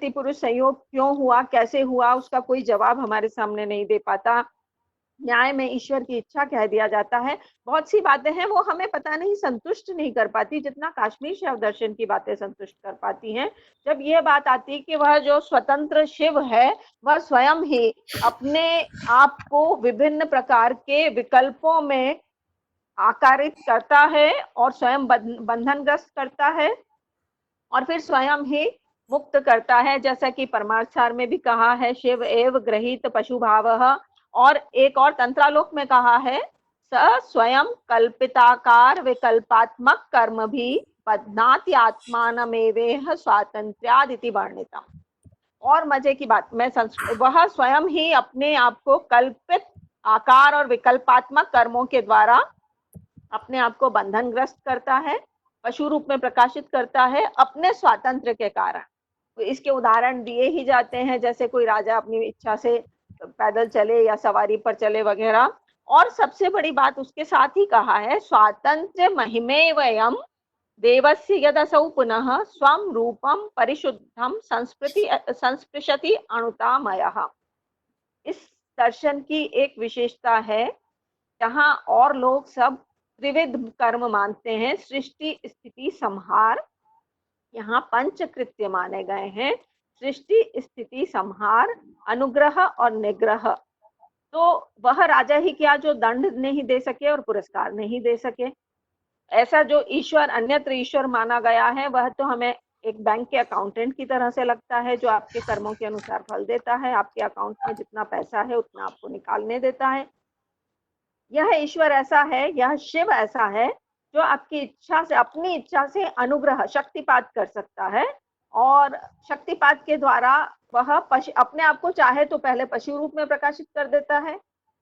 पुरुष संयोग क्यों हुआ, कैसे हुआ, उसका कोई जवाब हमारे सामने नहीं दे पाता। न्याय में ईश्वर की इच्छा कह दिया जाता है। बहुत सी बातें हैं वो हमें पता नहीं संतुष्ट नहीं कर पाती, जितना काश्मीर शैव दर्शन की बातें संतुष्ट कर पाती हैं। जब ये बात आती कि वह जो स्वतंत्र शिव है वह स्वयं ही अपने आप को विभिन्न प्रकार के विकल्पों में आकारित करता है और स्वयं बंधनग्रस्त करता है और फिर स्वयं ही मुक्त करता है, जैसा कि परमार्थसार में भी कहा है, शिव एव गृहीत पशु भावः। और एक और तंत्रालोक में कहा है, स स्वयं कल्पिताकार विकल्पात्मक कर्म भी बध्नाति आत्मानमेवेह स्वातंत्र्यादिति वर्णितम्। और मजे की बात, वह स्वयं ही अपने आप को कल्पित आकार और विकल्पात्मक कर्मों के द्वारा अपने आप को बंधनग्रस्त करता है, पशु रूप में प्रकाशित करता है अपने स्वातंत्र्य के कारण। तो इसके उदाहरण दिए ही जाते हैं, जैसे कोई राजा अपनी इच्छा से पैदल चले या सवारी पर चले वगैरह। और सबसे बड़ी बात उसके साथ ही कहा है, स्वातंत्र्य महिमे वयम देवस्य यदसौ पुनः स्वम रूपम परिशुद्धम संस्पृशति अणुतामयः। इस दर्शन की एक विशेषता है, जहां और लोग सब त्रिविध कर्म मानते हैं, सृष्टि स्थिति संहार, यहाँ पंच कृत्य माने गए हैं, सृष्टि स्थिति संहार, अनुग्रह और निग्रह। तो वह राजा ही क्या जो दंड नहीं दे सके और पुरस्कार नहीं दे सके। ऐसा जो ईश्वर अन्यत्र ईश्वर माना गया है वह तो हमें एक बैंक के अकाउंटेंट की तरह से लगता है, जो आपके कर्मों के अनुसार फल देता है, आपके अकाउंट में जितना पैसा है उतना आपको निकालने देता है। यह ईश्वर ऐसा है, यह शिव ऐसा है जो आपकी इच्छा से, अपनी इच्छा से अनुग्रह शक्तिपात कर सकता है। और शक्तिपात के द्वारा वह अपने आप को चाहे तो पहले पशु रूप में प्रकाशित कर देता है,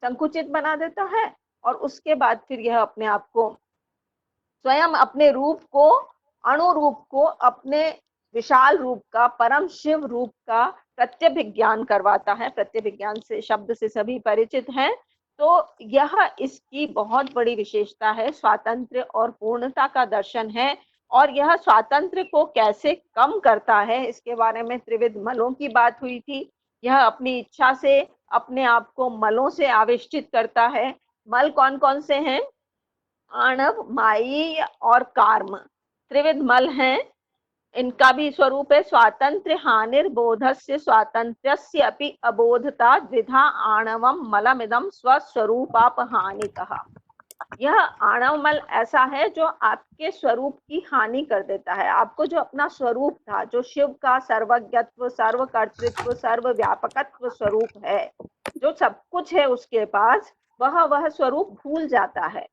संकुचित बना देता है, और उसके बाद फिर यह अपने आप को स्वयं अपने रूप को, अणुरूप को अपने विशाल रूप का, परम शिव रूप का प्रत्यभिज्ञान करवाता है। प्रत्यभिज्ञान से शब्द से सभी परिचित हैं। तो यह इसकी बहुत बड़ी विशेषता है, स्वातंत्र्य और पूर्णता का दर्शन है। और यह स्वातंत्र्य को कैसे कम करता है, इसके बारे में त्रिविध मलों की बात हुई थी। यह अपनी इच्छा से अपने आप को मलों से आविष्टित करता है। मल कौन कौन से हैं? आणव, माई और कार्म, त्रिविध मल हैं। इनका भी स्वरूप है स्वातंत्र्य हानिर्बोधस्य स्वातंत्र्यस्य अपि अबोधता द्विधा आणवम मलमिदम स्वस्वरूपापहानिकः। यह आणव मल ऐसा है जो आपके स्वरूप की हानि कर देता है। आपको जो अपना स्वरूप था, जो शिव का सर्वज्ञत्व, सर्वकर्तृत्व, सर्वव्यापकत्व स्वरूप है, जो सब कुछ है उसके पास, वह स्वरूप भूल जाता है,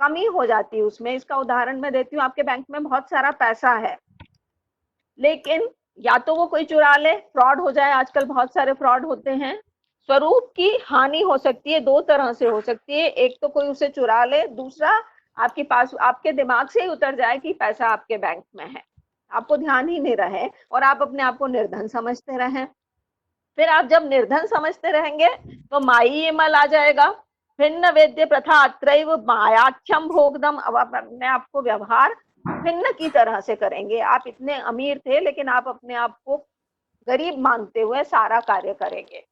कमी हो जाती है उसमें। इसका उदाहरण मैं देती हूँ, आपके बैंक में बहुत सारा पैसा है, लेकिन या तो वो कोई चुरा ले, फ्रॉड हो जाए, आजकल बहुत सारे फ्रॉड होते हैं। स्वरूप की हानि हो सकती है, दो तरह से हो सकती है। एक तो कोई उसे चुरा ले, दूसरा आपके पास, आपके दिमाग से ही उतर जाए कि पैसा आपके बैंक में है, आपको ध्यान ही नहीं रहे और आप अपने आप को निर्धन समझते रहें। फिर आप जब निर्धन समझते रहेंगे तो माई मल आ जाएगा। भिन्न वेद्य प्रथा अत्रैव मायाख्यम भोगदम। अब आप अपने आप को व्यवहार भिन्न की तरह से करेंगे। आप इतने अमीर थे लेकिन आप अपने आप को गरीब मानते हुए सारा कार्य करेंगे।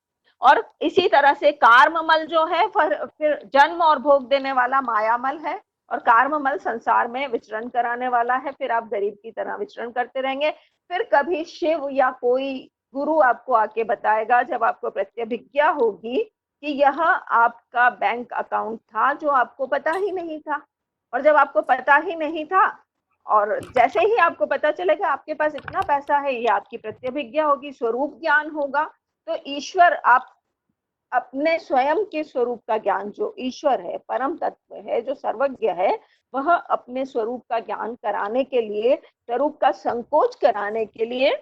और इसी तरह से कार्ममल जो है फिर जन्म और भोग देने वाला मायामल है, और कार्ममल संसार में विचरण कराने वाला है। फिर आप गरीब की तरह विचरण करते रहेंगे। फिर कभी शिव या कोई गुरु आपको आके बताएगा, जब आपको प्रत्यभिज्ञा होगी कि यह आपका बैंक अकाउंट था, जो आपको पता ही नहीं था। और जब आपको पता ही नहीं था और जैसे ही आपको पता चलेगा आपके पास इतना पैसा है, ये आपकी प्रत्यभिज्ञा होगी, स्वरूप ज्ञान होगा। तो ईश्वर, आप अपने स्वयं के स्वरूप का ज्ञान, जो ईश्वर है, परम तत्व है, जो सर्वज्ञ है, वह अपने स्वरूप का ज्ञान कराने के लिए, स्वरूप का संकोच कराने के लिए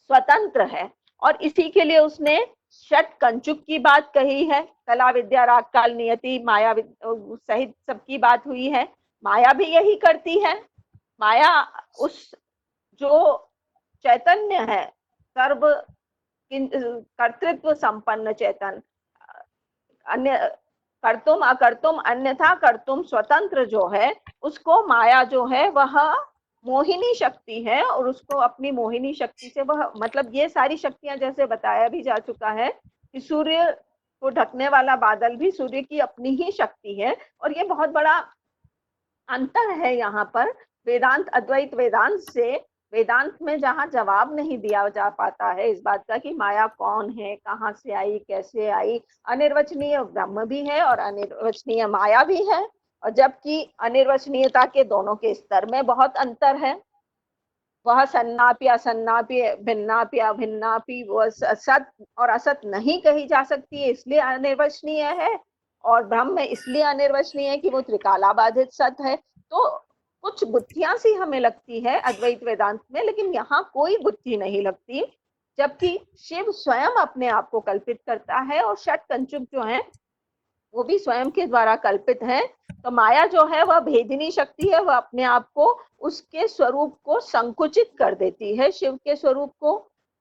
स्वतंत्र है। और इसी के लिए उसने षट कंचुक की बात कही है। कला विद्या राग काल नियति माया सहित सबकी बात हुई है। माया भी यही करती है। माया उस जो चैतन्य है, सर्व कर्तृत्व संपन्न चेतन, अन्य कर्तुम अकर्तुम अन्यथा कर्तुम स्वतंत्र जो है, उसको माया जो है वह मोहिनी शक्ति है और उसको अपनी मोहिनी शक्ति से वह, मतलब ये सारी शक्तियां जैसे बताया भी जा चुका है कि सूर्य को ढकने वाला बादल भी सूर्य की अपनी ही शक्ति है। और ये बहुत बड़ा अंतर है यहाँ पर वेदांत, अद्वैत वेदांत से। वेदांत में जहाँ जवाब नहीं दिया जा पाता है इस बात का कि माया कौन है, कहाँ से आई, कैसे आई, अनिर्वचनीय ब्रह्म भी है और अनिर्वचनीय माया भी है, और जबकि अनिर्वचनीयता के दोनों के स्तर में बहुत अंतर है। वह सन्नापि असन्नापि भिन्नापि अभिन्नापि, वह सत और असत नहीं कही जा सकती है इसलिए अनिर्वचनीय है, और ब्रह्म इसलिए अनिर्वचनीय है कि वो त्रिकाला बाधित सत है। तो कुछ बुद्धियां सी हमें लगती है अद्वैत वेदांत में, लेकिन यहाँ कोई बुद्धि नहीं लगती, जबकि शिव स्वयं अपने आप को कल्पित करता है और षट कंचुक जो है वो भी स्वयं के द्वारा कल्पित है। तो माया जो है वह भेदिनी शक्ति है, वह अपने आप को, उसके स्वरूप को संकुचित कर देती है शिव के स्वरूप को।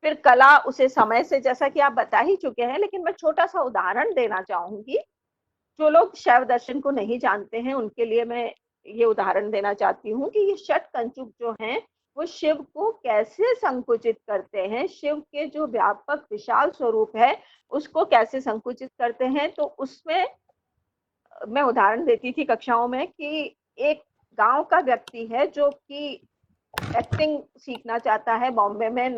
फिर कला उसे समय से, जैसा कि आप बता ही चुके हैं, लेकिन मैं छोटा सा उदाहरण देना चाहूंगी। जो लोग शैव दर्शन को नहीं जानते हैं उनके लिए मैं ये उदाहरण देना चाहती हूँ कि ये षट कंचुक जो हैं वो शिव को कैसे संकुचित करते हैं, शिव के जो व्यापक विशाल स्वरूप है उसको कैसे संकुचित करते हैं। तो उसमें मैं उदाहरण देती थी कक्षाओं में कि एक गांव का व्यक्ति है जो कि एक्टिंग सीखना चाहता है, बॉम्बे में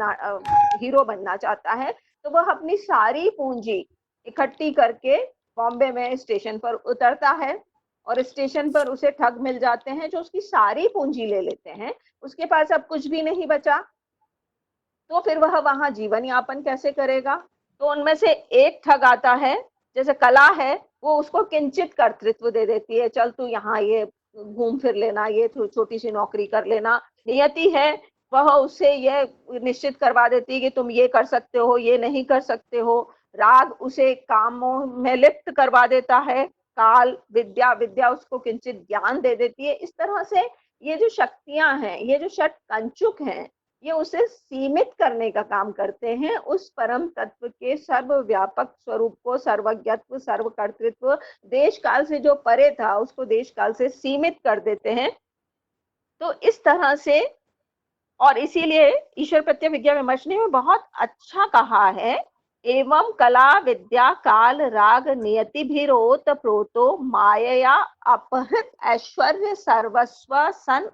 हीरो बनना चाहता है, तो वह अपनी सारी पूंजी इकट्ठी करके बॉम्बे में स्टेशन पर उतरता है, और स्टेशन पर उसे ठग मिल जाते हैं जो उसकी सारी पूंजी ले लेते हैं, उसके पास अब कुछ भी नहीं बचा। तो फिर वह वहां जीवन यापन कैसे करेगा? तो उनमें से एक ठग आता है, जैसे कला है वो उसको किंचित कर्तृत्व दे देती है, चल तू यहाँ ये घूम फिर लेना, ये छोटी सी नौकरी कर लेना। नियति है वह उसे ये निश्चित करवा देती है कि तुम ये कर सकते हो, ये नहीं कर सकते हो। राग उसे कामों में लिप्त करवा देता है। काल विद्या, विद्या उसको किंचित ज्ञान दे देती है। इस तरह से ये जो शक्तियां हैं, ये जो षट कंचुक हैं, ये उसे सीमित करने का काम करते हैं, उस परम तत्व के सर्वव्यापक स्वरूप को, सर्वज्ञत्व, सर्वकर्तृत्व, देश काल से जो परे था उसको देश काल से सीमित कर देते हैं। तो इस तरह से, और इसीलिए ईश्वर प्रत्यय विज्ञा विमर्श ने बहुत अच्छा कहा है, एवं कला विद्या काल राग नियति भीरोत प्रोतो मायया अपहृत ऐश्वर्य सर्वस्व सन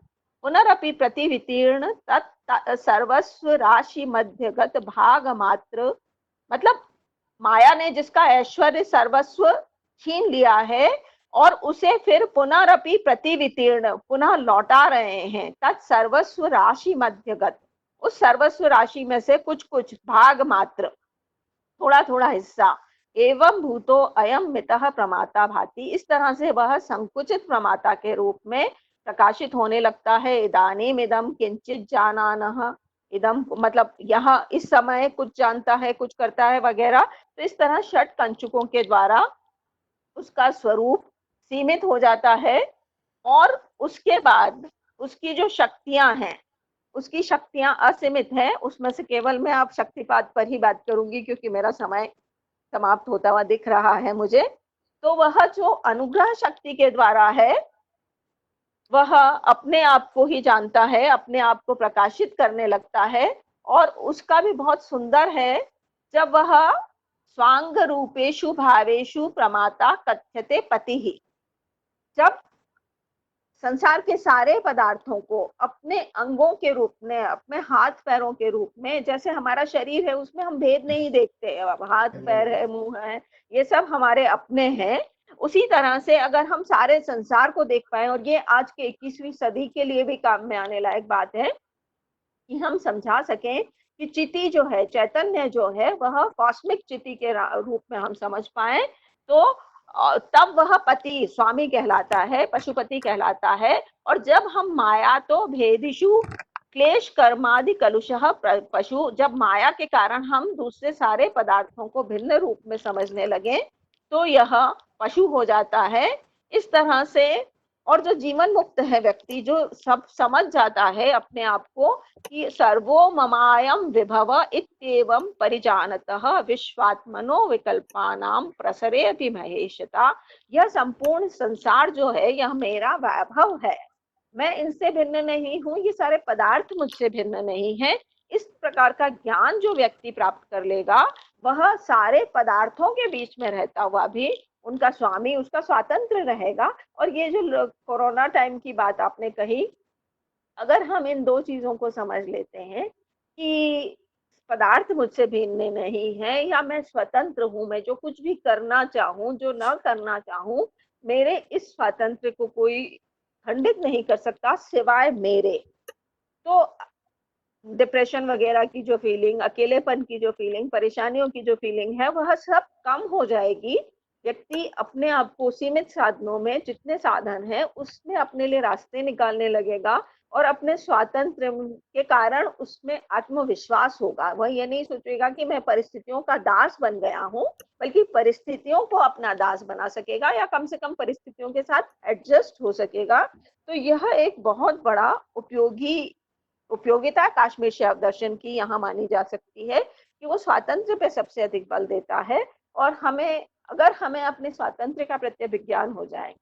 पुनरपि प्रतिवितीर्ण तत् सर्वस्व राशि मध्यगत भाग मात्र। मतलब माया ने जिसका ऐश्वर्य सर्वस्व छीन लिया है और उसे फिर पुनरपि प्रतिवितीर्ण, पुनः लौटा रहे हैं, तत्सर्वस्व राशि मध्यगत, उस सर्वस्व राशि में से कुछ कुछ भाग मात्र, थोड़ा थोड़ा हिस्सा, एवं भूतो अयम मितः प्रमाता भाति, इस तरह से वह संकुचित प्रमाता के रूप में प्रकाशित होने लगता है। इदानीम इदम किंचित जानानः, इदम मतलब यहाँ इस समय कुछ जानता है, कुछ करता है वगैरह। तो इस तरह षट कंचुकों के द्वारा उसका स्वरूप सीमित हो जाता है, और उसके बाद उसकी जो शक्तियां हैं, उसकी शक्तियां असीमित हैं। उसमें से केवल मैं अब शक्तिपात पर ही बात करूंगी क्योंकि मेरा समय समाप्त होता हुआ दिख रहा है मुझे। तो वह जो अनुग्रह शक्ति के द्वारा है, वह अपने आप को ही जानता है, अपने आप को प्रकाशित करने लगता है, और उसका भी बहुत सुंदर है, जब वह स्वांग रूपेशु भावेशु प्रमाता कथ्यते पति ही, जब संसार के सारे पदार्थों को अपने अंगों के रूप में, अपने हाथ पैरों के रूप में, जैसे हमारा शरीर है उसमें हम भेद नहीं देखते, अब हाथ पैर है, मुंह है, ये सब हमारे अपने हैं। उसी तरह से अगर हम सारे संसार को देख पाए, और ये आज के 21वीं सदी के लिए भी काम में आने लायक बात है कि हम समझा सकें कि चिति जो है, चैतन्य जो है, वह कॉस्मिक चिति के रूप में हम समझ पाए, तो तब वह पति स्वामी कहलाता है, पशुपति कहलाता है। और जब हम माया तो भेदिशु क्लेश कर्मादि कलुषः पशु, जब माया के कारण हम दूसरे सारे पदार्थों को भिन्न रूप में समझने लगे तो यह पशु हो जाता है। इस तरह से, और जो जीवन मुक्त है व्यक्ति, जो सब समझ जाता है अपने आप को कि सर्वो ममायम विभव इत्येवं परिजानतः विश्वात्मनो विकल्पानां प्रसरयति महेशता, यह संपूर्ण संसार जो है यह मेरा वैभव है, मैं इनसे भिन्न नहीं हूँ, ये सारे पदार्थ मुझसे भिन्न नहीं है। इस प्रकार का ज्ञान जो व्यक्ति प्राप्त कर लेगा, वह सारे पदार्थों के बीच में रहता हुआ भी उनका स्वामी, उसका स्वातंत्र रहेगा। और ये जो कोरोना टाइम की बात आपने कही, अगर हम इन दो चीजों को समझ लेते हैं कि पदार्थ मुझसे भिन्न नहीं है या मैं स्वतंत्र हूँ, मैं जो कुछ भी करना चाहूँ, जो न करना चाहूँ, मेरे इस स्वातंत्र को कोई खंडित नहीं कर सकता सिवाय मेरे। तो डिप्रेशन वगैरह की जो फीलिंग, अकेलेपन की जो फीलिंग, परेशानियों की जो फीलिंग है, वह सब कम हो जाएगी। व्यक्ति अपने आप को सीमित साधनों में, जितने साधन हैं उसमें अपने लिए रास्ते निकालने लगेगा और अपने स्वातंत्र के कारण उसमें आत्मविश्वास होगा। वह ये नहीं सोचेगा कि मैं परिस्थितियों का दास बन गया हूँ, बल्कि परिस्थितियों को अपना दास बना सकेगा या कम से कम परिस्थितियों के साथ एडजस्ट हो सकेगा। तो यह एक बहुत बड़ा उपयोगिता काश्मीर शैव दर्शन की यहाँ मानी जा सकती है कि वो स्वातंत्र पे सबसे अधिक बल देता है। और अगर हमें अपने स्वातंत्र का प्रत्यभिज्ञान हो जाए,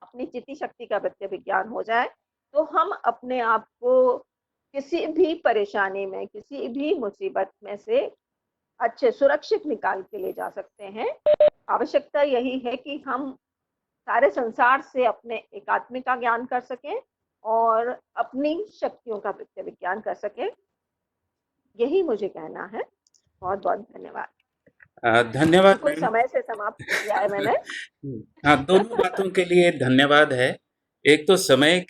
अपनी चित्ती शक्ति का प्रत्यभिज्ञान हो जाए, तो हम अपने आप को किसी भी परेशानी में, किसी भी मुसीबत में से अच्छे सुरक्षित निकाल के ले जा सकते हैं। आवश्यकता यही है कि हम सारे संसार से अपने एकात्म का ज्ञान कर सकें और अपनी शक्तियों का प्रत्यभिज्ञान कर सकें। यही मुझे कहना है। बहुत बहुत धन्यवाद। धन्यवाद बिल्कुल मैम। समय से समाप्त कर दिया है मैंने। हाँ, दोनों बातों के लिए धन्यवाद है। एक तो समय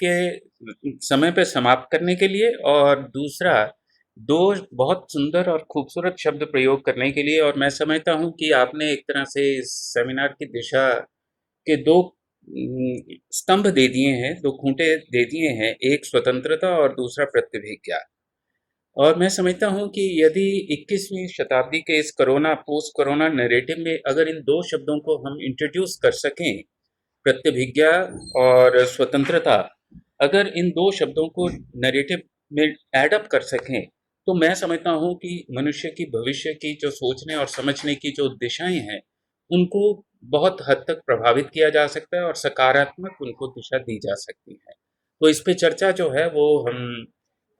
पे समाप्त करने के लिए, और दूसरा दो बहुत सुंदर और खूबसूरत शब्द प्रयोग करने के लिए। और मैं समझता हूँ कि आपने एक तरह से इस सेमिनार की दिशा के दो स्तंभ दे दिए हैं, दो खूंटे दे दिए हैं, एक स्वतंत्रता और दूसरा प्रत्यभिज्ञा। और मैं समझता हूँ कि यदि 21वीं शताब्दी के इस पोस्ट कोरोना नैरेटिव में अगर इन दो शब्दों को हम इंट्रोड्यूस कर सकें, प्रत्यभिज्ञा और स्वतंत्रता, अगर इन दो शब्दों को नैरेटिव में ऐड अप कर सकें, तो मैं समझता हूँ कि मनुष्य की भविष्य की जो सोचने और समझने की जो दिशाएं हैं, उनको बहुत हद तक प्रभावित किया जा सकता है और सकारात्मक उनको दिशा दी जा सकती है। तो इस पे चर्चा जो है वो हम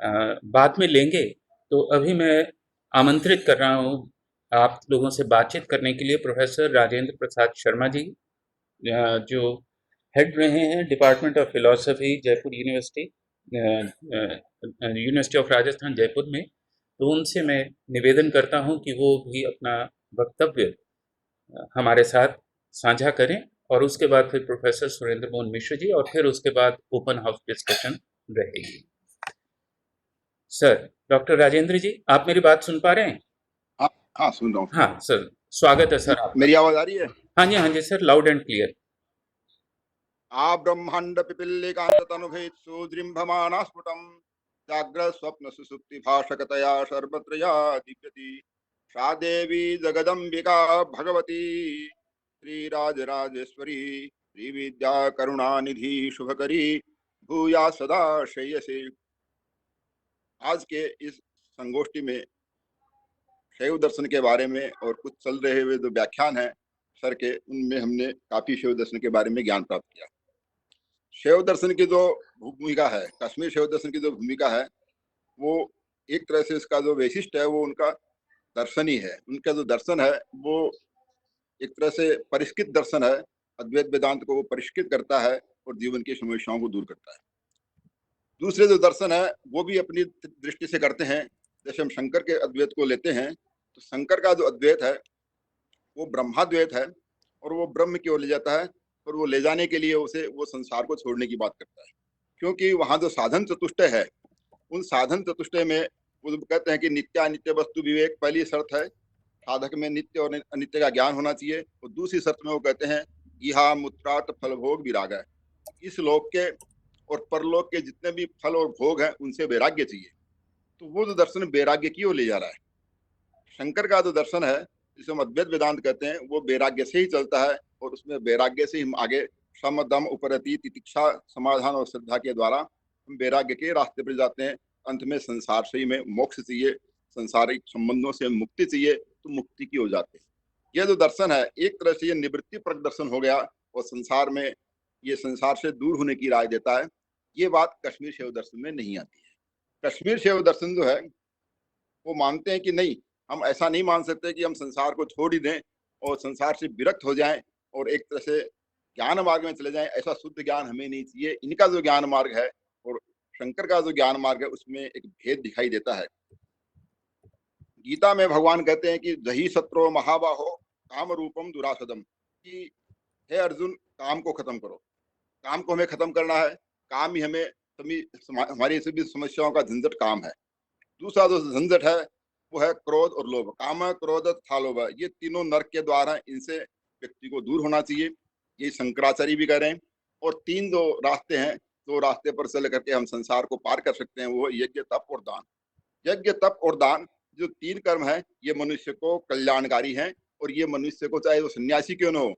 बाद में लेंगे। तो अभी मैं आमंत्रित कर रहा हूँ आप लोगों से बातचीत करने के लिए प्रोफेसर राजेंद्र प्रसाद शर्मा जी, जो हेड रहे हैं department of philosophy Jaipur university, university of Rajasthan Jaipur में। तो उनसे मैं निवेदन करता हूँ कि वो भी अपना वक्तव्य हमारे साथ साझा करें, और उसके बाद फिर प्रोफेसर सुरेंद्र मोहन मिश्र जी, और फिर उसके बाद ओपन हाउस डिस्कशन रहेगी। सर, डॉक्टर राजेंद्र जी, आप मेरी बात सुन पा रहे हैं? हाँ हाँ, सुन रहा हूँ। हाँ सर, स्वागत है सर आपका। मेरी आवाज आ रही है? हाँ जी, हाँ जी सर, लाउड एंड क्लियर। आ ब्रह्मांड पिपीलिकांत तनुभेद सुदृंभमाना स्फुटम जाग्र स्वप्न सुसुप्ति भाषकतया सर्वत्र या दिव्यति सा देवी जगदम्बिका भगवती श्रीराजराजेश्वरी श्रीविद्या करुणानिधि शुभकरी भूया सदा श्रेयसे। आज के इस संगोष्ठी में शैव दर्शन के बारे में और कुछ चल रहे हुए जो व्याख्यान है सर के, उनमें हमने काफी शैव दर्शन के बारे में ज्ञान प्राप्त किया। शैव दर्शन की जो भूमिका है, कश्मीर शैव दर्शन की जो भूमिका है, वो एक तरह से इसका जो वैशिष्ट है वो उनका दर्शन ही है। उनका जो दर्शन है वो एक तरह से परिष्कृत दर्शन है। अद्वैत वेदांत को वो परिष्कृत करता है और जीवन की समस्याओं को दूर करता है। दूसरे जो दर्शन है वो भी अपनी दृष्टि से करते हैं। जैसे हम शंकर के अद्वैत को लेते हैं, तो शंकर का जो अद्वैत है वो ब्रह्माद्वैत है, और वो ब्रह्म की ओर ले जाता है, और वो ले जाने के लिए उसे वो संसार को छोड़ने की बात करता है। क्योंकि वहाँ जो साधन चतुष्टय है, उन साधन चतुष्टय में वो कहते हैं कि नित्य अनित्य वस्तु विवेक पहली शर्त है। साधक में नित्य और अनित्य का ज्ञान होना चाहिए। और दूसरी शर्त में वो कहते हैं इहा मुत्रात फल भोग विराग है। इस लोक के और परलोक के जितने भी फल और भोग हैं उनसे वैराग्य चाहिए। तो वो जो दर्शन वैराग्य की ओर ले जा रहा है। शंकर का जो दर्शन है जिसे हम अद्वैत वेदांत कहते हैं, वो वैराग्य से ही चलता है, और उसमें वैराग्य से हम आगे सम दम उपरति तितिक्षा समाधान और श्रद्धा के द्वारा हम वैराग्य के रास्ते पर जाते हैं। अंत में संसार से ही में मोक्ष चाहिए, संसारिक संबंधों से मुक्ति चाहिए, तो मुक्ति की हो जाते हैं। यह जो दर्शन है एक तरह से ये निवृत्ति परक दर्शन हो गया, और संसार में ये संसार से दूर होने की राय देता है। ये बात कश्मीर शैव दर्शन में नहीं आती है। कश्मीर शैव दर्शन जो है वो मानते हैं कि नहीं, हम ऐसा नहीं मान सकते कि हम संसार को छोड़ ही दें और संसार से विरक्त हो जाएं और एक तरह से ज्ञान मार्ग में चले जाएं। ऐसा शुद्ध ज्ञान हमें नहीं चाहिए। इनका जो ज्ञान मार्ग है और शंकर का जो ज्ञान मार्ग है उसमें एक भेद दिखाई देता है। गीता में भगवान कहते हैं कि दही शत्रो महाबाहो काम रूपम दुरासदम, कि हे अर्जुन, काम को खत्म करो। काम को हमें खत्म करना है। काम ही हमें हमारी सभी समस्याओं का झंझट काम है। दूसरा जो झंझट है वो है क्रोध और लोभ। काम, क्रोध तथा लोभ, ये तीनों नरक के द्वारा, इनसे व्यक्ति को दूर होना चाहिए। ये शंकराचार्य भी कह रहे हैं। और तीन जो रास्ते हैं, दो रास्ते पर चल करके हम संसार को पार कर सकते हैं, वो यज्ञ, तप और दान। यज्ञ, तप और दान, जो तीन कर्म है, ये मनुष्य को कल्याणकारी हैं। और ये मनुष्य को, चाहे वो सन्यासी क्यों न हो,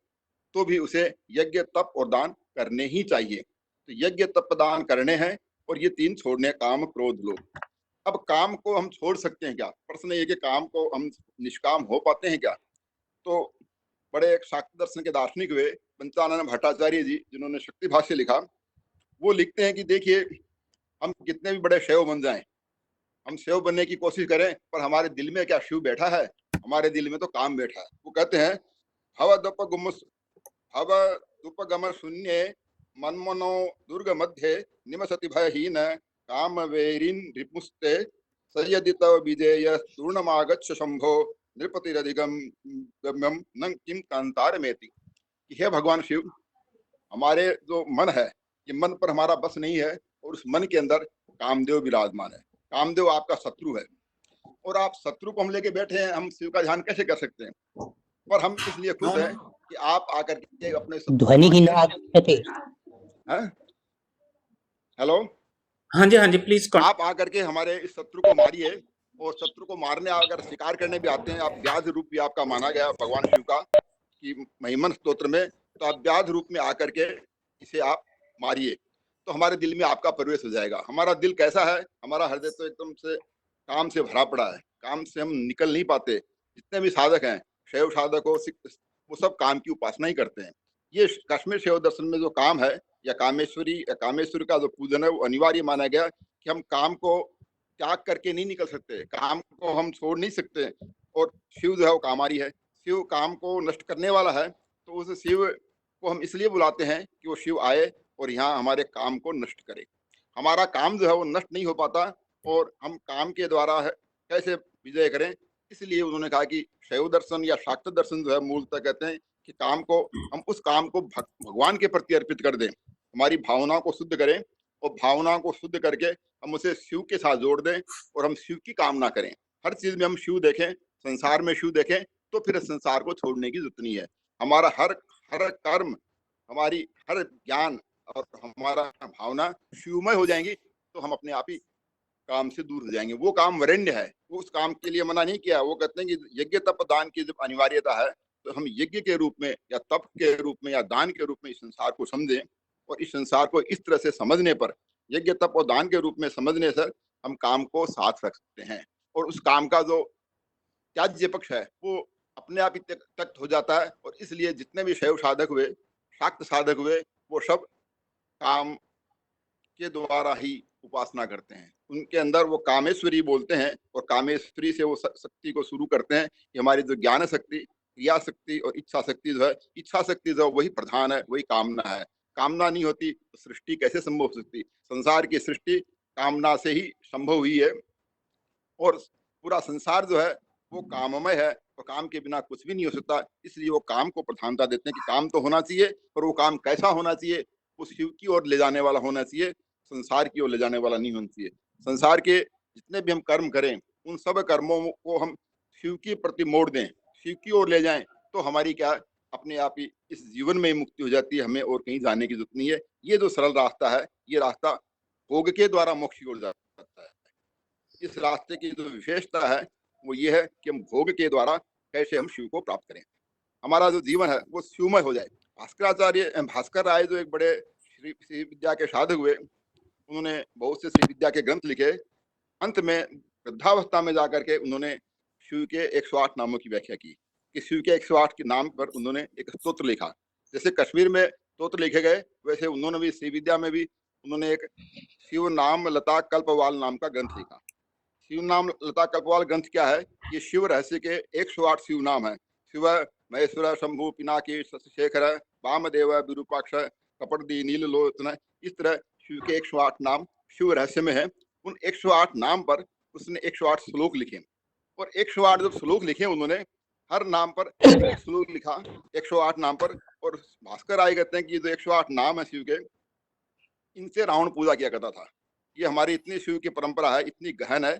तो भी उसे यज्ञ, तप और दान करने ही चाहिए। तो यज्ञ, तप, दान करने हैं और ये तीन छोड़ने, काम, क्रोध, लोभ। अब काम को हम छोड़ सकते हैं क्या? प्रश्न ये कि काम को हम निष्काम हो पाते हैं क्या? तो बड़े एक शाक्त दर्शन के दार्शनिक हुए पंचानन भट्टाचार्य जी, जिन्होंने शक्ति भाष्य लिखा, वो लिखते हैं कि देखिए, हम कितने भी बड़े शैव बन जाएं, हम शैव बनने की कोशिश करें, पर हमारे दिल में क्या शिव बैठा है? हमारे दिल में तो काम बैठा है। वो कहते हैं, भवदुपगम शून्य मनमनो दुर्ग मध्य निमसति भयहीन काम वेरिन रिपुस्ते सयदित विजय तूर्णमागच्छ शंभो नृपतिरधिगम गम्यम न किम कांतार मेति। हे भगवान शिव, हमारे जो मन है, ये मन पर हमारा बस नहीं है और उस मन के अंदर कामदेव विराजमान है। कामदेव आपका शत्रु है और आप शत्रु को हम लेके बैठे हैं, हम शिव का ध्यान कैसे कर सकते हैं? पर हम इसलिए खुश हैं कि आप आकर के अपने ध्वनि ही ना थे। हेलो, हाँ जी प्लीज। आप आकर के हमारे इस शत्रु को मारिए। और शत्रु को मारने अगर शिकार करने भी आते हैं, आप व्याध रूप भी आपका माना गया भगवान शिव का कि महिमन स्तोत्र में, तो आप व्याध रूप में आकर के इसे आप मारिए, तो हमारे दिल में आपका प्रवेश हो जाएगा। हमारा दिल कैसा है? हमारा हृदय तो एकदम से काम से भरा पड़ा है। काम से हम निकल नहीं पाते। जितने भी साधक हैं, शैव साधक हो, सिख, वो सब काम की उपासना ही करते हैं। ये कश्मीर शैव दर्शन में जो काम है, या कामेश्वरी का जो पूजन है, वो अनिवार्य माना गया कि हम काम को त्याग करके नहीं निकल सकते, काम को हम छोड़ नहीं सकते। और शिव जो है वो कामारी है, शिव काम को नष्ट करने वाला है। तो उस शिव को हम इसलिए बुलाते हैं कि वो शिव आए और यहाँ हमारे काम को नष्ट करे। हमारा काम जो है वो नष्ट नहीं हो पाता और हम काम के द्वारा कैसे विजय करें, इसलिए उन्होंने कहा कि शैव दर्शन या शाक्त दर्शन जो है मूलतः कहते हैं कि काम को, हम उस काम को भगवान के प्रति अर्पित कर दें, हमारी भावनाओं को शुद्ध करें और भावनाओं को शुद्ध करके हम उसे शिव के साथ जोड़ दें और हम शिव की कामना करें। हर चीज में हम शिव देखें, संसार में शिव देखें, तो फिर संसार को छोड़ने की जरूरत नहीं है। हमारा हर कर्म, हमारी हर ज्ञान और हमारा भावना शिवमय हो जाएंगी, तो हम अपने आप ही काम से दूर हो जाएंगे। वो काम वरेण्य है, वो उस काम के लिए मना नहीं किया। वो कहते हैं कि यज्ञ, तप, दान की जब अनिवार्यता है, तो हम यज्ञ के रूप में या तप के रूप में या दान के रूप में इस संसार को समझें। और इस संसार को इस तरह से समझने पर, यज्ञ, तप और दान के रूप में समझने से, हम काम को साथ रख सकते हैं। और उस काम का जो त्याज्य पक्ष है वो अपने आप ही त्यक्त हो जाता है। और इसलिए जितने भी शैव साधक हुए, शाक्त साधक हुए, वो सब काम के द्वारा ही उपासना करते हैं। उनके अंदर वो कामेश्वरी बोलते हैं और कामेश्वरी से वो शक्ति को शुरू करते हैं कि हमारी जो ज्ञान शक्ति, क्रिया शक्ति और इच्छा शक्ति जो है, इच्छा शक्ति जो वही प्रधान है, वही कामना है। कामना नहीं होती तो सृष्टि कैसे संभव हो सकती? संसार की सृष्टि कामना से ही संभव हुई है और पूरा संसार जो है वो काममय है और काम के बिना कुछ भी नहीं हो सकता। इसलिए वो काम को प्रधानता देते हैं कि काम तो होना चाहिए, पर वो काम कैसा होना चाहिए? वो शिव की ओर ले जाने वाला होना चाहिए, संसार की ओर ले जाने वाला नहीं होना चाहिए। संसार के जितने भी हम कर्म करें, उन सब कर्मों को हम शिव के प्रति मोड़ दें, शिव की ओर ले जाएं, तो हमारी क्या अपने आप ही इस जीवन में मुक्ति हो जाती है। हमें और कहीं जाने की जरूरत नहीं है। ये जो सरल रास्ता है, ये रास्ता भोग के द्वारा मोक्ष की ओर जाता है। इस रास्ते की जो विशेषता है वो ये है कि हम भोग के द्वारा कैसे हम शिव को प्राप्त करें, हमारा जो जीवन है वो शिवमय हो जाए। भास्कर राय जो एक बड़े श्री विद्या के साधक हुए, उन्होंने बहुत से श्री विद्या के ग्रंथ लिखे। अंत में वृद्धावस्था में जाकर के उन्होंने शिव के 108 नामों की व्याख्या की कि शिव के 108 के नाम पर उन्होंने एक स्तोत्र लिखा। जैसे कश्मीर में स्तोत्र लिखे गए, वैसे उन्होंने भी श्री विद्या में भी उन्होंने एक शिव नाम लता कल्पवाल नाम का ग्रंथ लिखा। शिव नाम लता कल्पवाल ग्रंथ क्या है? ये शिव रहस्य के 108 शिव नाम है। शिव महेश्वर शंभु पिनाकी शेखर वामदेव विरूपाक्ष कपटदी नीललोचन, इस तरह शिव के 108 नाम शिव रहस्य में है। उन 108 नाम पर उसने 108 श्लोक लिखे, और 108 जब श्लोक लिखे उन्होंने, हर नाम पर एक श्लोक लिखा 108 नाम पर। और भास्कर राय कहते हैं कि ये जो 108 नाम है शिव के, इनसे रावण पूजा किया करता था। ये हमारी इतनी शिव की परंपरा है, इतनी गहन है।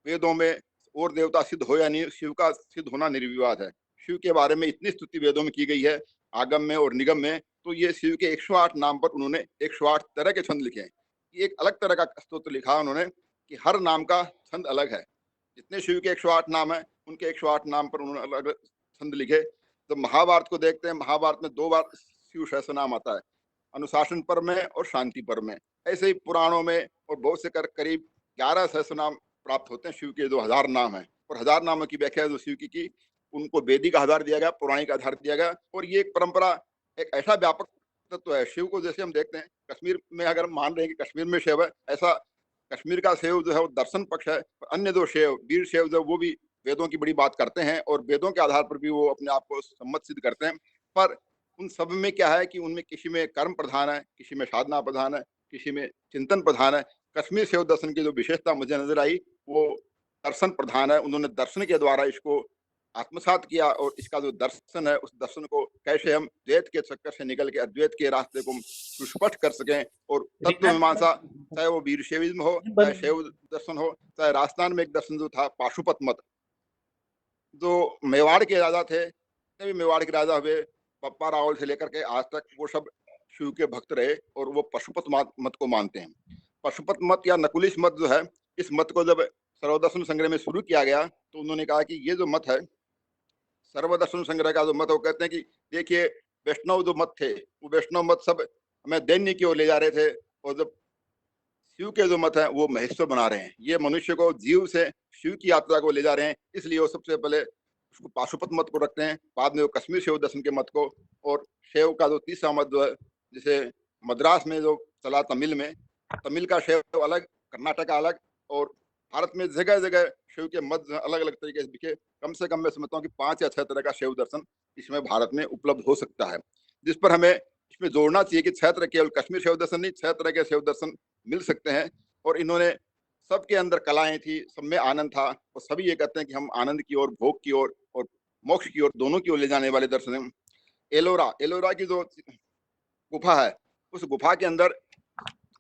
वेदों में और देवता सिद्ध हो या नहीं, शिव का सिद्ध होना निर्विवाद है। शिव के बारे में इतनी स्तुति वेदों में की गई है, आगम में और निगम में। तो ये शिव के 108 नाम पर उन्होंने 108 तरह के छंद लिखे हैं। ये एक अलग तरह का स्तोत्र लिखा उन्होंने कि हर नाम का छंद अलग है। जितने शिव के 108 नाम है, उनके 108 नाम पर उन्होंने अलग अलग छंद लिखे। तो महाभारत को देखते हैं, महाभारत में 2 बार शिव सहस्त्र नाम आता है, अनुशासन पर्व में और शांति पर्व में। ऐसे ही पुराणों में और बहुत से करीब 11 सहस्त्र नाम प्राप्त होते हैं शिव के। जो 1000 नाम है, और 1000 नामों की व्याख्या जो शिव की उनको वैदिक आधार दिया गया, पौराणिक आधार दिया गया। और ये एक परंपरा, एक ऐसा व्यापक तत्व है शिव को। जैसे हम देखते हैं कश्मीर में, अगर हम मान रहे हैं कि कश्मीर में शिव है, ऐसा कश्मीर का शिव जो है वो दर्शन पक्ष है। अन्य जो शिव, वीर शिव जो, वो भी वेदों की बड़ी बात करते हैं, और वेदों के आधार पर भी वो अपने आप को सम्मत सिद्ध करते हैं। पर उन सब में क्या है कि उनमें किसी में कर्म प्रधान है, किसी में साधना प्रधान है, किसी में चिंतन प्रधान है। कश्मीर शिव दर्शन की जो विशेषता मुझे नजर आई, वो दर्शन प्रधान है। उन्होंने दर्शन के द्वारा इसको आत्मसात किया, और इसका जो दर्शन है, उस दर्शन को कैसे हम द्वैत के चक्कर से निकल के अद्वैत के रास्ते को सुस्पष्ट कर सकें। और तत्व मीमांसा, चाहे वो वीर शैविज्म हो, चाहे शैव दर्शन हो, चाहे राजस्थान में एक दर्शन जो था पाशुपत मत, जो मेवाड़ के राजा थे, भी मेवाड़ के राजा हुए, पप्पा रावल से लेकर के आज तक, वो सब शिव के भक्त रहे, और वो पशुपत मत को मानते हैं। पशुपत मत या नकुलिश मत जो है, इस मत को जब सर्वदर्शन संग्रह में शुरू किया गया, तो उन्होंने कहा कि ये जो मत है, सर्वदर्शन संग्रह का जो मत, वो कहते हैं कि देखिए वैष्णव जो मत थे, वो वैष्णव मत सब हमें दैन्य की ओर ले जा रहे थे, और जब शिव के जो मत है वो महेश्वर बना रहे हैं। ये मनुष्य को जीव से शिव की यात्रा को ले जा रहे हैं, इसलिए वो सबसे पहले उसको पाशुपत मत को रखते हैं, बाद में वो कश्मीर शिव दर्शन के मत को। और शिव का जो तीसरा मत जो है, जैसे मद्रास में जो चला तमिल में, तमिल का शिव अलग, कर्नाटक अलग, और भारत में जगह जगह शिव के मत अलग अलग तरीके से दिखे। कम से कम मैं समझता हूँ कि 5 या 6 तरह का शिव दर्शन इसमें भारत में उपलब्ध हो सकता है, जिस पर हमें इसमें जोड़ना चाहिए कि 6 तरह, केवल कश्मीर शिव दर्शन नहीं, 6 तरह के शिव दर्शन मिल सकते हैं। और इन्होंने, सबके अंदर कलाएं थी, सब में आनंद था, और सभी ये कहते हैं कि हम आनंद की ओर, भोग की ओर और मोक्ष की ओर, दोनों की ओर ले जाने वाले दर्शन हैं। एलोरा, एलोरा की जो गुफा है, उस गुफा के अंदर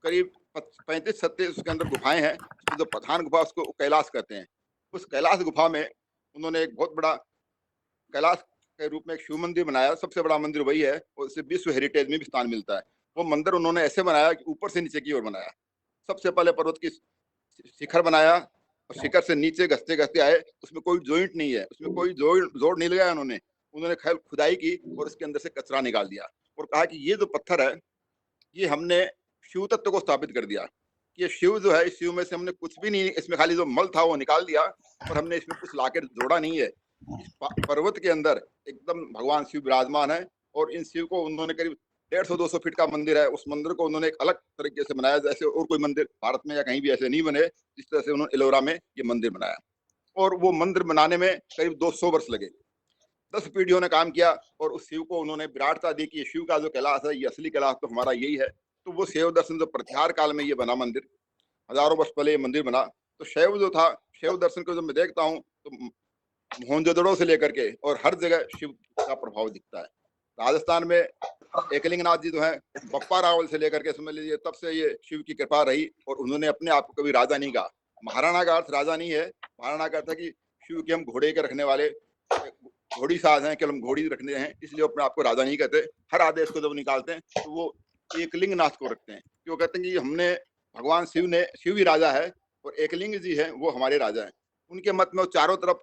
करीब 35-36 उसके अंदर गुफाएं हैं। जो प्रधान गुफा, उसको कैलाश कहते हैं। उस कैलाश गुफा में उन्होंने एक बहुत बड़ा कैलाश के रूप में एक शिव मंदिर बनाया। सबसे बड़ा मंदिर वही है, और इसे विश्व हेरिटेज में भी स्थान मिलता है। वो मंदिर उन्होंने ऐसे बनाया कि ऊपर से नीचे की ओर बनाया। सबसे पहले पर्वत की शिखर बनाया, और शिखर से नीचे घसते घसते आए। उसमें कोई जॉइंट नहीं है, उसमें कोई जोड़ नहीं लगाया उन्होंने खैर खुदाई की, और इसके अंदर से कचरा निकाल दिया, और कहा कि ये जो पत्थर है, ये हमने शिव तत्व को स्थापित कर दिया। ये शिव जो है, इस शिव में से हमने कुछ भी नहीं, इसमें खाली जो मल था वो निकाल दिया, और हमने इसमें कुछ लाकर जोड़ा नहीं है। इस पर्वत के अंदर एकदम भगवान शिव विराजमान है, और इन शिव को उन्होंने करीब 150-200 फीट का मंदिर है। उस मंदिर को उन्होंने एक अलग तरीके से बनाया, जैसे और कोई मंदिर भारत में या कहीं भी ऐसे नहीं बने, जिस तरह से उन्होंने एलोरा में ये मंदिर बनाया। और वो मंदिर बनाने में करीब 200 वर्ष लगे, 10 पीढ़ियों ने काम किया, और उस शिव को उन्होंने विराटता दी कि शिव का जो कैलाश है, ये असली कैलाश तो हमारा यही है। तो वो शैव दर्शन जो प्रत्याहार काल में ये बना मंदिर, हजारों वर्ष पहले ये मंदिर बना। तो शैव जो था, शैव दर्शन को जब मैं देखता हूँ, तो मोहनजोदड़ो से लेकर के और हर जगह शिव का प्रभाव दिखता है। राजस्थान में एकलिंगनाथ जी जो है, बप्पा रावल से लेकर के समझ लीजिए, तब से ये शिव की कृपा रही, और उन्होंने अपने आप को कभी राजा नहीं कहा। महाराणा का अर्थ राजा नहीं है, महाराणा का अर्थ है कि शिव के हम घोड़े के रखने वाले, घोड़ी साज हैं, केवल हम घोड़ी रखने हैं, इसलिए अपने आप को राजा नहीं कहते। हर आदेश को जब निकालते हैं तो वो एकलिंगनाथ को रखते हैं, क्यों कहते हैं कि हमने, भगवान शिव ही राजा है, और एकलिंग जी है वो हमारे राजा हैं। उनके मत में वो चारों तरफ,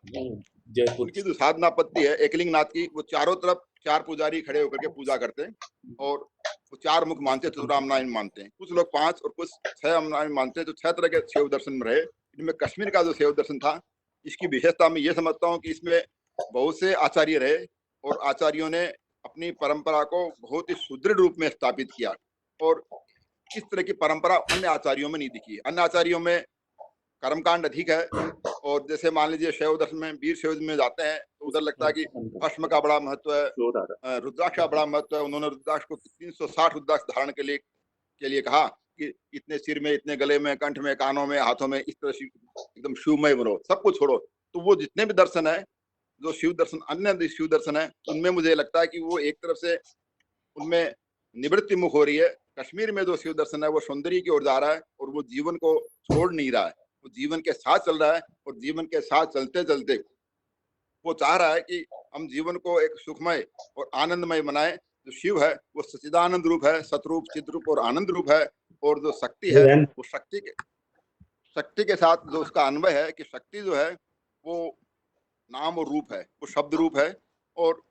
उनकी जो साधना पद्धति है एकलिंग नाथ की, वो चारों तरफ 4 पुजारी खड़े होकर के पूजा करते हैं, और वो 4 मुख मानते हैं, चतुरामनारायण मानते हैं। कुछ लोग 5 और कुछ 6 नारायण मानते हैं। तो 6 तरह के शिव दर्शन में रहे। इनमें कश्मीर का जो शिव दर्शन था, इसकी विशेषता मैं ये समझता हूँ कि इसमें बहुत से आचार्य रहे, और आचार्यों ने अपनी परंपरा को बहुत ही सुदृढ़ रूप में स्थापित किया। और इस तरह की परंपरा अन्य आचार्यों में नहीं दिखी। अन्य आचार्यों में कर्मकांड अधिक है, और जैसे मान लीजिए शैव दर्शन में, वीर शैव में जाते हैं तो उधर लगता है कि भस्म का बड़ा महत्व है, रुद्राक्ष का बड़ा महत्व है। उन्होंने रुद्राक्ष को 360 रुद्राक्ष धारण के लिए कहा कि इतने सिर में, इतने गले में, कंठ में, कानों में, हाथों में, इस तरह से एकदम शिवमय बनो, सब कुछ छोड़ो। तो वो जितने भी दर्शन है, जो शिव दर्शन, अन्य शिव दर्शन है, उनमें मुझे लगता है कि वो एक तरफ से उनमें निवृत्ति मुख हो रही है। कश्मीर में जो शिव दर्शन है वो सौंदर्य की ओर जा रहा है, और वो जीवन को छोड़ नहीं रहा है, वो जीवन के साथ चल रहा है, और जीवन के साथ चलते चलते वो चाह रहा है कि हम जीवन को एक सुखमय और आनंदमय बनाए। जो शिव है वो सच्चिदानंद रूप है, सतरूप, चिद्रूप और आनंद रूप है। और जो शक्ति है वो शक्ति के साथ जो उसका अन्वय है कि शक्ति जो है वो नाम और रूप है, वो शब्द रूप है, और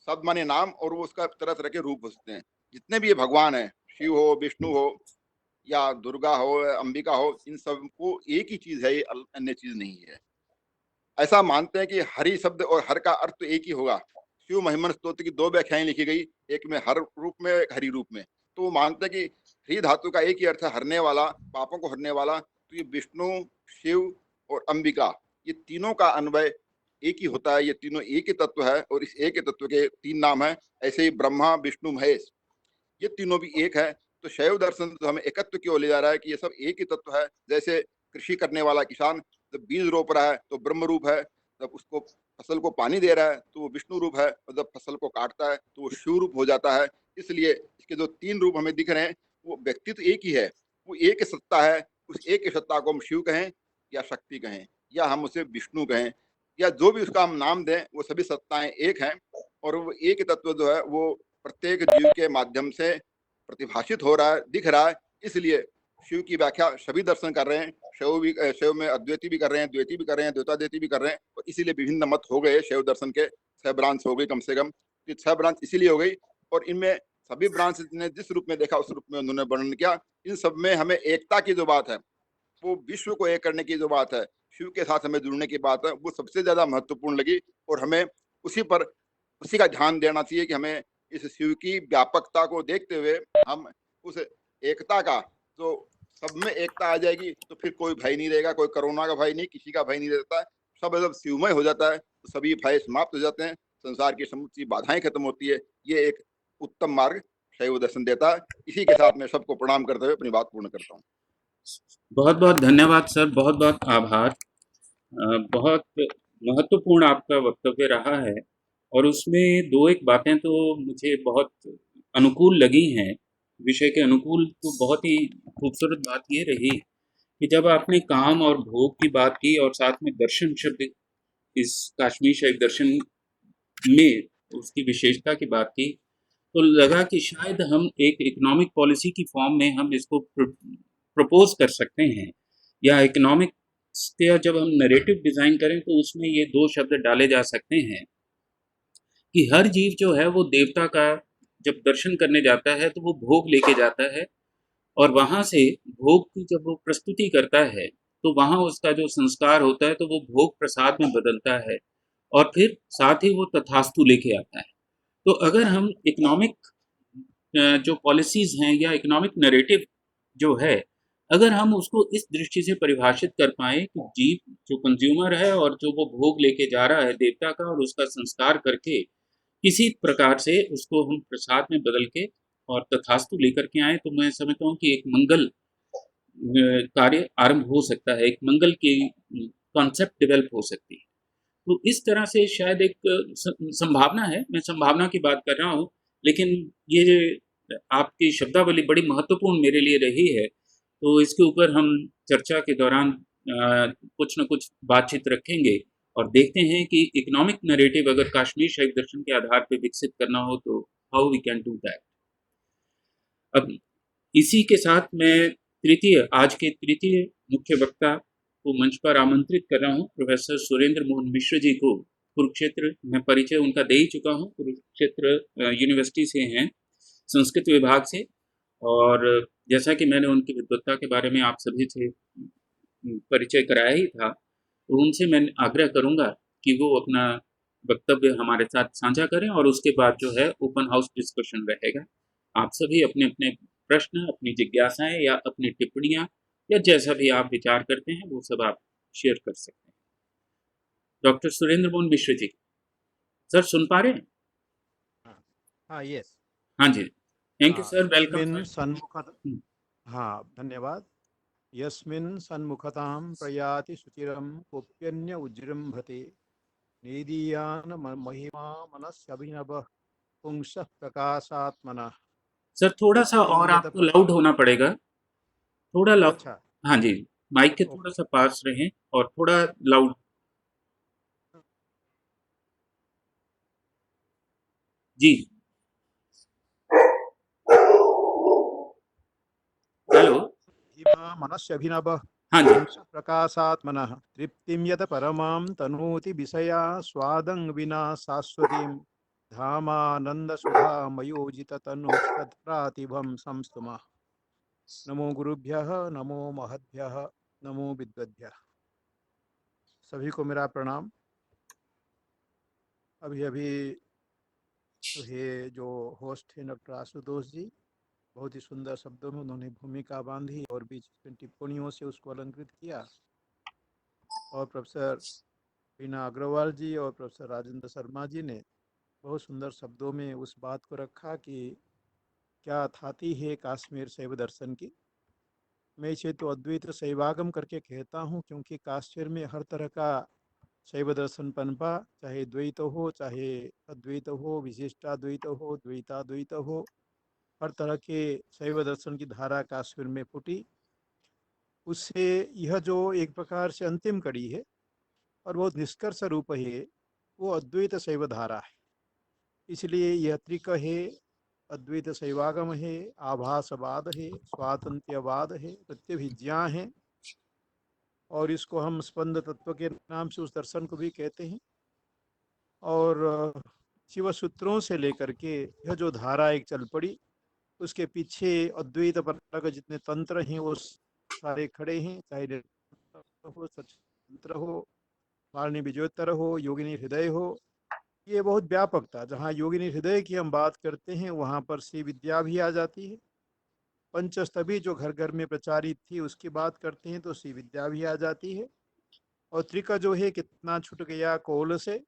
शब्द माने नाम, और वो उसका तरह तरह के रूप हो सकते हैं। जितने भी ये भगवान है, शिव हो, विष्णु हो, या दुर्गा हो, अंबिका हो, इन सब को एक ही चीज है, ये अन्य चीज नहीं है। ऐसा मानते हैं कि हरि शब्द और हर का अर्थ तो एक ही होगा। शिव महिमन स्तोत्र की 2 व्याख्याएं लिखी गई, एक में हर रूप में, एक हरि रूप में। तो वो मानते हैं कि हरि धातु का एक ही अर्थ है, हरने वाला, पापों को हरने वाला। तो ये विष्णु, शिव और अंबिका, ये तीनों का अन्वय एक ही होता है। ये तीनों एक ही तत्व है, और इस एक ही तत्व के 3 नाम है। ऐसे ही ब्रह्मा, विष्णु, महेश, ये तीनों भी एक है। तो शैव दर्शन तो हमें एकत्व की ओर ले जा रहा है कि ये सब एक ही तत्व है। जैसे कृषि करने वाला किसान जब बीज रोप रहा है तो ब्रह्म रूप है, जब उसको फसल को पानी दे रहा है तो वो विष्णु रूप है, और जब फसल को काटता है तो वो शिव रूप हो जाता है। इसलिए इसके जो 3 रूप हमें दिख रहे हैं, वो व्यक्तित्व एक ही है, वो एक ही सत्ता है। उस एक ही सत्ता को हम शिव कहें, या शक्ति कहें, या हम उसे विष्णु कहें, या जो भी उसका हम नाम दें, वो सभी सत्ताएं एक हैं। और वो एक ही तत्व जो है वो प्रत्येक जीव के माध्यम से प्रतिभाषित हो रहा है, दिख रहा है। इसलिए शिव की व्याख्या सभी दर्शन कर रहे हैं। शैव में अद्वैती भी कर रहे हैं, द्वैती भी कर रहे हैं, द्वैताद्वैती भी कर रहे हैं। और इसीलिए विभिन्न मत हो गए शैव दर्शन के, 6 ब्रांच हो गई कम से कम। 6 ब्रांच इसीलिए हो गई, और इनमें सभी ब्रांच ने जिस रूप में देखा उस रूप में उन्होंने वर्णन किया। इन सब में हमें एकता की जो बात है, वो विश्व को एक करने की जो बात है, शिव के साथ हमें जुड़ने की बात है, वो सबसे ज्यादा महत्वपूर्ण लगी। और हमें उसी का ध्यान देना चाहिए कि हमें इस शिव की व्यापकता को देखते हुए हम उस एकता का, जो सब में एकता आ जाएगी तो फिर कोई भय नहीं रहेगा, कोई कोरोना का भय नहीं, किसी का भय नहीं रहता है। सब जब शिवमय हो जाता है तो सभी भय समाप्त हो जाते हैं, संसार की समूची बाधाएं खत्म होती है। ये एक उत्तम मार्ग शैव दर्शन देता है। इसी के साथ मैं सबको प्रणाम करते हुए अपनी बात पूर्ण करता हूँ। बहुत बहुत धन्यवाद सर, बहुत बहुत आभार। बहुत महत्वपूर्ण आपका वक्तव्य रहा है, और उसमें 2-1 बातें तो मुझे बहुत अनुकूल लगी हैं, विषय के अनुकूल। तो बहुत ही खूबसूरत बात ये रही कि जब आपने काम और भोग की बात की, और साथ में दर्शन शब्द इस कश्मीर शैव दर्शन में उसकी विशेषता की बात की, तो लगा कि शायद हम एक इकोनॉमिक पॉलिसी की फॉर्म में हम इसको प्रपोज कर सकते हैं, या इकोनॉमिक्स का जब हम नरेटिव डिजाइन करें तो उसमें ये 2 शब्द डाले जा सकते हैं कि हर जीव जो है वो देवता का जब दर्शन करने जाता है तो वो भोग लेके जाता है, और वहां से भोग की जब वो प्रस्तुति करता है तो वहां उसका जो संस्कार होता है तो वो भोग प्रसाद में बदलता है, और फिर साथ ही वो तथास्तु लेके आता है। तो अगर हम इकोनॉमिक जो पॉलिसीज हैं या इकोनॉमिक नरेटिव जो है, अगर हम उसको इस दृष्टि से परिभाषित कर पाए कि जीव जो कंज्यूमर है और जो वो भोग लेके जा रहा है देवता का, और उसका संस्कार करके किसी प्रकार से उसको हम प्रसाद में बदल के और तथास्तु लेकर के आए, तो मैं समझता हूँ कि एक मंगल कार्य आरंभ हो सकता है, एक मंगल की कॉन्सेप्ट डेवलप हो सकती है। तो इस तरह से शायद एक संभावना है, मैं संभावना की बात कर रहा हूँ, लेकिन ये आपकी शब्दावली बड़ी महत्वपूर्ण मेरे लिए रही है। तो इसके ऊपर हम चर्चा के दौरान कुछ न कुछ बातचीत रखेंगे, और देखते हैं कि इकोनॉमिक नरेटिव अगर कश्मीर शैव दर्शन के आधार पर विकसित करना हो तो how we can do that. अब इसी के साथ मैं आज के तृतीय मुख्य वक्ता को मंच पर आमंत्रित कर रहा हूँ, प्रोफेसर सुरेंद्र मोहन मिश्र जी को। कुरुक्षेत्र में परिचय उनका दे ही चुका हूँ, कुरुक्षेत्र यूनिवर्सिटी से हैं, संस्कृत विभाग से। और जैसा कि मैंने उनकी विद्वत्ता के बारे में आप सभी से परिचय कराया ही था, तो उनसे मैं आग्रह करूंगा कि वो अपना वक्तव्य हमारे साथ साझा करें, और उसके बाद जो है ओपन हाउस डिस्कशन रहेगा। आप सभी अपने अपने प्रश्न, अपनी जिज्ञासाएं या अपनी टिप्पणियां या जैसा भी आप विचार करते हैं वो सब आप शेयर कर सकते हैं। डॉक्टर सुरेंद्र मोहन मिश्र जी, सर सुन पा रहे हैं? हाँ हाँ, यस। हाँ जी, थैंक यू हाँ, सर, वेलकम यस्मिन् सर। सन्मुखत हाँ, धन्यवाद। यस्मिन् सन्मुखतां प्रयाति सुचिरं कोऽप्यन्य उज्जृम्भते नेदीयान् महिमा मनस्यभिनवः पुंसः प्रकाशात्मनः सर थोड़ा सा तृप्तिं और यत आपको लाउड होना पड़ेगा, थोड़ा लाउड। अच्छा, हाँ जी, माइक के थोड़ा ओके। सा पास रहें और थोड़ा लाउड। जी, हेलो। महिमा मनस्यभिनवः हाँ जी, पुंसः प्रकाशात्मनः तृप्तिं यत परमां तनोति विषया स्वादं विना शाश्वतीं धामानन्दसुधामयोजिततनुस्तत्प्रातिभं संस्तुमः। नमो गुरुभ्यः, नमो महद्भ्यः, नमो विद्वद्भ्यः। सभी को मेरा प्रणाम। अभी अभी तो ये जो होस्ट है डॉक्टर आशुतोष जी, बहुत ही सुंदर शब्दों में उन्होंने भूमिका बांधी और बीच में टिप्पणियों से उसको अलंकृत किया। और प्रोफेसर रीना अग्रवाल जी और प्रोफेसर राजेंद्र शर्मा जी ने बहुत सुंदर शब्दों में उस बात को रखा कि क्या थाती है काश्मीर शैव दर्शन की। मैं इसे तो अद्वैत शैवागम करके कहता हूँ, क्योंकि काश्मीर में हर तरह का शैव दर्शन पनपा, चाहे द्वैत हो, चाहे अद्वैत हो, विशिष्टाद्वैत हो, द्वैताद्वैत हो, हर तरह के शैव दर्शन की धारा काश्मीर में फूटी। उससे यह जो एक प्रकार से अंतिम कड़ी है और बहुत निष्कर्ष रूप है, वो अद्वैत शैव धारा है। इसलिए यह त्रिक है, अद्वैत शैवागम है, आभासवाद है, स्वातंत्र्यवाद है, प्रत्यभिज्ञा है, और इसको हम स्पंद तत्व के नाम से उस दर्शन को भी कहते हैं। और शिव सूत्रों से लेकर के यह जो धारा एक चल पड़ी, उसके पीछे अद्वैत परक जितने तंत्र हैं वो सारे खड़े हैं, चाहे हो, सचतंत्र हो, वाणी विजयोत्तर हो, योगिनी हृदय हो। ये बहुत व्यापक था। जहाँ योगिनी हृदय की हम बात करते हैं वहाँ पर श्री विद्या भी आ जाती है। पंचस्तभी जो घर घर में प्रचारित थी उसकी बात करते हैं तो श्री विद्या भी आ जाती है। और त्रिका जो है कितना छुट गया कोल से।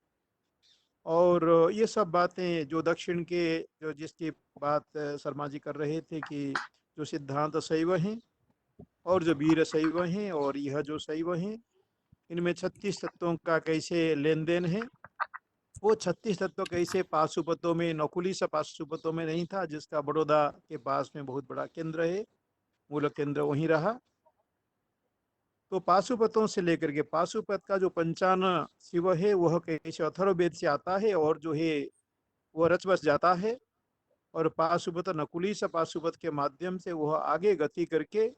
और ये सब बातें जो दक्षिण के जो जिसकी बात शर्मा जी कर रहे थे कि जो सिद्धांत शैव हैं और जो वीर शैव हैं और यह जो शैव हैं, इनमें 36 तत्वों का कैसे लेन देन है। वो 36 तत्व कैसे पाशुपतों में, नकुली सा पाशुपतों में नहीं था, जिसका बड़ौदा के पास में बहुत बड़ा केंद्र है, मूल केंद्र वहीं रहा। तो पाशुपतों से लेकर के पाशुपत का जो पंचान शिव है वह कैसे अथर्ववेद से आता है और जो है वह रच बस जाता है, और पाशुपत नकुली सा पाशुपत के माध्यम से वह आगे गति करके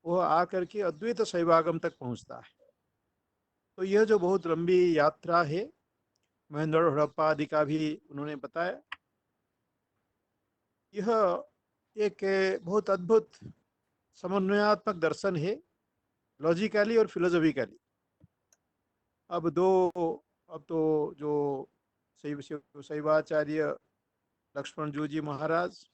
वह आकर के अद्वैत शैवागम तक पहुंचता है। तो यह जो बहुत लंबी यात्रा है, महेंद्र हड़प्पा आदि का भी उन्होंने बताया, यह एक बहुत अद्भुत समन्वयात्मक दर्शन है, लॉजिकली और फिलोसॉफिकली। अब दो अब तो जो शैवाचार्य लक्ष्मण जू जी महाराज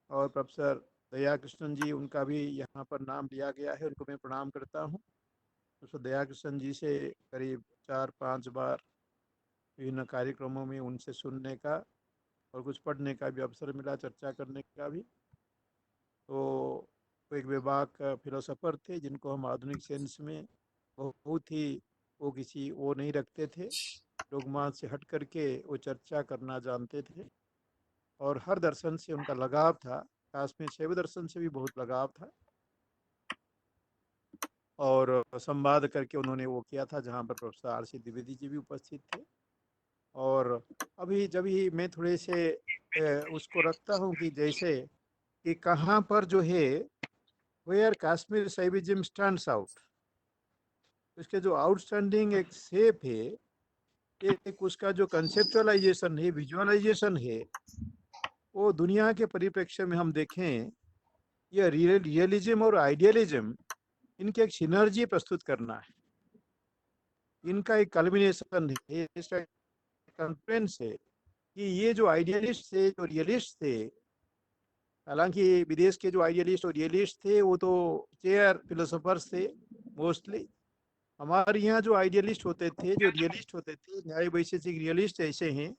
और प्रोफेसर दया कृष्णन जी, उनका भी यहाँ पर नाम लिया गया है, उनको मैं प्रणाम करता हूँ। प्रोफेसर दया कृष्णन जी से करीब 4-5 बार विभिन्न कार्यक्रमों में उनसे सुनने का और कुछ पढ़ने का भी अवसर मिला, चर्चा करने का भी। तो वो एक बेबाक फिलोसोफर थे जिनको हम आधुनिक सेंस में बहुत ही, वो किसी वो नहीं रखते थे, डोगमा से हट करके वो चर्चा करना जानते थे और हर दर्शन से उनका लगाव था। खास में शैव दर्शन से भी बहुत लगाव था। और संवाद करके उन्होंने वो किया था जहाँ पर प्रोफेसर आर.सी. द्विवेदी जी भी उपस्थित थे। और अभी जब ही मैं थोड़े से उसको रखता हूँ कि जैसे कि कहाँ पर जो है where Kashmir Shaivism stands out, उसके जो आउटस्टैंडिंग एक शेप है, एक उसका जो कंसेप्चुअलाइजेशन है, विजुअलाइजेशन है, वो दुनिया के परिप्रेक्ष्य में हम देखें, यह रियलिज्म और आइडियलिज्म, इनकी एक सिनर्जी प्रस्तुत करना है, इनका एक कल्बिनेशन है, इसका कॉन्फ्रेंस है कि ये जो आइडियलिस्ट थे, जो रियलिस्ट थे, हालांकि विदेश के जो आइडियलिस्ट और रियलिस्ट थे वो तो चेयर फिलोसोफर्स थे मोस्टली। हमारे यहाँ जो आइडियलिस्ट होते थे, जो रियलिस्ट होते थे, न्याय वैशेषिक रियलिस्ट ऐसे हैं,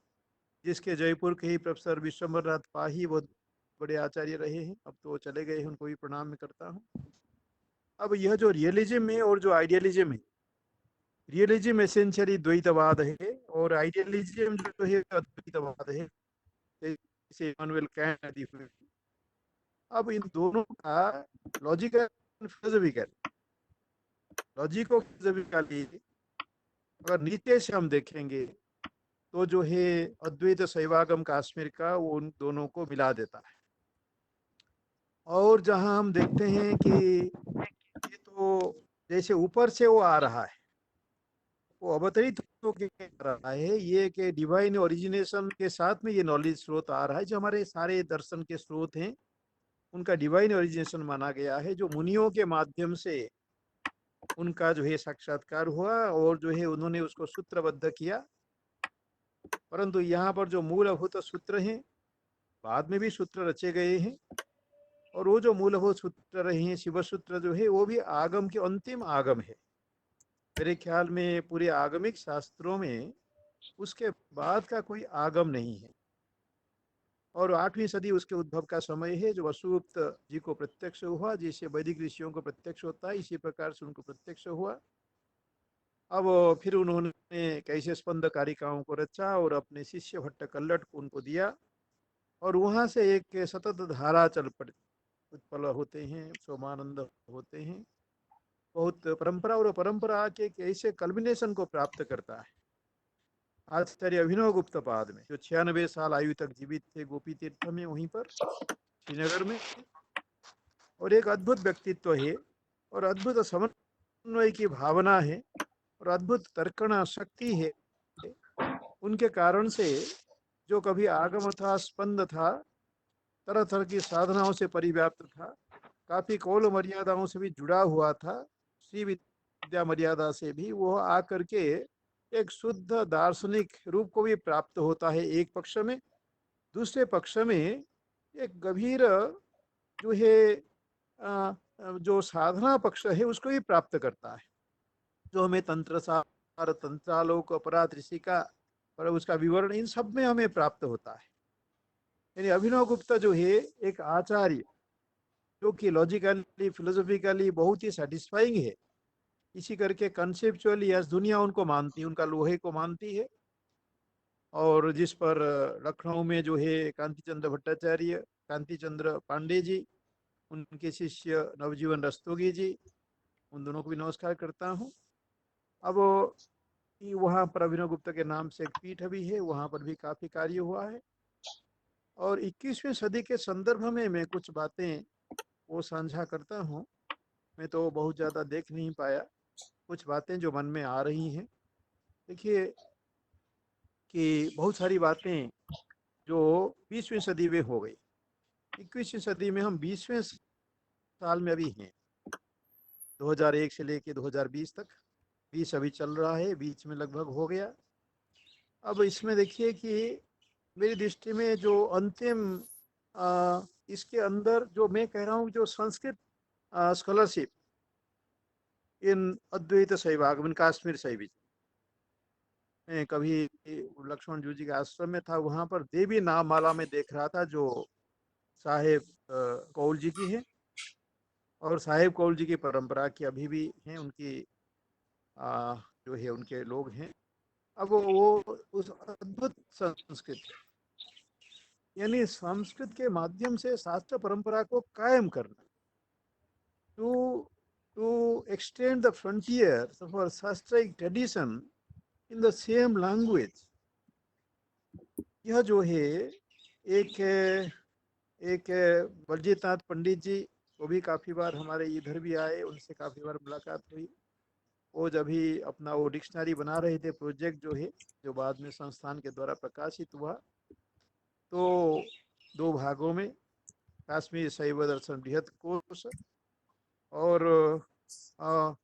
जिसके जयपुर के ही प्रोफेसर विश्वम्बर नाथ पाही बहुत बड़े आचार्य रहे हैं, अब तो चले गए हैं, उनको भी प्रणाम मैं करता हूँ। अब यह जो रियलिज्म है और जो आइडियलिज्म है, रियलिज्म एसेंशियली द्वैतवाद है और आइडियलिज्म जो है अद्वैतवाद है, जैसे इमानुएल कैंट। अब इन दोनों का लॉजिकल फिलोसफिकल लॉजिको फिलोसफिकली अगर नीचे से हम देखेंगे तो जो है अद्वैत शैवागम काश्मीर का वो उन दोनों को मिला देता है। और जहां हम देखते हैं कि ये तो जैसे ऊपर से वो आ रहा है, वो अवतरित होकर आ रहा है, ये कि डिवाइन ओरिजिनेशन के साथ में ये नॉलेज स्रोत आ रहा है। जो हमारे सारे दर्शन के स्रोत हैं उनका डिवाइन ओरिजिनेशन माना गया है, जो मुनियों के माध्यम से उनका जो है साक्षात्कार हुआ और जो है उन्होंने उसको सूत्रबद्ध किया। परंतु यहाँ पर जो मूलभूत सूत्र हैं, बाद में भी सूत्र रचे गए हैं, और वो जो मूलभूत सूत्र रहे हैं, शिव सूत्र जो है वो भी आगम के अंतिम आगम है। मेरे ख्याल में पूरे आगमिक शास्त्रों में उसके बाद का कोई आगम नहीं है। और 8वीं सदी उसके उद्भव का समय है, जो वसुगुप्त जी को प्रत्यक्ष हुआ। जैसे वैदिक ऋषियों को प्रत्यक्ष होता है, इसी प्रकार से उनको प्रत्यक्ष हुआ। अब फिर उन्होंने कैसे स्पंद कारिकाओं को रचा और अपने शिष्य भट्ट कल्लट को उनको दिया, और वहां से एक सतत धारा चल पड़ी, उत्पल होते हैं, सोमानंद होते हैं, बहुत परंपरा, और परंपरा के ऐसे कल्बिनेशन को प्राप्त करता है आचार्य अभिनव गुप्त पाद में, जो 96 साल आयु तक जीवित थे गोपी तीर्थ में, वहीं पर श्रीनगर में। और एक अद्भुत व्यक्तित्व है और अद्भुत समन्वय की भावना है और अद्भुत तर्कणा शक्ति है। उनके कारण से जो कभी आगम था, स्पंद था, तरह तरह की साधनाओं से परिव्याप्त था, काफी कौल मर्यादाओं से भी जुड़ा हुआ था, श्री विद्या मर्यादा से भी, वो आकर के एक शुद्ध दार्शनिक रूप को भी प्राप्त होता है एक पक्ष में। दूसरे पक्ष में एक गंभीर जो है जो साधना पक्ष है उसको भी प्राप्त करता है, जो हमें तंत्र सार, तंत्रालोक, अपराध ऋषिका और उसका विवरण, इन सब में हमें प्राप्त होता है। यानी अभिनव गुप्त जो है एक आचार्य जो कि लॉजिकली फिलोसॉफिकली बहुत ही सेटिस्फाइंग है, इसी करके कंसेप्चुअली यस दुनिया उनको मानती है, उनका लोहे को मानती है। और जिस पर लखनऊ में जो है कांति चंद्र भट्टाचार्य, कांति चंद्र पांडे जी, उनके शिष्य नवजीवन रस्तोगी जी, उन दोनों को भी नमस्कार करता हूँ। अब वहाँ पर अभिनव गुप्त के नाम से एक पीठ भी है, वहाँ पर भी काफी कार्य हुआ है। और 21वीं सदी के संदर्भ में मैं कुछ बातें वो साझा करता हूँ। मैं तो बहुत ज़्यादा देख नहीं पाया, कुछ बातें जो मन में आ रही हैं। देखिए कि बहुत सारी बातें जो 20वीं सदी में हो गई, 21वीं सदी में हम 20वें साल में अभी हैं, 2001 से लेके 2020 तक, 20 अभी चल रहा है, बीच में लगभग हो गया। अब इसमें देखिए कि मेरी दृष्टि में जो अंतिम इसके अंदर जो मैं कह रहा हूँ, जो संस्कृत स्कॉलरशिप इन अद्वैत शैवागम, काश्मीर शैवी, मैं कभी लक्ष्मण जू जी के आश्रम में था, वहाँ पर देवी नाम माला में देख रहा था जो साहेब कौल जी की है, और साहेब कौल जी की परंपरा की अभी भी हैं, उनकी जो है उनके लोग हैं। अब वो उस अद्भुत संस्कृत, यानी संस्कृत के माध्यम से शास्त्र परंपरा को कायम करना, to extend the frontier for शास्त्रिक tradition in the same language, यह जो है एक बलजीतनाथ पंडित जी, वो भी काफ़ी बार हमारे इधर भी आए, उनसे काफ़ी बार मुलाकात हुई। वो जब भी अपना वो डिक्शनरी बना रहे थे, प्रोजेक्ट जो है, जो बाद में संस्थान के द्वारा प्रकाशित हुआ, तो 2 भागों में, काश्मीर शैव दर्शन बृहद कोश, और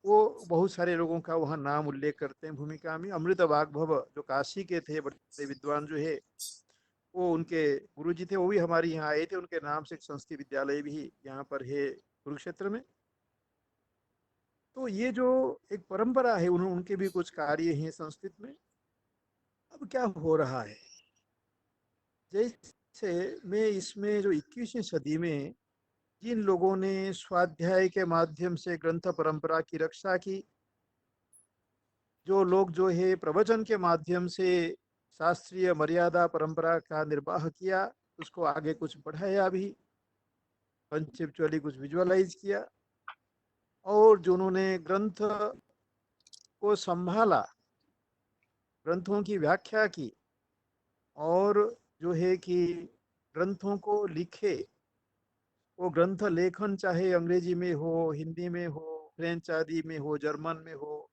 वो बहुत सारे लोगों का वहाँ नाम उल्लेख करते हैं भूमिका में। अमृत वाग्भव जो काशी के थे बड़े विद्वान जो है, वो उनके गुरुजी थे, वो भी हमारे यहाँ आए थे। उनके नाम से एक संस्कृत विद्यालय भी यहाँ पर है कुरुक्षेत्र में। तो ये जो एक परंपरा है, उनके भी कुछ कार्य हैं संस्कृत में। अब क्या हो रहा है, जैसे में इसमें जो 21वीं सदी में जिन लोगों ने स्वाध्याय के माध्यम से ग्रंथ परंपरा की रक्षा की, जो लोग जो है प्रवचन के माध्यम से शास्त्रीय मर्यादा परंपरा का निर्वाह किया, उसको आगे कुछ बढ़ाया भी, कंसेप्चुअली कुछ विजुअलाइज किया, और जिन्होंने ग्रंथ को संभाला, ग्रंथों की व्याख्या की, और जो है कि ग्रंथों को लिखे, वो ग्रंथ लेखन चाहे अंग्रेजी में हो, हिंदी में हो, फ्रेंच आदि में हो, जर्मन में हो,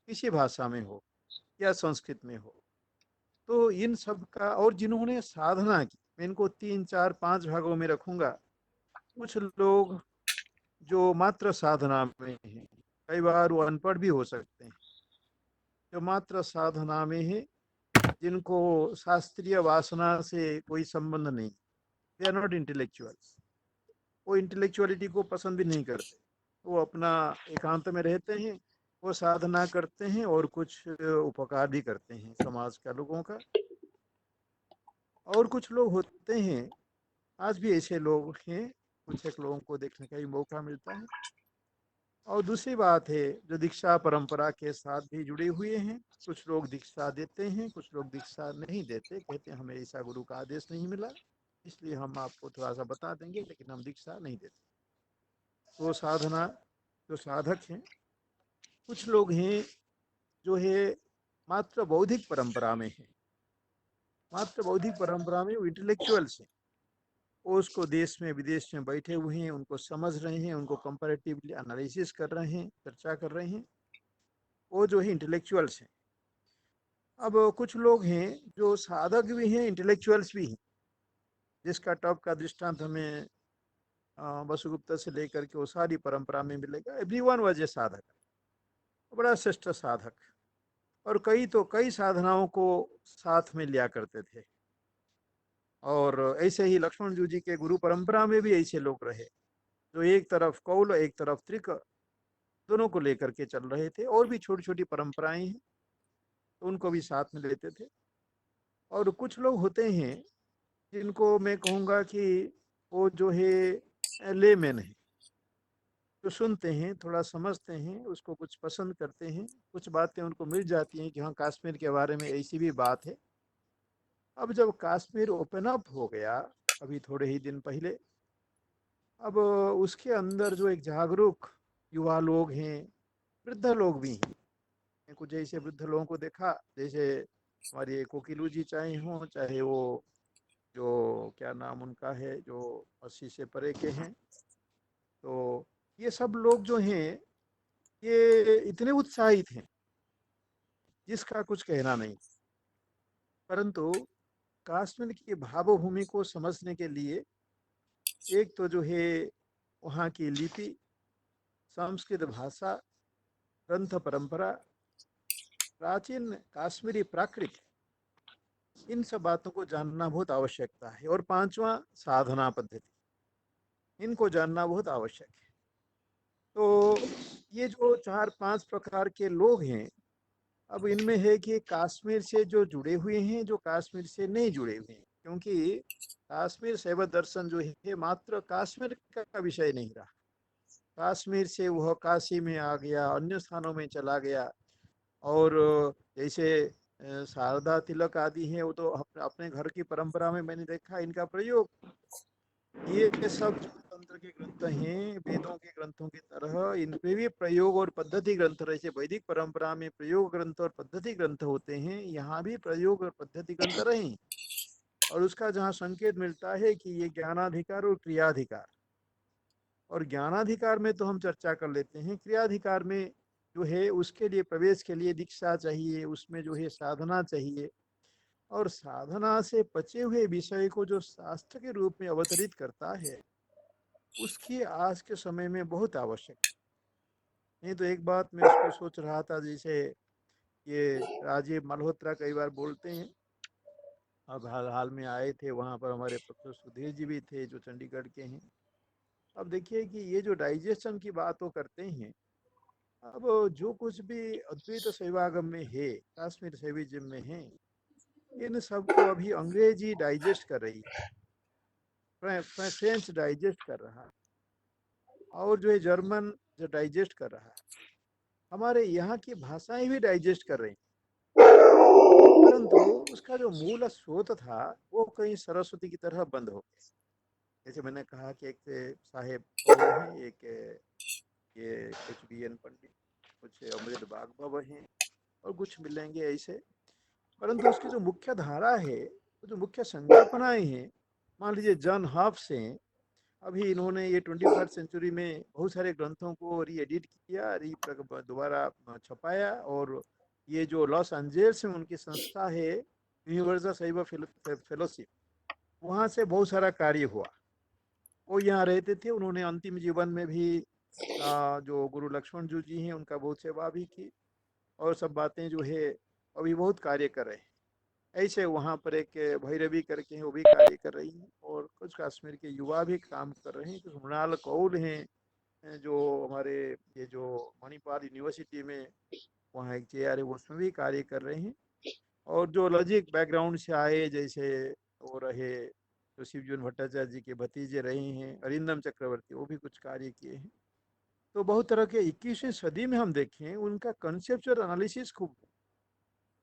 किसी भाषा में हो या संस्कृत में हो, तो इन सब का, और जिन्होंने साधना की, मैं इनको 3 4 5 भागों में रखूंगा। कुछ लोग जो मात्र साधना में हैं, कई बार वो अनपढ़ भी हो सकते हैं, जो मात्र साधना में है, जिनको शास्त्रीय वासना से कोई संबंध नहीं, दे आर नॉट इंटेलेक्चुअल्स, वो इंटेलेक्चुअलिटी को पसंद भी नहीं करते, वो अपना एकांत में रहते हैं, वो साधना करते हैं और कुछ उपकार भी करते हैं समाज का, लोगों का। और कुछ लोग होते हैं, आज भी ऐसे लोग हैं, कुछ एक लोगों को देखने का भी मौका मिलता है। और दूसरी बात है, जो दीक्षा परंपरा के साथ भी जुड़े हुए हैं, कुछ लोग दीक्षा देते हैं, कुछ लोग दीक्षा नहीं देते, कहते हैं हमें ऐसा गुरु का आदेश नहीं मिला, इसलिए हम आपको थोड़ा सा बता देंगे, लेकिन हम दीक्षा नहीं देते। तो साधना, जो साधक हैं, कुछ लोग हैं जो है मात्र बौद्धिक परंपरा में है, मात्र बौद्धिक परंपरा में वो इंटेलेक्चुअल्स हैं, वो उसको देश में विदेश में बैठे हुए हैं, उनको समझ रहे हैं, उनको कंपैरेटिवली एनालिसिस कर रहे हैं, चर्चा कर रहे हैं, वो जो है इंटेलेक्चुअल्स हैं। अब कुछ लोग हैं जो साधक भी हैं, इंटेलेक्चुअल्स भी हैं, जिसका टॉप का दृष्टांत हमें वसुगुप्त से लेकर के वो सारी परंपरा में मिलेगा। एवरीवन वाज ए साधक, बड़ा श्रेष्ठ साधक, और कई तो कई साधनाओं को साथ में लिया करते थे। और ऐसे ही लक्ष्मण जी के गुरु परंपरा में भी ऐसे लोग रहे, जो एक तरफ कौल, एक तरफ त्रिक, दोनों को लेकर के चल रहे थे। और भी छोटी छोटी परंपराएं हैं, तो उनको भी साथ में लेते थे। और कुछ लोग होते हैं जिनको मैं कहूँगा कि वो जो है लेमैन है, जो सुनते हैं, थोड़ा समझते हैं, उसको कुछ पसंद करते हैं, कुछ बातें उनको मिल जाती हैं कि हाँ कश्मीर के बारे में ऐसी भी बात है। अब जब कश्मीर ओपन अप हो गया, अभी थोड़े ही दिन पहले, अब उसके अंदर जो एक जागरूक युवा लोग हैं, वृद्ध लोग भी हैं, कुछ ऐसे वृद्ध लोगों को देखा, जैसे हमारे कोकिलू जी चाहे हों, चाहे वो जो क्या नाम उनका है, जो 80 से परे के हैं, तो ये सब लोग जो हैं, ये इतने उत्साहित हैं जिसका कुछ कहना नहीं। परंतु कश्मीर की भावभूमि को समझने के लिए, एक तो जो है वहाँ की लिपि, संस्कृत भाषा, ग्रंथ परंपरा, प्राचीन कश्मीरी प्राकृत, इन सब बातों को जानना बहुत आवश्यकता है। और पांचवा, साधना पद्धति, इनको जानना बहुत आवश्यक है। तो ये जो 4 5 प्रकार के लोग हैं, अब इनमें है कि कश्मीर से जो जुड़े हुए हैं, जो कश्मीर से नहीं जुड़े हुए हैं, क्योंकि कश्मीर शैव दर्शन जो है मात्र कश्मीर का विषय नहीं रहा। कश्मीर से वह काशी में आ गया, अन्य स्थानों में चला गया, और जैसे शारदा तिलक आदि हैं, वो तो अपने घर की परंपरा में मैंने देखा इनका प्रयोग। ये सब जो तंत्र के ग्रंथ हैं, वेदों के ग्रंथों की तरह इनपे भी प्रयोग और पद्धति ग्रंथ, जैसे वैदिक परंपरा में प्रयोग ग्रंथ और पद्धति ग्रंथ होते हैं, यहाँ भी प्रयोग और पद्धति ग्रंथ रहे। और उसका जहाँ संकेत मिलता है कि ये ज्ञानाधिकार और क्रियाधिकार, और ज्ञानाधिकार में तो हम चर्चा कर लेते हैं, क्रियाधिकार में जो है उसके लिए, प्रवेश के लिए दीक्षा चाहिए, उसमें जो है साधना चाहिए। और साधना से बचे हुए विषय को जो शास्त्र के रूप में अवतरित करता है, उसकी आज के समय में बहुत आवश्यक है। नहीं तो एक बात मैं उसको सोच रहा था, जैसे ये राजीव मल्होत्रा कई बार बोलते हैं अब हाल हाल में आए थे, वहाँ पर हमारे प्रोफेसर सुधीर जी भी थे जो चंडीगढ़ के हैं। अब देखिए कि ये जो डाइजेशन की बात वो करते हैं, अब जो कुछ भी अद्वैत शैवागम में है, काश्मीर शैविज्म में है, इन सबको अभी अंग्रेजी डाइजेस्ट कर रही है, फ्रेंच डाइजेस्ट कर रहा है, और जो है जर्मन जो डाइजेस्ट कर रहा है, हमारे यहाँ की भाषाएं भी डाइजेस्ट कर रही हैं। परंतु उसका जो मूल स्रोत था वो कहीं सरस्वती की तरह बंद हो गया। जैसे मैंने कहा कि एक साहेब कौल हैं, एक ये HBN पंडित, कुछ अमृत बागभव हैं, और कुछ मिलेंगे ऐसे। परंतु उसकी जो मुख्य धारा है, वो जो मुख्य संकल्पनाएं हैं, मान लीजिए जॉन हॉब्स हैं, अभी इन्होंने ये 21st सेंचुरी में बहुत सारे ग्रंथों को री एडिट किया, दोबारा छपाया, और ये जो लॉस एंजल्स में उनकी संस्था है यूनिवर्सल शैव फेलोशिप, वहाँ से बहुत सारा कार्य हुआ। वो यहाँ रहते थे, उन्होंने अंतिम जीवन में भी जो गुरु लक्ष्मण जी हैं उनका बहुत सेवा भी की, और सब बातें जो है अभी बहुत कार्य कर रहे हैं। ऐसे वहाँ पर एक भैरवी करके हैं, वो भी कार्य कर रही हैं, और कुछ कश्मीर के युवा भी काम कर रहे हैं। कुछ मृणाल कौल हैं जो हमारे ये जो मणिपाल यूनिवर्सिटी में वहाँ एक चेयर है, उसमें भी कार्य कर रहे हैं। और जो लॉजिक बैकग्राउंड से आए, जैसे वो रहे तो शिवजून भट्टाचार्य जी के भतीजे रहे हैं अरिंदम चक्रवर्ती, वो भी कुछ कार्य किए हैं। तो बहुत तरह के 21वीं सदी में हम देखें उनका कंसेप्चुअल एनालिसिस खूब,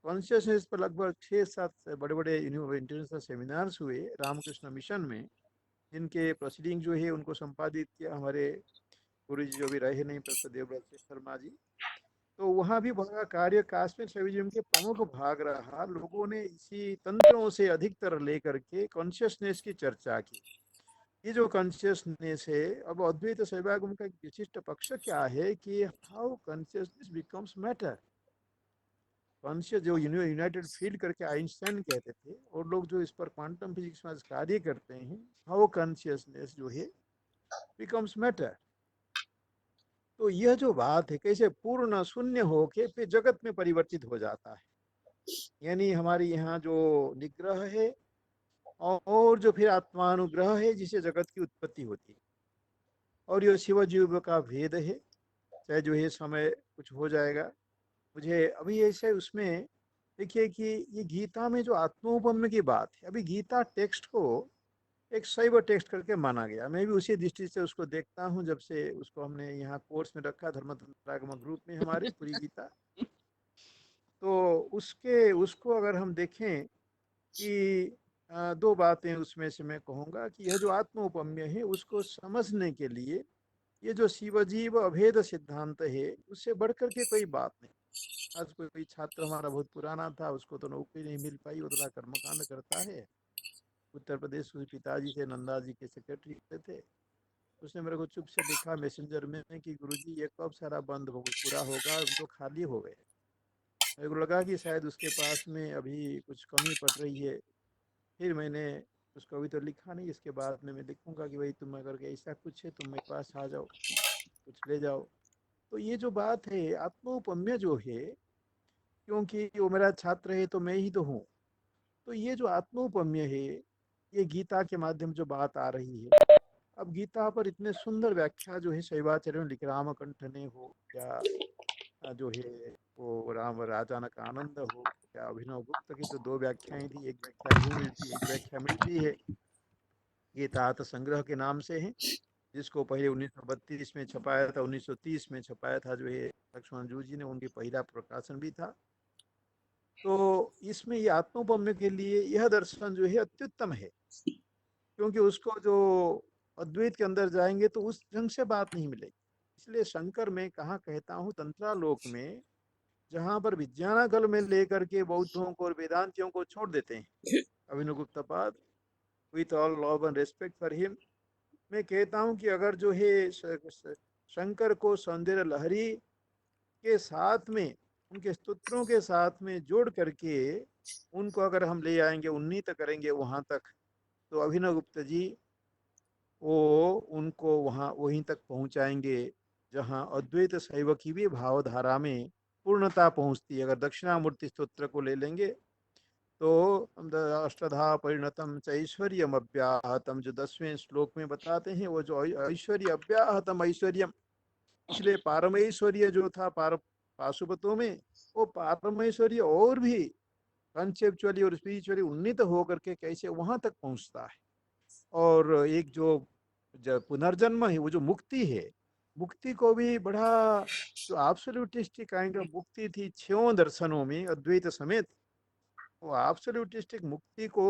कॉन्शियसनेस पर लगभग 6-7 बड़े बड़े इंटरनेशनल सेमिनार्स हुए रामकृष्ण मिशन में, जिनके प्रोसीडिंग जो है उनको संपादित किया हमारे गुरु जी जो भी रहे नहीं, प्रोफेसर देवव्रत शर्मा जी। तो वहाँ भी बड़ा कार्य काश्मीर शैविज्म के प्रमुख भाग रहा। लोगों ने इसी तंत्रों से अधिकतर लेकर के कॉन्शियसनेस की चर्चा की। ये जो कॉन्शियसनेस है, अब अद्वैत शैवागम का एक विशिष्ट पक्ष क्या है कि how consciousness becomes matter. Conscious जो यूनाइटेड फील्ड करके आइंस्टाइन कहते थे, और लोग जो इस पर क्वांटम फिजिक्स में कार्य करते हैं, हाउ कॉन्शियसनेस जो है बिकम्स मैटर। तो यह जो बात है कैसे पूर्ण शून्य होके फिर जगत में परिवर्तित हो जाता है, यानी हमारे यहाँ जो निग्रह है और जो फिर आत्मानुग्रह है जिसे जगत की उत्पत्ति होती है, और यह शिव जीव का भेद है। चाहे जो है समय कुछ हो जाएगा, मुझे अभी ऐसे उसमें देखिए कि ये गीता में जो आत्मोपम्य की बात है, अभी गीता टेक्स्ट को एक शैव टेक्स्ट करके माना गया। मैं भी उसी दृष्टि से उसको देखता हूँ, जब से उसको हमने यहाँ कोर्स में रखा धर्मतंत्रागम ग्रुप में हमारे पूरी गीता। तो उसको अगर हम देखें कि दो बातें उसमें से मैं कहूँगा कि यह जो आत्मोपम्य है उसको समझने के लिए ये जो शिवजीव अभेद सिद्धांत है उससे बढ़कर के कोई बात नहीं। आज कोई छात्र हमारा बहुत पुराना था, उसको तो नौकरी नहीं मिल पाई, वो थोड़ा कर्मकांड करता है, उत्तर प्रदेश के पिताजी से नंदा जी के सेक्रेटरी थे। उसने मेरे को चुप से लिखा मैसेंजर में कि गुरुजी ये कब सारा बंद हो पूरा होगा, हम तो खाली हो गए। मेरे को लगा कि शायद उसके पास में अभी कुछ कमी पड़ रही है। फिर मैंने उसको अभी तो लिखा नहीं, इसके बाद में मैं लिखूंगा कि भाई तुम अगर ऐसा कुछ है तुम मेरे पास आ जाओ, कुछ ले जाओ। तो ये जो बात है आत्मोपम्य जो है, क्योंकि वो मेरा छात्र है तो मैं ही तो हूँ, तो ये जो आत्मोपम्य है ये गीता के माध्यम जो बात आ रही है। अब गीता पर इतने सुंदर व्याख्या जो है शैवाचार्य ने लिखे, रामकंठ ने हो या जो है वो राम राजानक आनंद हो या अभिनव गुप्त की, तो दो व्याख्याएं थी, एक व्याख्या नहीं मिलती, एक व्याख्या मिलती है। ये तात संग्रह के नाम से है, जिसको पहले 1932 में छपाया था, 1930 में छपाया था, जो है लक्ष्मण जू जी ने, उनकी पहला प्रकाशन भी था। तो इसमें ये आत्मोपम्य के लिए यह दर्शन जो है अत्युत्तम है, क्योंकि उसको जो अद्वैत के अंदर जाएंगे तो उस ढंग से बात नहीं मिलेगी। इसलिए शंकर में कहा कहता हूँ तंत्रालोक में, जहाँ पर विज्ञानाकल में लेकर के बौद्धों को और वेदांतियों को छोड़ देते हैं Abhinav Guptapada, with all love and respect for him, मैं कहता हूँ कि अगर जो है शंकर को सौंदर्य लहरी के साथ में, उनके स्तोत्रों के साथ में जोड़ करके उनको अगर हम ले आएंगे, उन्नीत करेंगे वहाँ तक, तो अभिनव गुप्त जी वो उनको वहाँ वहीं तक पहुँचाएंगे जहाँ अद्वैत शैव की भी भावधारा में पूर्णता पहुँचती है। अगर दक्षिणामूर्ति स्तोत्र को ले लेंगे तो अष्टधा परिणतम च ऐश्वर्यम अव्याहतम, जो 10वें श्लोक में बताते हैं, वो जो ऐश्वर्य अव्याहतम ऐश्वर्यम, इसलिए पारमेश्वर्य जो था पाशुपतों में, वो पारमेश्वर्य और भी कंसेप्चुअली और स्पिरिचुअली उन्नीत होकर के कैसे वहां तक पहुंचता है। और एक जो पुनर्जन्म है, वो जो मुक्ति है, मुक्ति को भी बड़ा, जो एब्सोल्यूटिस्टिक काइंड ऑफ मुक्ति थी 6 दर्शनों में अद्वैत समेत, वो एब्सोल्यूटिस्टिक मुक्ति को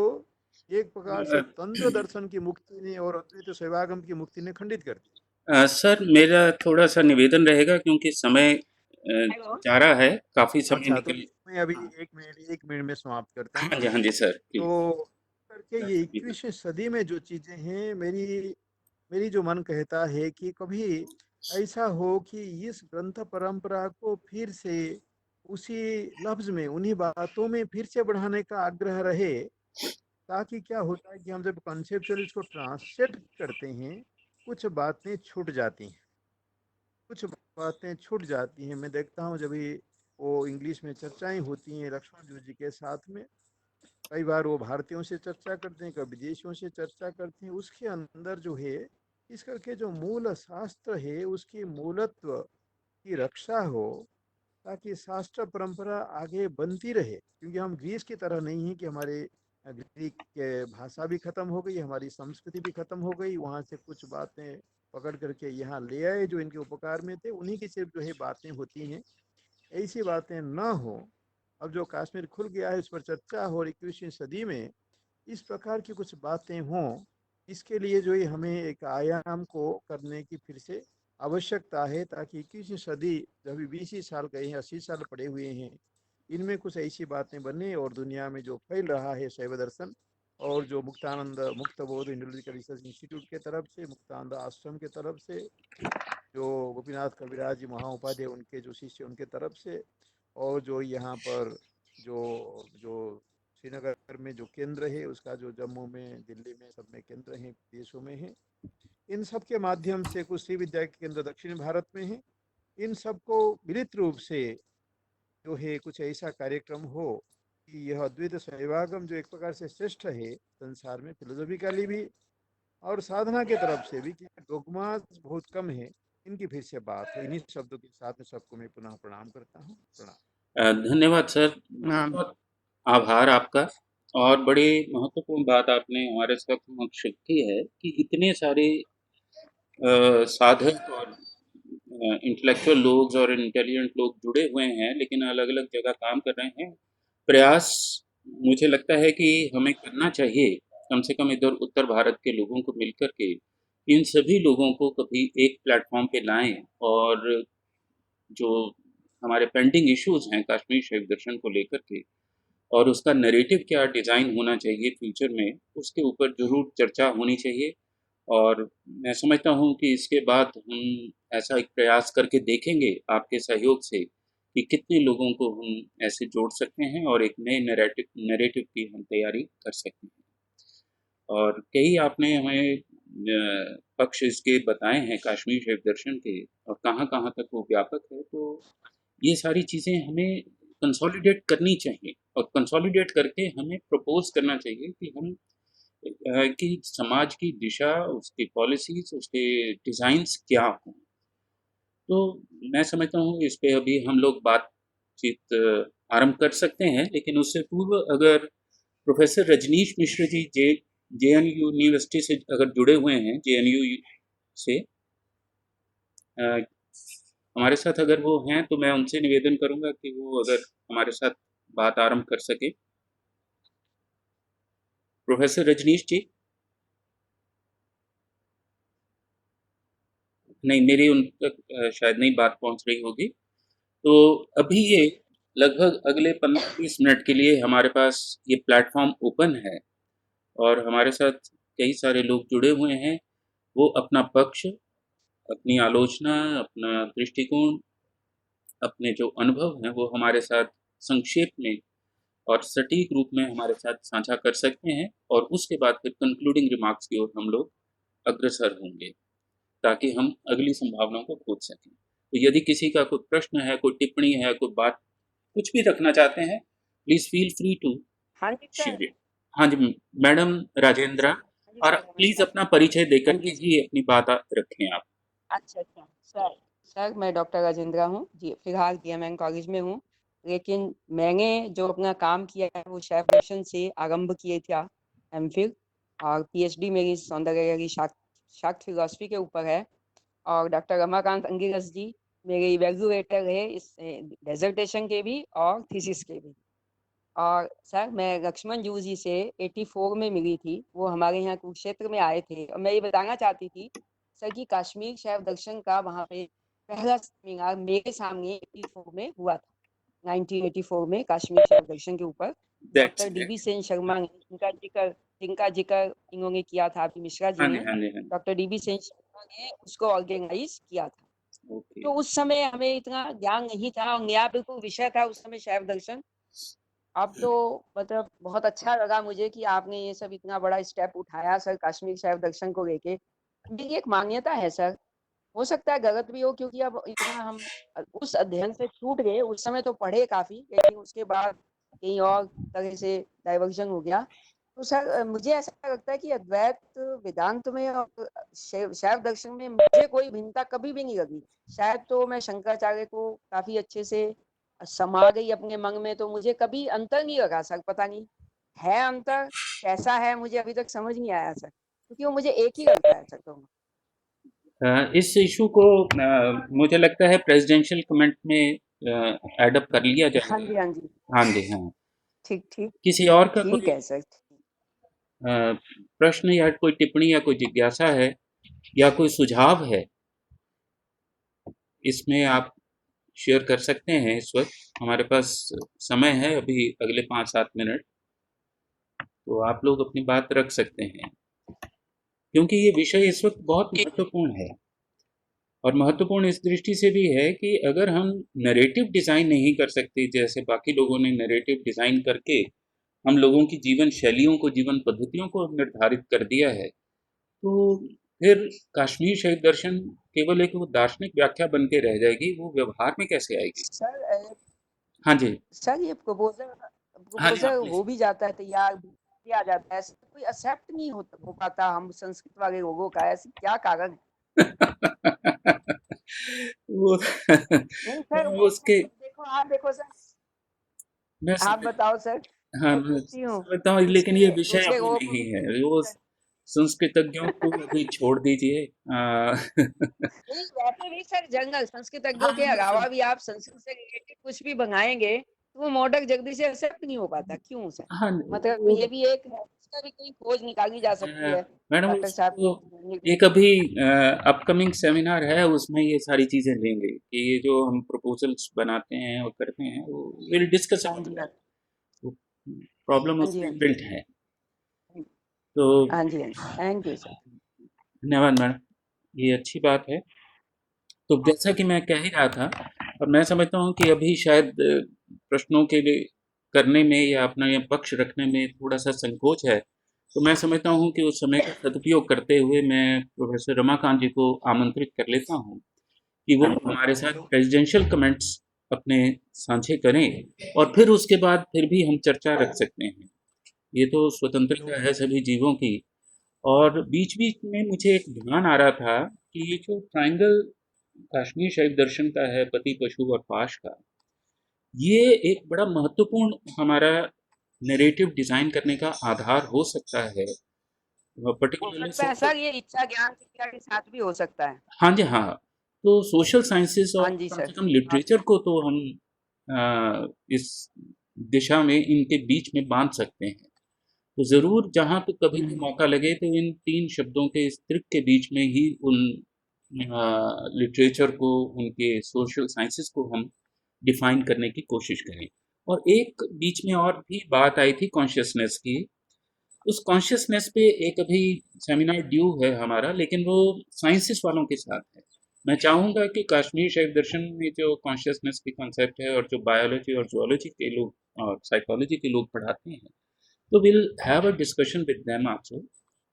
एक प्रकार से तंत्र दर्शन की मुक्ति ने और अद्वैत सेवागम की मुक्ति ने खंडित कर दिया। सर मेरा थोड़ा सा निवेदन रहेगा क्योंकि समय हेलो। जा रहा है, काफी समय अच्छा, तो निकल। मैं अभी हाँ। 1 मिनट में समाप्त करता हूँ। हाँ जी सर, प्लीज। तो करके ये 21वीं सदी में जो चीजें हैं, मेरी मेरी जो मन कहता है कि कभी ऐसा हो कि इस ग्रंथ परंपरा को फिर से उसी लफ्ज में, उन्हीं बातों में फिर से बढ़ाने का आग्रह रहे, ताकि क्या होता है कि हम जब कंसेप्चुअली इसको ट्रांसलेट करते हैं, कुछ बातें छूट जाती हैं, कुछ बातें छूट जाती हैं। मैं देखता हूँ जब भी वो इंग्लिश में चर्चाएं होती हैं लक्ष्मण जू जी के साथ में, कई बार वो भारतीयों से चर्चा करते हैं, कभी विदेशियों से चर्चा करते हैं, उसके अंदर जो है इसका के जो मूल शास्त्र है उसकी मूलत्व की रक्षा हो, ताकि शास्त्र परंपरा आगे बनती रहे। क्योंकि हम ग्रीस की तरह नहीं है कि हमारे ग्रीक के भाषा भी खत्म हो गई, हमारी संस्कृति भी खत्म हो गई, वहाँ से कुछ बातें पकड़ करके यहाँ ले आए जो इनके उपकार में थे, उन्हीं की सिर्फ जो है बातें होती हैं। ऐसी बातें न हो। अब जो कश्मीर खुल गया है उस पर चर्चा हो, 21वीं सदी में इस प्रकार की कुछ बातें हों, इसके लिए जो है हमें एक आयाम को करने की फिर से आवश्यकता है, ताकि 21वीं सदी जब 20 साल गए हैं, 80 साल पड़े हुए हैं, इनमें कुछ ऐसी बातें बने और दुनिया में जो फैल रहा है शैव दर्शन, और जो मुक्तानंद मुक्त बोध इंडोलॉजिकल रिसर्च इंस्टीट्यूट के तरफ से, मुक्तानंद आश्रम के तरफ से, जो गोपीनाथ कविराज जी महाउपाध्याय उनके जो शिष्य उनके तरफ से, और जो यहाँ पर जो जो श्रीनगर में जो केंद्र है उसका, जो जम्मू में, दिल्ली में, सब में केंद्र हैं, देशों में है, इन सब के माध्यम से कुछ श्री विद्या के केंद्र दक्षिण भारत में है, इन सबको मिलित रूप से जो है कुछ ऐसा कार्यक्रम हो कि यह अद्वैत सेवागम जो एक प्रकार से श्रेष्ठ है संसार में, फिलोसॉफिकली भी और साधना के तरफ से भी, कि डोगमास बहुत कम है, इनकी फिर से बात है। इन्हीं शब्दों के साथ में सबको मैं पुनः प्रणाम करता हूँ। प्रणाम। धन्यवाद सर, बहुत आभार आपका। और बड़ी महत्वपूर्ण बात आपने हमारे समक्ष रखी है कि इतने सारे साधक और इंटेलेक्चुअल लोग और इंटेलिजेंट लोग जुड़े हुए हैं, लेकिन अलग अलग जगह काम कर रहे हैं। प्रयास मुझे लगता है कि हमें करना चाहिए, कम से कम इधर उत्तर भारत के लोगों को मिलकर के इन सभी लोगों को कभी एक प्लेटफॉर्म पे लाएं, और जो हमारे पेंडिंग इश्यूज हैं कश्मीर शैव दर्शन को लेकर के, और उसका नैरेटिव क्या डिज़ाइन होना चाहिए फ्यूचर में, उसके ऊपर ज़रूर चर्चा होनी चाहिए। और मैं समझता हूँ कि इसके बाद हम ऐसा एक प्रयास करके देखेंगे आपके सहयोग से कि कितने लोगों को हम ऐसे जोड़ सकते हैं और एक नए नैरेटिव की हम तैयारी कर सकते हैं। और कई आपने हमें पक्ष इसके बताए हैं कश्मीर शैव दर्शन के, और कहाँ-कहाँ तक वो व्यापक है। तो ये सारी चीज़ें हमें कंसोलिडेट करनी चाहिए, और कंसोलिडेट करके हमें प्रपोज करना चाहिए कि हम कि समाज की दिशा, उसकी पॉलिसीज, उसके डिज़ाइंस क्या हों। तो मैं समझता हूँ इस पे अभी हम लोग बातचीत आरंभ कर सकते हैं, लेकिन उससे पूर्व अगर professor Rajneesh Mishra ji JNU university से अगर जुड़े हुए हैं, जेएनयू से हमारे साथ अगर वो हैं, तो मैं उनसे निवेदन करूंगा कि वो अगर हमारे साथ बात आरंभ कर सके। प्रोफेसर रजनीश जी। नहीं, मेरी उन तक शायद नहीं बात पहुंच रही होगी। तो अभी ये लगभग अगले 15-20 मिनट के लिए हमारे पास ये प्लेटफॉर्म ओपन है, और हमारे साथ कई सारे लोग जुड़े हुए हैं। वो अपना पक्ष, अपनी आलोचना, अपना दृष्टिकोण, अपने जो अनुभव हैं, वो हमारे साथ संक्षेप में और सटीक रूप में हमारे साथ साझा कर सकते हैं, और उसके बाद फिर कंक्लूडिंग रिमार्क्स की ओर हम लोग अग्रसर होंगे, ताकि हम अगली संभावनाओं को खोज सकें। तो यदि किसी का कोई प्रश्न है, कोई टिप्पणी है, कोई बात कुछ भी रखना चाहते हैं, प्लीज फील फ्री टू हाँ जी सर। Share it. हाँ जी, मैडम राजेंद्रा, हाँ जी और सर, प्लीज नमस्कार। अपना परिचय देकर हाँ के जी जी। ही अपनी बात रखें आप। अच्छा अच्छा सर। सर मैं डॉक्टर राजेंद्रा हूँ जी, फिलहाल DMN कॉलेज में हूँ। लेकिन मैंने जो अपना काम किया है वो शेफ दर्शन से आरंभ किए था, MPhil। और PhD मेरी सौंदर्य की शाक्त फिलोसफी के ऊपर है। और डॉक्टर रमाकांत अंगिरस जी मेरे इवेल्युएटर रहे इस डेजर्टेशन के भी और थीसिस के भी। और सर मैं लक्ष्मण जू जी से 84 में मिली थी, वो हमारे यहाँ कुरुक्षेत्र में आए थे। और मैं ये बताना चाहती थी सर कि कश्मीर शैव दर्शन का वहाँ पे पहला सेमिनार मेरे सामने 84 में हुआ था। 1984 में कश्मीर शैव दर्शन के ऊपर that's doctor DB Sen Sharma ने जिनका जिक्र इन्होंने किया था, अभी मिश्रा जी हाँ जी, ने। हाँ जी, हाँ जी। डॉक्टर DB सेन शर्मा ने उसको ऑर्गेनाइज किया था। ओके। तो उस समय हमें इतना ज्ञान नहीं था और नया बिल्कुल विषय था उस समय शैव दर्शन। अब तो मतलब बहुत अच्छा लगा मुझे कि आपने ये सब इतना बड़ा स्टेप उठाया सर कश्मीर शैव दर्शन को लेके। मेरी एक मान्यता है सर, हो सकता है गलत भी हो, क्योंकि अब इतना हम उस अध्ययन से छूट गए। उस समय तो पढ़े काफी, लेकिन उसके बाद कहीं और तरह से डाइवर्जन हो गया। तो सर मुझे ऐसा लगता है कि अद्वैत वेदांत में और शैव दर्शन में मुझे कोई भिन्नता कभी भी नहीं लगी। शायद तो मैं शंकराचार्य को काफी अच्छे से समा गई अपने मन में, तो मुझे कभी अंतर नहीं लगा सर। पता नहीं है अंतर कैसा है, मुझे अभी तक समझ नहीं आया सर, क्योंकि वो मुझे एक ही लगता है सर दोनों। इस इशू को मुझे लगता है प्रेसिडेंशियल कमेंट में एडअप कर लिया हाँ जाएगा। जी हाँ जी। हाँ जी, हाँ। ठीक ठीक। किसी और का ठीक कोई है सर। प्रश्न या कोई टिप्पणी या कोई जिज्ञासा है या कोई सुझाव है, इसमें आप शेयर कर सकते हैं। इस वक्त हमारे पास समय है अभी अगले 5-7 मिनट, तो आप लोग अपनी बात रख सकते हैं, क्योंकि ये विषय इस वक्त बहुत महत्वपूर्ण है। और महत्वपूर्ण इस दृष्टि से भी है कि अगर हम नैरेटिव डिज़ाइन नहीं कर सकते, जैसे बाकी लोगों ने नैरेटिव डिज़ाइन करके हम लोगों की जीवन शैलियों को, जीवन पद्धतियों को निर्धारित कर दिया है, तो फिर कश्मीर शहीद दर्शन केवल एक वो दार्शनिक व्याख्या बन के रह जाएगी, वो व्यवहार में कैसे आएगी? सर हाँ जी। सर ये प्रपोजल हाँ जी, हाँ, प्रपोजल प्लीज़। हो भी जाता है तैयार, भी आ जाता है, ऐसा कोई एक्सेप्ट नहीं हो पाता हम संस्कृत वाले लोगों का। ऐसी क्या कारण है? वो नहीं सर, वो उसके देखो आप देखो सर, मैं आप समझ बताओ सर। हाँ, मैं मैं पूछती हूँ समझता हूँ, लेकिन ये दूसरे विषय दूसरे अभी लोगों को नहीं भी है, पूछती वो हूँ। संस्कृतज्ञों को अभी छोड़ दीजिए। नहीं वैसे भी सर जंगल संस्कृतज्ञों हाँ, के मैं अलावा सम भी आप संस्कृत से रिलेटेड कुछ भी बनाएंगे तो वो मॉडल जल्दी से एक्सेप्ट नहीं हो पाता, क्यों सर? हाँ, मतलब वो ये भी एक है, इसका भी कोई खोज निकाली जा सकती है मैडम डॉक्टर साहब उसको की। एक अभी अपकमिंग सेमिनार है, उसमें ये सारी चीज़ें लेंगे कि ये जो हम प्रपोजल्स बनाते हैं और करते हैं, वो विल डिस्कस हाँ अबाउट जी दैट। वो प्रॉब्लम हाँ जी उसमें हाँ जी बिल्ट है। तो हाँ जी हाँ जी। Thank you sir. धन्यवाद मैडम, ये अच्छी बात है। तो जैसा कि मैं कह ही रहा था, और मैं समझता हूँ कि अभी शायद प्रश्नों के लिए करने में या अपना ये पक्ष रखने में थोड़ा-सा संकोच है। तो मैं समझता हूँ कि उस समय का सदुपयोग करते हुए मैं प्रोफ़ेसर रमाकांत जी को आमंत्रित कर लेता हूँ कि वो हमारे साथ प्रेज़िडेंशियल कमेंट्स अपने साझे करें, और फिर उसके बाद फिर भी हम चर्चा रख सकते हैं। ये तो स्वतंत्रता है सभी जीवों की। और बीच-बीच में मुझे एक ध्यान आ रहा था कि ये जो ट्रायंगल कश्मीर शरीफ दर्शन का है, पति, पशु और पाश का, ये एक बड़ा महत्वपूर्ण हमारा नैरेटिव डिज़ाइन करने का आधार हो सकता है। हो पर्टिकुलरली सकता है सोशल। सर, ये इच्छा ज्ञान शिक्षा के साथ भी हो सकता है। हाँ जी, हाँ। तो सोशल साइंसेज़ और हाँ जी कम सर। से कम लिटरेचर को तो हम इस दिशा में इनके बीच में बाँध सकते हैं। तो ज़रूर जहाँ पे कभी भी मौका लगे तो इन 3 शब्दों के इस त्रिक के बीच में ही उन लिटरेचर को, उनके सोशल साइंसेज़ को हम डिफ़ाइन करने की कोशिश करें। और एक बीच में और भी बात आई थी कॉन्शियसनेस की। उस कॉन्शियसनेस पे एक अभी सेमिनार ड्यू है हमारा, लेकिन वो साइंसेज़ वालों के साथ है। मैं चाहूँगा कि कश्मीर शरीफ दर्शन में जो कॉन्शियसनेस की कॉन्सेप्ट है और जो बायोलॉजी और ज़ूलॉजी के लोग और साइकोलॉजी के लोग पढ़ाते हैं, so we'll have a discussion with them also,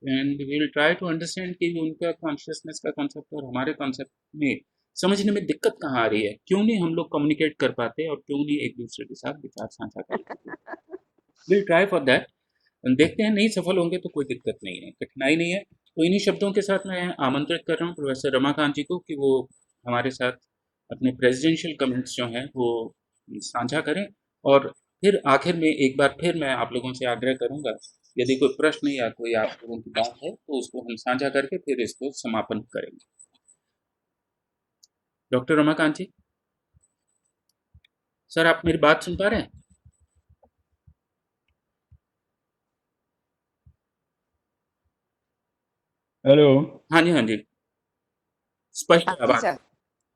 and we'll try to understand कि उनका कॉन्शियसनेस का कॉन्सेप्ट और हमारे कॉन्सेप्ट में समझने में दिक्कत कहाँ आ रही है, क्यों नहीं हम लोग कम्युनिकेट कर पाते और क्यों नहीं एक दूसरे के साथ विचार साझा कर पाते। Will try for that. देखते हैं, नहीं सफल होंगे तो कोई दिक्कत नहीं है, कठिनाई नहीं है। तो इन्हीं शब्दों के साथ मैं आमंत्रित कर रहा हूँ प्रोफेसर रमाकांत जी को कि वो हमारे साथ अपने प्रेसिडेंशियल कमेंट्स जो हैं वो साझा करें। और फिर आखिर में एक बार फिर मैं आप लोगों से आग्रह करूंगा, यदि कोई प्रश्न या कोई आप लोगों की बात है तो उसको हम साझा करके फिर इसको समापन करेंगे। डॉक्टर रमाकांत जी, सर आप मेरी बात सुन पा रहे हैं? हेलो। हाँ जी, हाँ जी, स्पष्ट हाँ जी आवाज। सर।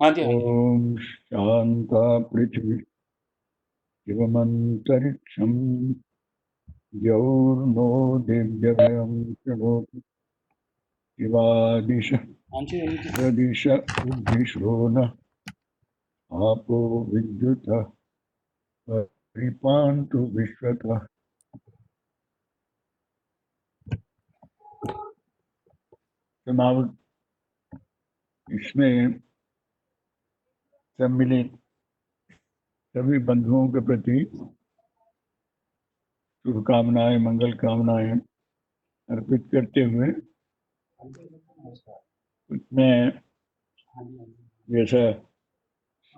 हाँ जी, हाँ जी। ओम शांता पृथ्वी शिवमंतरिक्षम द्यौर्नो दिव्यभयं शृणोति शिवादिश हाँ जी, हाँ जी। प्रदिश उद्भिषो न आपो विद्युतः परिपान्तु विश्वतः। समावत इसमें सम्मिलित सभी बंधुओं के प्रति शुभकामनाएं, मंगल कामनाएं अर्पित करते हुए उसमें जैसा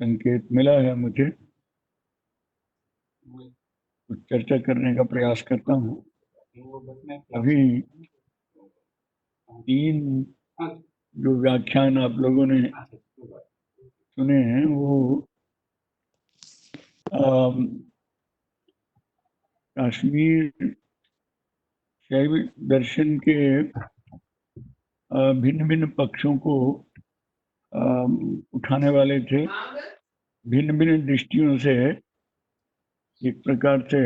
संकेत मिला है मुझे कुछ चर्चा करने का प्रयास करता हूँ। अभी 3 जो व्याख्यान आप लोगों ने सुने हैं वो कश्मीर शैव दर्शन के भिन्न भिन्न पक्षों को उठाने वाले थे। भिन्न भिन्न दृष्टियों से एक प्रकार से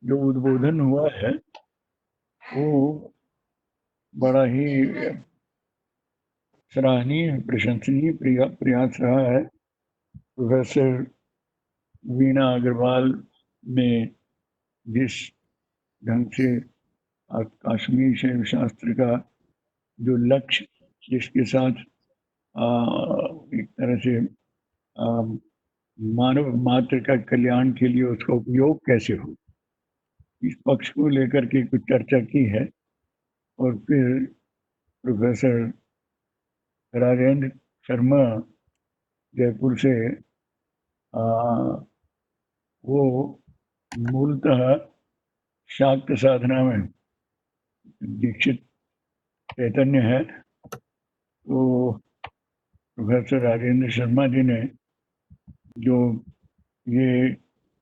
जो उद्बोधन हुआ है वो बड़ा ही सराहनीय, प्रशंसनीय प्रयास रहा है। प्रोफेसर वीणा अग्रवाल ने जिस ढंग से कश्मीर शैव शास्त्र का जो लक्ष्य जिसके साथ एक तरह से मानव मात्र का कल्याण के लिए उसका उपयोग कैसे हो, इस पक्ष को लेकर के कुछ चर्चा की है। और फिर प्रोफेसर राजेंद्र शर्मा जयपुर से वो मूलतः शाक्त साधना में दीक्षित चैतन्य है। तो प्रोफेसर राजेंद्र शर्मा जी ने जो ये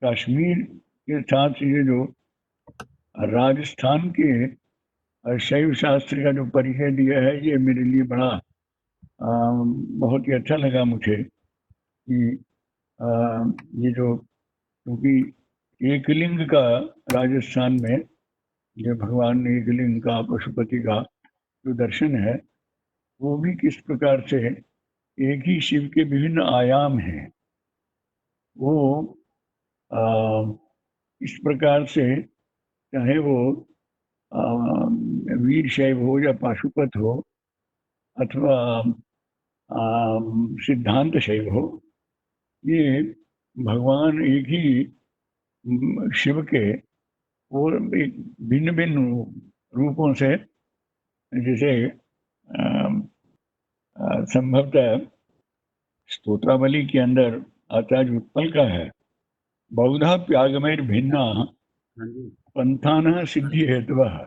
कश्मीर के साथ ये जो राजस्थान के शैव शास्त्र का जो परिचय दिया है, ये मेरे लिए बड़ा बहुत ही अच्छा लगा मुझे कि ये जो, क्योंकि एकलिंग का राजस्थान में जो भगवान एकलिंग का पशुपति का जो दर्शन है वो भी किस प्रकार से एक ही शिव के विभिन्न आयाम हैं। वो इस प्रकार से चाहे वो वीर शैव हो या पाशुपत हो अथवा सिद्धांत शैव हो, ये भगवान एक ही शिव के और एक भिन्न भिन्न रूपों से, जैसे संभवतः स्तोत्रावली के अंदर आचार्य उत्पल का है, बहुधा प्यागमैर भिन्ना हाँ जी, पंथानः सिद्धि हेतवः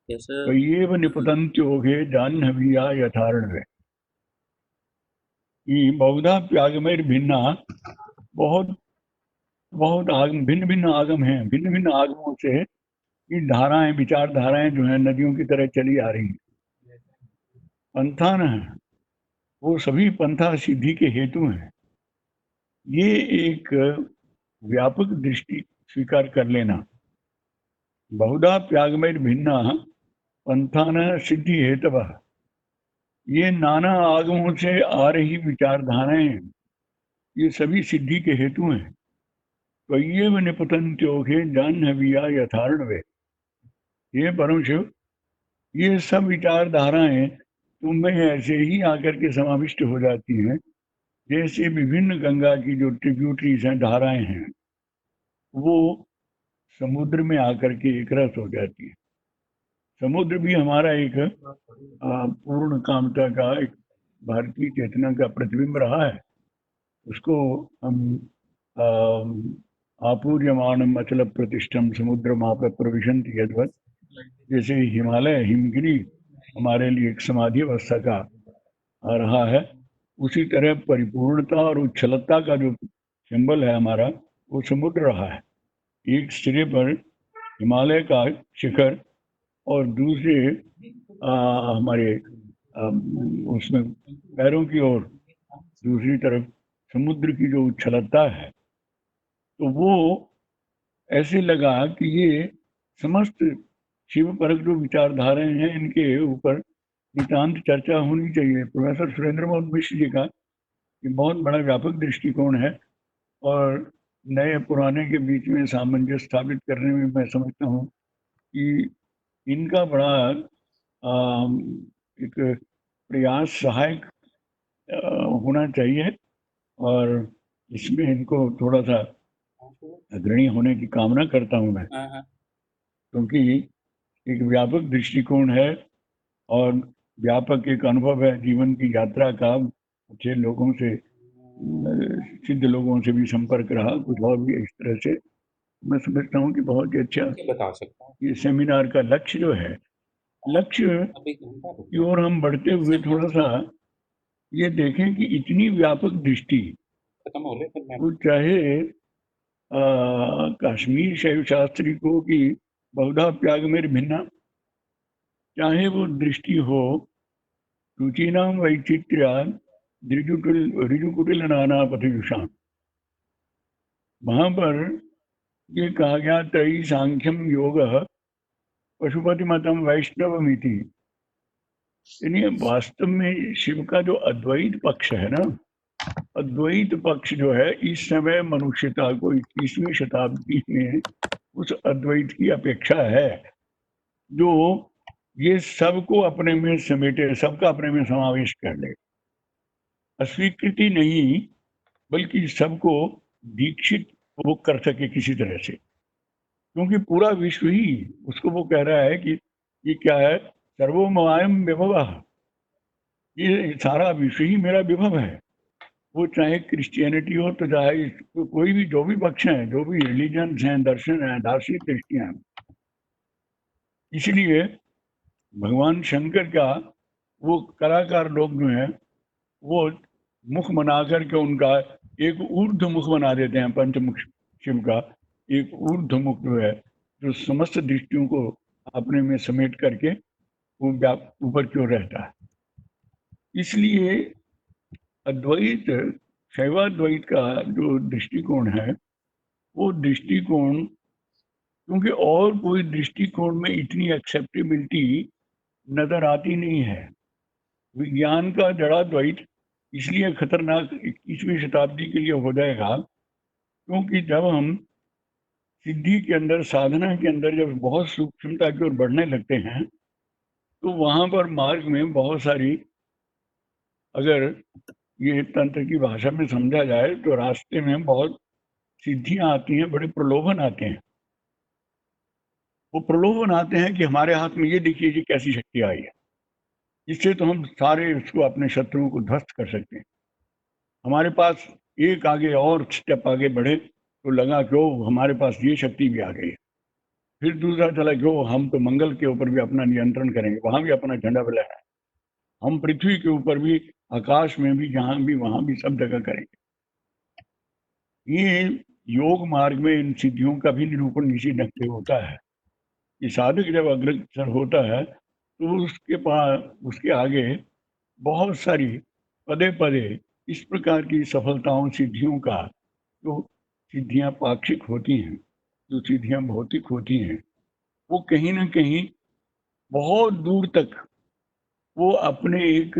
जैसा त्वय्येव निपतन्त्योगे जाह्नवीया यथार्णवे। कि बहुधा प्यागमैर भिन्ना, बहुत बहुत आगम, भिन्न भिन्न आगम हैं, भिन्न भिन्न आगमों से ये धाराएं, विचार धाराएं जो हैं नदियों की तरह चली आ रही हैं। पंथान है, वो सभी पंथा सिद्धि के हेतु हैं। ये एक व्यापक दृष्टि स्वीकार कर लेना। बहुधा प्यागमैर भिन्ना पंथान सिद्धि हेतवः, ये नाना आगमों से आ रही विचारधाराएं ये सभी सिद्धि के हेतु हैं। त्वय्येव निपतन्त्योगे जाह्नवीया यथार्णवे। ये परम शिव, ये सब विचारधाराएं तुम में ऐसे ही आकर के समाविष्ट हो जाती हैं जैसे विभिन्न गंगा की जो ट्रिब्यूटरीज हैं, धाराएं हैं, वो समुद्र में आकर के एक रस हो जाती है। समुद्र भी हमारा एक पूर्ण कामता का, एक भारतीय चेतना का प्रतिबिंब रहा है। उसको हम आपूर्यमाणम अचल प्रतिष्ठम समुद्र माप प्रविशन्ति यद्वत्, जैसे हिमालय हिमगिरी हमारे लिए एक समाधि अवस्था का आ रहा है, उसी तरह परिपूर्णता और उच्छलता का जो सिंबल है हमारा, वो समुद्र रहा है। एक सिरे पर हिमालय का शिखर और दूसरे हमारे उसमें पैरों की ओर दूसरी तरफ समुद्र की जो उच्छलता है, तो वो ऐसे लगा कि ये समस्त शिव परक जो विचारधाराएं हैं, इनके ऊपर नितांत चर्चा होनी चाहिए। प्रोफेसर सुरेंद्र मोहन मिश्र जी का ये बहुत बड़ा व्यापक दृष्टिकोण है और नए पुराने के बीच में सामंजस्य स्थापित करने में मैं समझता हूँ कि इनका बड़ा एक प्रयास सहायक होना चाहिए और इसमें इनको थोड़ा सा अग्रणी होने की कामना करता हूँ मैं, क्योंकि एक व्यापक दृष्टिकोण है और व्यापक एक अनुभव है जीवन की यात्रा का। अच्छे लोगों से, सिद्ध लोगों से भी संपर्क रहा, कुछ और भी इस तरह से मैं समझता हूँ कि बहुत ही अच्छा बता सकता हूँ ये सेमिनार का लक्ष्य जो है, लक्ष्य की ओर हम बढ़ते हुए थोड़ा सा ये देखें कि इतनी व्यापक दृष्टि, खत्म हो गए फिर मैं वो चाहे कश्मीर शैव शास्त्री को कि बहुधा प्याग मेर भिन्ना, चाहे वो दृष्टि हो रुचिनाम वैचित्र्या ऋजुकुटिल नाना पथियुषाम, वहां पर ये कहा गया त्रयी सांख्यम योग पशुपति मतम वैष्णवमिति। यानी वास्तव में शिव का जो अद्वैत पक्ष है ना, अद्वैत पक्ष जो है इस समय मनुष्यता को 21वीं शताब्दी में उस अद्वैत की अपेक्षा है जो ये सबको अपने में समेटे, सबका अपने में समावेश कर ले। अस्वीकृति नहीं, बल्कि सबको दीक्षित वो कर सके किसी तरह से, क्योंकि पूरा विश्व ही उसको वो कह रहा है कि ये क्या है, सर्वोमयम विभव, ये सारा विश्व ही मेरा विभव है। वो चाहे क्रिश्चियनिटी हो तो चाहे कोई भी, जो भी पक्ष हैं, जो भी रिलीजन्स हैं, दर्शन हैं, दार्शनिक दृष्टियां हैं। इसलिए भगवान शंकर का वो कलाकार लोग जो हैं वो मुख बना करके उनका एक ऊर्ध्व मुख बना देते हैं। पंचमुख शिव का एक ऊर्ध्व मुख जो है, जो समस्त दृष्टियों को अपने में समेट करके वो ऊपर की ओर रहता है। इसलिए अद्वैत, शैवाद्वैत का जो दृष्टिकोण है, वो दृष्टिकोण, क्योंकि और कोई दृष्टिकोण में इतनी एक्सेप्टेबिलिटी नजर आती नहीं है। विज्ञान का जड़ाद्वैत इसलिए खतरनाक 21वीं शताब्दी के लिए हो जाएगा क्योंकि जब हम सिद्धि के अंदर, साधना के अंदर जब बहुत सूक्ष्मता की ओर बढ़ने लगते हैं, तो वहां पर मार्ग में बहुत सारी, अगर ये तंत्र की भाषा में समझा जाए तो रास्ते में बहुत सिद्धियां आती हैं, बड़े प्रलोभन आते हैं। वो प्रलोभन आते हैं कि हमारे हाथ में ये देखिए जी कैसी शक्ति आई है, इससे तो हम सारे उसको, अपने शत्रुओं को ध्वस्त कर सकते हैं। हमारे पास एक आगे और स्टेप आगे बढ़े तो लगा क्यों हमारे पास ये शक्ति भी आ गई है। फिर दूसरा चला क्यों हम तो मंगल के ऊपर भी अपना नियंत्रण करेंगे, वहां भी अपना झंडा फहराएंगे, हम पृथ्वी के ऊपर भी, आकाश में भी, जहां भी, वहां भी, सब जगह करेंगे। ये योग मार्ग में इन सिद्धियों का भी निरूपण इसी ढंग से होता है कि साधक जब अग्रसर होता है तो उसके पास, उसके आगे बहुत सारी पदे पदे इस प्रकार की सफलताओं, सिद्धियों का, जो सिद्धियां पाक्षिक होती हैं, जो सिद्धियां भौतिक होती हैं, वो कहीं ना कहीं बहुत दूर तक वो अपने एक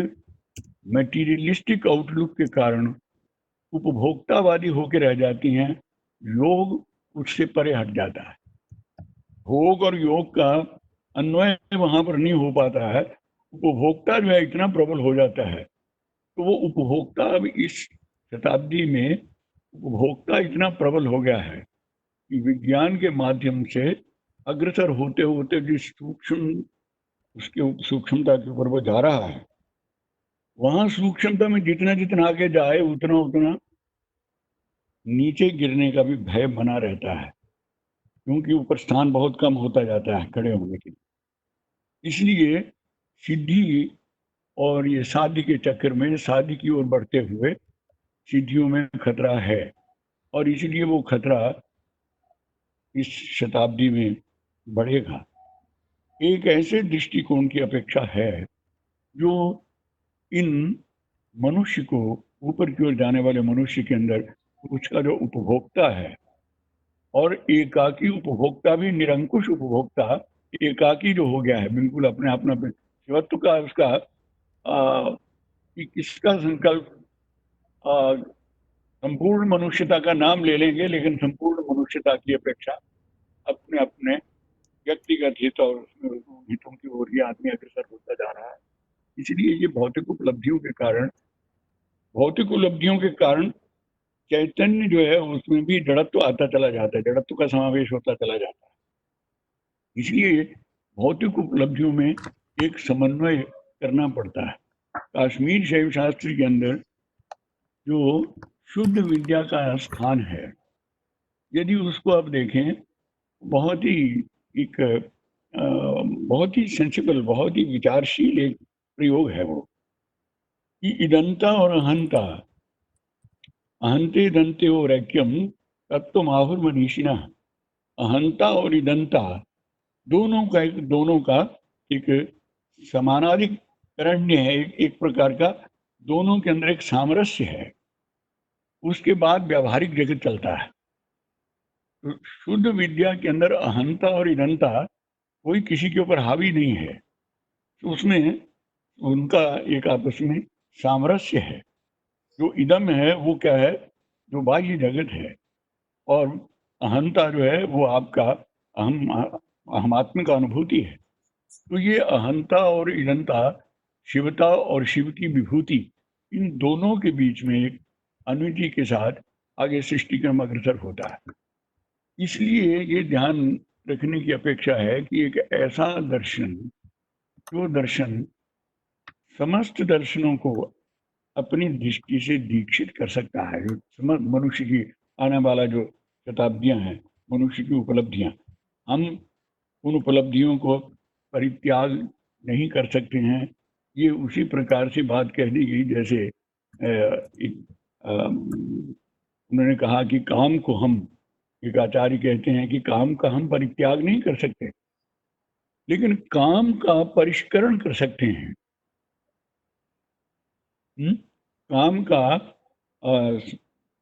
मटीरियलिस्टिक आउटलुक के कारण उपभोक्तावादी होकर रह जाती हैं। योग उससे परे हट जाता है। भोग और योग का अन्वय वहां पर नहीं हो पाता है। उपभोक्ता जो है इतना प्रबल हो जाता है, तो वो उपभोक्ता अब इस शताब्दी में उपभोक्ता इतना प्रबल हो गया है कि विज्ञान के माध्यम से अग्रसर होते होते जिस सूक्ष्म उसके सूक्ष्मता के ऊपर वो जा रहा है, वहां सूक्ष्मता में जितना जितना आगे जाए उतना उतना नीचे गिरने का भी भय बना रहता है, क्योंकि ऊपर स्थान बहुत कम होता जाता है खड़े होने के लिए। इसलिए सिद्धि और ये साध्य के चक्कर में साध्य की ओर बढ़ते हुए सिद्धियों में खतरा है, और इसलिए वो खतरा इस शताब्दी में बढ़ेगा। एक ऐसे दृष्टिकोण की अपेक्षा है जो इन मनुष्य को, ऊपर की ओर जाने वाले मनुष्य के अंदर उसका जो उपभोक्ता है, और एकाकी उपभोक्ता भी निरंकुश उपभोक्ता, एकाकी जो हो गया है बिल्कुल अपने आप में शिवत्व का उसका कि किसका संकल्प संपूर्ण मनुष्यता का नाम ले लेंगे, लेकिन संपूर्ण मनुष्यता की अपेक्षा अपने अपने व्यक्तिगत हित और हितों की ओर ही आदमी अग्रसर होता जा रहा है। इसलिए ये भौतिक उपलब्धियों के कारण चैतन्य जो है उसमें भी जड़त्व आता चला जाता है, जड़त्व का समावेश होता चला जाता है। इसलिए भौतिक उपलब्धियों में एक समन्वय करना पड़ता है। कश्मीर शैव शास्त्र के अंदर जो शुद्ध विद्या का स्थान है, यदि उसको आप देखें, बहुत ही सेंसिबल, बहुत ही विचारशील एक प्रयोग है वो, कि इदंता और अहंता, अहंते दंते और ऐक्यम तत्व माहुर मनीषिणा। अहंता और इदंता दोनों का एक समानाधिकरण्य है, एक प्रकार का दोनों के अंदर एक सामरस्य है। उसके बाद व्यावहारिक जगत चलता है। तो शुद्ध विद्या के अंदर अहंता और इदंता कोई किसी के ऊपर हावी नहीं है, तो उसमें उनका एक आपस में सामरस्य है। जो इदम है वो क्या है, जो बाह्य जगत है, और अहंता जो है वो आपका अहमात्मिक अनुभूति है। तो ये अहंता और इदंता, शिवता और शिव की विभूति, इन दोनों के बीच में एक अनुति के साथ आगे सृष्टिक्रम अग्रसर होता है। इसलिए ये ध्यान रखने की अपेक्षा है कि एक ऐसा दर्शन, जो दर्शन समस्त दर्शनों को अपनी दृष्टि से दीक्षित कर सकता है, जो मनुष्य की आने वाला जो शताब्दियां हैं, मनुष्य की उपलब्धियां, हम उन उपलब्धियों को परित्याग नहीं कर सकते हैं। ये उसी प्रकार से बात कह दी गई जैसे उन्होंने कहा कि काम को हम, एक आचार्य कहते हैं कि काम का हम परित्याग नहीं कर सकते, लेकिन काम का परिष्करण कर सकते हैं। काम का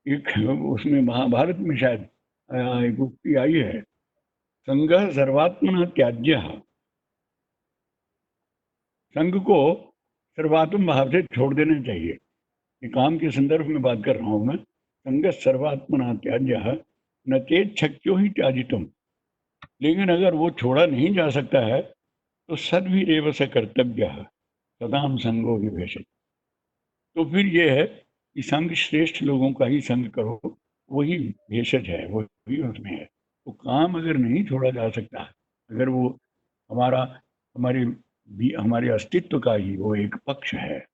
एक उसमें महाभारत में शायद एक उक्ति आई है, संघ सर्वात्मन त्याज्य। संघ को सर्वात्म भाव से छोड़ देना चाहिए। ये काम के संदर्भ में बात कर रहा हूं मैं। संघ सर्वात्मना त्याज्य न चेत शक्यो ही त्याजितुम। लेकिन अगर वो छोड़ा नहीं जा सकता है तो सद्भिरेव स कर्तव्य सदाम संगो विभेषित। तो फिर ये है कि संघ श्रेष्ठ लोगों का ही संग करो, वही भेषज है, वही उसमें है। तो काम अगर नहीं छोड़ा जा सकता, अगर वो हमारे अस्तित्व का ही वो एक पक्ष है,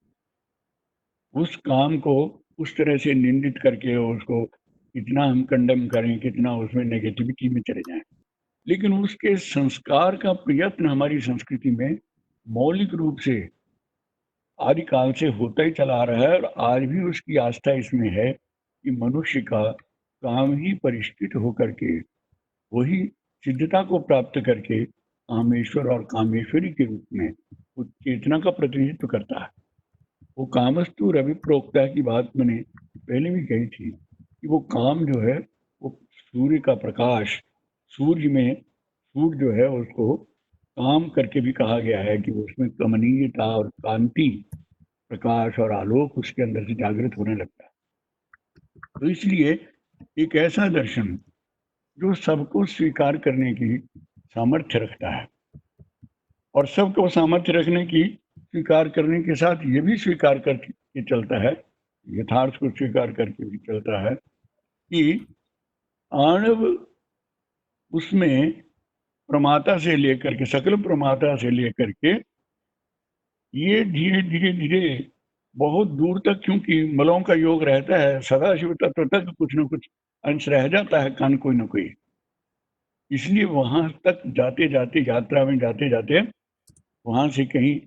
उस काम को उस तरह से निंदित करके उसको कितना हम कंडेम करें, कितना उसमें नेगेटिविटी में चले जाएं, लेकिन उसके संस्कार का प्रयत्न हमारी संस्कृति में मौलिक रूप से आदिकाल से होता ही चला आ रहा है। और आज भी उसकी आस्था इसमें है कि मनुष्य का काम ही परिष्कृत होकर के वही सिद्धता को प्राप्त करके कामेश्वर और कामेश्वरी के रूप में उस चेतना का प्रतिनिधित्व करता है। वो कामस्तु रवि प्रोक्ता की बात मैंने पहले भी कही थी कि वो काम जो है वो सूर्य का प्रकाश, सूर्य जो है उसको काम करके भी कहा गया है कि उसमें कमनीयता और कांति, प्रकाश और आलोक उसके अंदर से जागृत होने लगता है। तो इसलिए एक ऐसा दर्शन जो सबको स्वीकार करने की सामर्थ्य रखता है, और सबको सामर्थ्य रखने की स्वीकार करने के साथ ये भी स्वीकार करके चलता है, यथार्थ को स्वीकार करके भी चलता है कि आणव उसमें प्रमाता से लेकर के, सकल प्रमाता से लेकर के, ये धीरे धीरे धीरे बहुत दूर तक, क्योंकि मलों का योग रहता है, सदाशिव तत्व तक कुछ न कुछ अंश रह जाता है, कान कोई न कोई। इसलिए वहां तक जाते जाते, यात्रा में जाते जाते, वहां से कहीं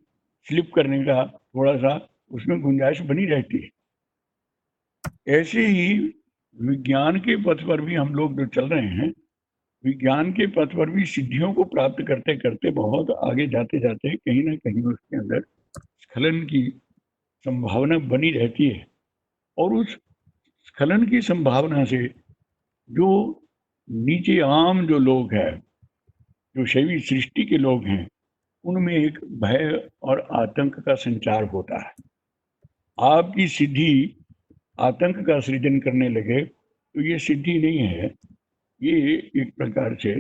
स्लिप करने का थोड़ा सा उसमें गुंजाइश बनी रहती है। ऐसे ही विज्ञान के पथ पर भी हम लोग जो चल रहे हैं, विज्ञान के पथ पर भी सिद्धियों को प्राप्त करते करते बहुत आगे जाते जाते कहीं ना कहीं उसके अंदर स्खलन की संभावना बनी रहती है। और उस स्खलन की संभावना से जो नीचे आम जो लोग हैं, जो शैवी सृष्टि के लोग हैं, उनमें एक भय और आतंक का संचार होता है। आपकी सिद्धि आतंक का सृजन करने लगे तो ये सिद्धि नहीं है, ये एक प्रकार से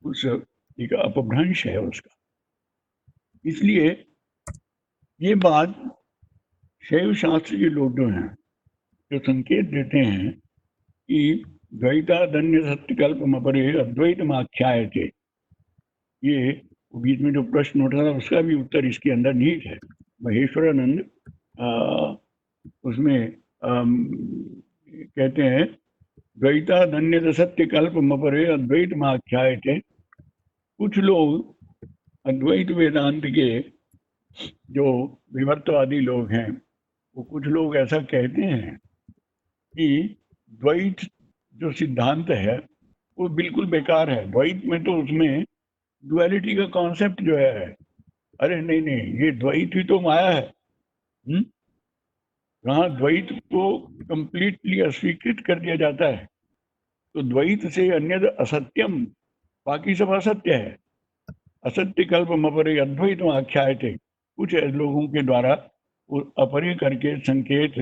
उस एक अपभ्रंश है उसका। इसलिए ये बात शैव शास्त्र के लोग जो हैं, जो संकेत देते हैं कि द्वैतादन्य सत्यकल्पम अपरे अद्वैतम आख्यायते, ये बीच में जो प्रश्न उठा था उसका भी उत्तर इसके अंदर निहित है। महेश्वरानंद उसमें कहते हैं द्वैतादन्य सत्यकल्पम अपरे अद्वैतम आख्यायते। कुछ लोग अद्वैत वेदांत के जो विवर्तवादी लोग हैं, वो कुछ लोग ऐसा कहते हैं कि द्वैत जो सिद्धांत है वो बिल्कुल बेकार है। द्वैत में तो उसमें डुअलिटी का कॉन्सेप्ट जो है, अरे नहीं नहीं, ये द्वैत ही तो माया है। जहाँ द्वैत को कंप्लीटली अस्वीकृत कर दिया जाता है, तो द्वैत से अन्यद असत्यम, बाकी सब असत्य है। असत्य कल्पम अपरे अद्वैतम आख्यायते, कुछ लोगों के द्वारा अपरे करके संकेत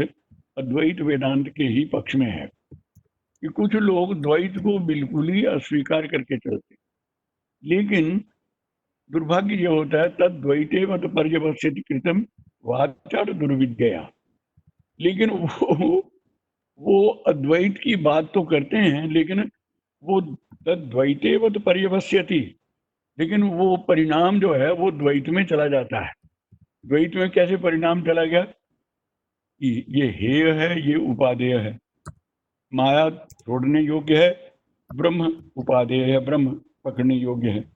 अद्वैत वेदांत के ही पक्ष में है कि कुछ लोग द्वैत को बिल्कुल ही अस्वीकार करके चलते। लेकिन दुर्भाग्य ये होता है, तद द्वैते मत पर्यवस्यति कृतम वाचार दुर्विद्या। लेकिन वो अद्वैत की बात तो करते हैं, लेकिन वो तद द्वैते मत पर्यवस्यति, लेकिन वो परिणाम जो है वो द्वैत में चला जाता है। द्वैत में कैसे परिणाम चला गया कि ये हेय है, ये उपादेय है, माया छोड़ने योग्य है, ब्रह्म उपादेय है, ब्रह्म पकड़ने योग्य है।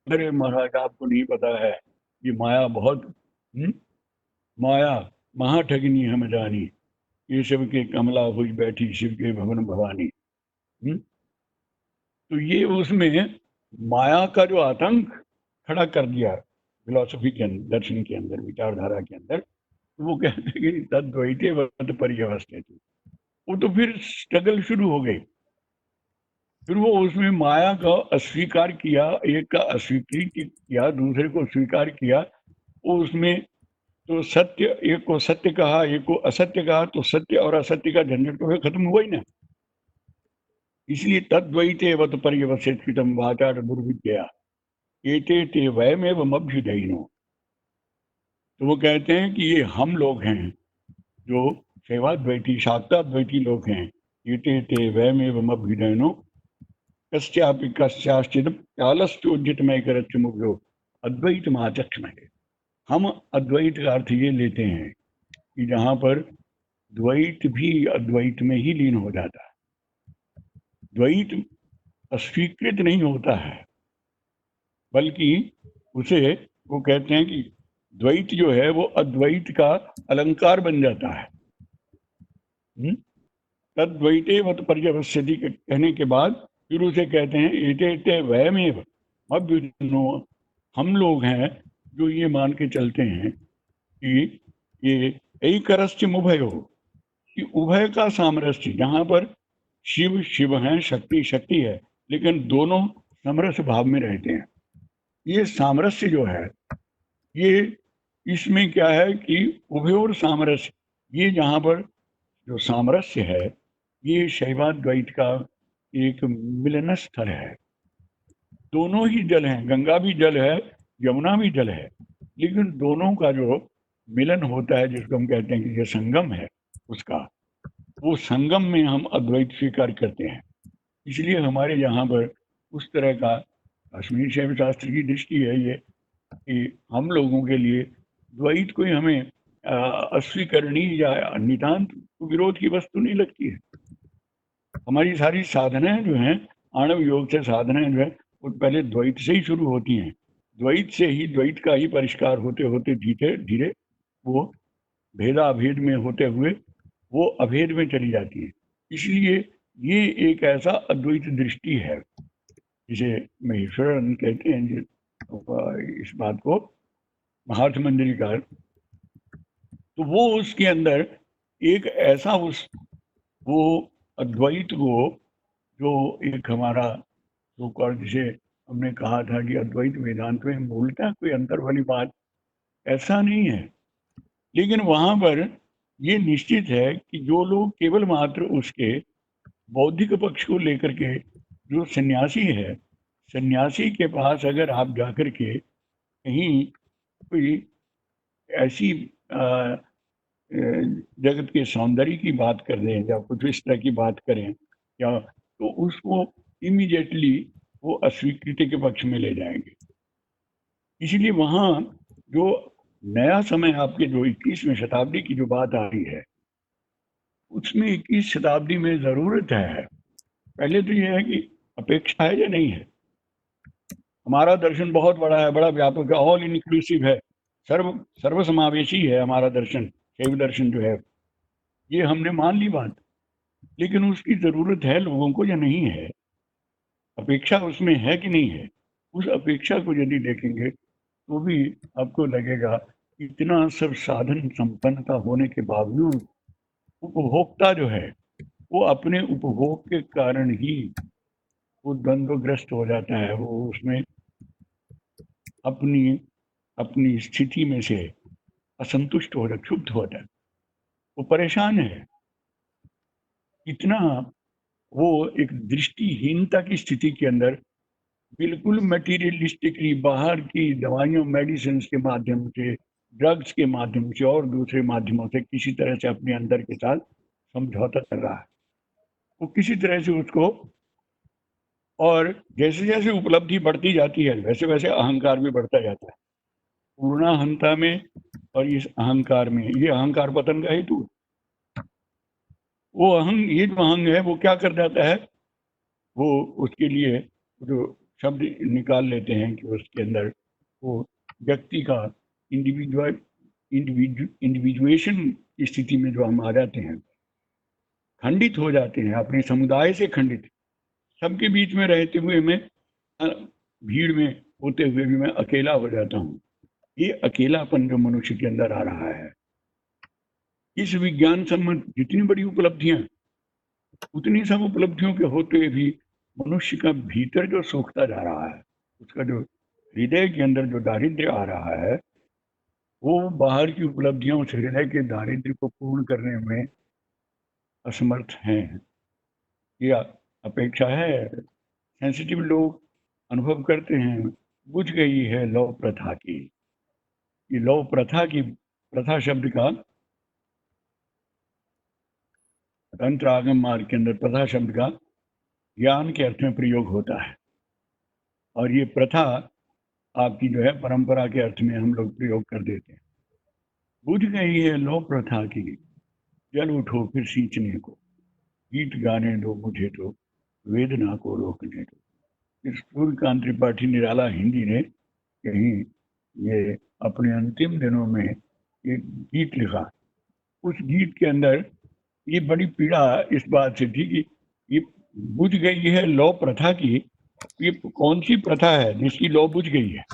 अरे महाराज, आपको नहीं पता है, ये माया बहुत माया महाठगिनी हम जानी, ये शिव के कमला हुई बैठी शिव के भवन भवानी। तो ये उसमें माया का जो आतंक खड़ा कर दिया फिलॉसफी के अंदर, दर्शन के अंदर, विचारधारा के अंदर, तो वो कहते हैं कि तद्वैते वत पर्यवस्थित। वो तो फिर स्ट्रगल शुरू हो गई। फिर वो उसमें माया का अस्वीकार किया, एक का अस्वीकृत किया, दूसरे को स्वीकार किया। वो उसमें तो सत्य, एक को सत्य कहा, एक को असत्य कहा, तो सत्य और असत्य का झंझट तो खत्म हुआ ही ना। इसलिए तद्वैते वत पर्यवसित कृतम वाचार दुर्विद्या एते ते वयमेव अभ्युदयिनो। तो वो कहते हैं कि ये हम लोग हैं जो शैवाद्वैती शाक्ताद्वैती लोग हैं। एते ते वयमेव अभ्युदयिनो कस्यापि कस्याश्चित् कालस्योज्जितमय करच्च मुभ्यो अद्वैत माचक्षमहे। हम अद्वैत का अर्थ ये लेते हैं कि जहाँ पर द्वैत भी अद्वैत में ही लीन हो जाता है, द्वैत अस्वीकृत नहीं होता है, बल्कि उसे वो कहते हैं कि द्वैत जो है वो अद्वैत का अलंकार बन जाता है। तद्वैते मत पर्यवस्यति कहने के बाद फिर उसे कहते हैं एते ते वयमेव अभ्युदयिनो। हम लोग हैं जो ये मान के चलते हैं कि ये ऐकरस्य उभयो, कि उभय का सामरस्य, जहाँ पर शिव शिव है, शक्ति शक्ति है, लेकिन दोनों समरस भाव में रहते हैं। ये सामरस्य जो है, ये इसमें क्या है कि उभयोर सामरस्य, ये जहाँ पर जो सामरस्य है, ये शैवाद्वैत का एक मिलन स्थल है। दोनों ही जल हैं, गंगा भी जल है, यमुना भी जल है, लेकिन दोनों का जो मिलन होता है, जिसको हम कहते हैं कि ये संगम है उसका, वो संगम में हम अद्वैत स्वीकार करते हैं। इसलिए हमारे यहाँ पर उस तरह का कश्मीर शैव शास्त्र की दृष्टि है ये कि हम लोगों के लिए द्वैत कोई हमें अस्वीकरणीय या नितांत विरोध की वस्तु नहीं लगती है। हमारी सारी साधनाएं जो हैं, आणव योग से साधनाएं जो है, वो पहले द्वैत से ही शुरू होती हैं। द्वैत से ही, द्वैत का ही परिष्कार होते होते धीरे धीरे वो भेदाभेद में होते हुए वो अभेद में चली जाती है। इसलिए ये एक ऐसा अद्वैत दृष्टि है जिसे महेश्वरानंद कहते हैं, इस बात को महार्थ मंजरीकार। तो वो उसके अंदर एक ऐसा वो अद्वैत को, जो एक हमारा तो जिसे हमने कहा था कि अद्वैत वेदांत में मूलतः कोई अंतर वाली बात ऐसा नहीं है, लेकिन वहां पर ये निश्चित है कि जो लोग केवल मात्र उसके बौद्धिक पक्ष को लेकर के, जो सन्यासी है, सन्यासी के पास अगर आप जाकर के कहीं कोई ऐसी जगत के सौंदर्य की बात कर दें या कुछ इस तरह की बात करें, या तो उसको इमीडिएटली वो अस्वीकृति के पक्ष में ले जाएंगे। इसलिए वहाँ जो नया समय आपके जो 21वीं शताब्दी की जो बात आ रही है, उसमें 21 शताब्दी में ज़रूरत है, पहले तो ये है कि अपेक्षा है या नहीं है। हमारा दर्शन बहुत बड़ा है, बड़ा व्यापक है, ऑल इंक्लूसिव है, सर्वसमावेशी है हमारा दर्शन, शैव दर्शन जो है, ये हमने मान ली बात। लेकिन उसकी ज़रूरत है लोगों को या नहीं है, अपेक्षा उसमें है कि नहीं है। उस अपेक्षा को यदि देखेंगे तो भी आपको लगेगा इतना सब साधन संपन्नता होने के बावजूद उपभोक्ता जो है वो अपने उपभोग के कारण ही वो द्वंद्वग्रस्त हो जाता है। वो उसमें अपनी स्थिति में से असंतुष्ट हो जाता, क्षुब्ध हो जाता, वो परेशान है। इतना वो एक दृष्टिहीनता की स्थिति के अंदर बिल्कुल मटीरियलिस्टिकली बाहर की दवाइयों, मेडिसिन के माध्यम से, ड्रग्स के माध्यम से और दूसरे माध्यमों से किसी तरह से अपने अंदर के साथ समझौता कर रहा है। वो किसी तरह से उसको, और जैसे जैसे उपलब्धि बढ़ती जाती है वैसे वैसे अहंकार भी बढ़ता जाता है। पूर्णाहंता में और इस अहंकार में, ये अहंकार पतन का हेतु। वो ये जो अहंग है वो क्या कर जाता है, वो उसके लिए जो शब्द निकाल लेते हैं कि उसके अंदर वो व्यक्ति का इंडिविजुएशन की स्थिति में जो हम आ जाते हैं, खंडित हो जाते हैं, अपने समुदाय से खंडित। सबके बीच में रहते हुए मैं, भीड़ में होते हुए भी मैं अकेला हो जाता हूँ। ये अकेलापन जो मनुष्य के अंदर आ रहा है, इस विज्ञान सम्मत जितनी बड़ी उपलब्धियां, उतनी सब उपलब्धियों के होते भी मनुष्य का भीतर जो सूखता जा रहा है, उसका जो हृदय के अंदर जो दारिद्र्य आ रहा है, वो बाहर की उपलब्धियों से हृदय के दारिद्र्य को पूर्ण करने में असमर्थ हैं। यह अपेक्षा है, सेंसिटिव लोग अनुभव करते हैं। बुझ गई है लौ प्रथा की। ये लौ प्रथा की, प्रथा शब्द का तंत्र आगम मार्ग के अंदर प्रथा शब्द का ज्ञान के अर्थ में प्रयोग होता है, और ये प्रथा आपकी जो है परंपरा के अर्थ में हम लोग प्रयोग कर देते हैं। बुझ गई है लौ प्रथा की, जल उठो फिर सींचने को, गीत गाने दो मुझे तो वेदना को रोकने दो। इस सूर्यकांत त्रिपाठी निराला हिंदी ने कहीं ये अपने अंतिम दिनों में एक गीत लिखा। उस गीत के अंदर ये बड़ी पीड़ा इस बात से थी कि ये बुझ गई है लौ प्रथा की, ये कौन सी प्रथा है जिसकी लौ बुझ गई है,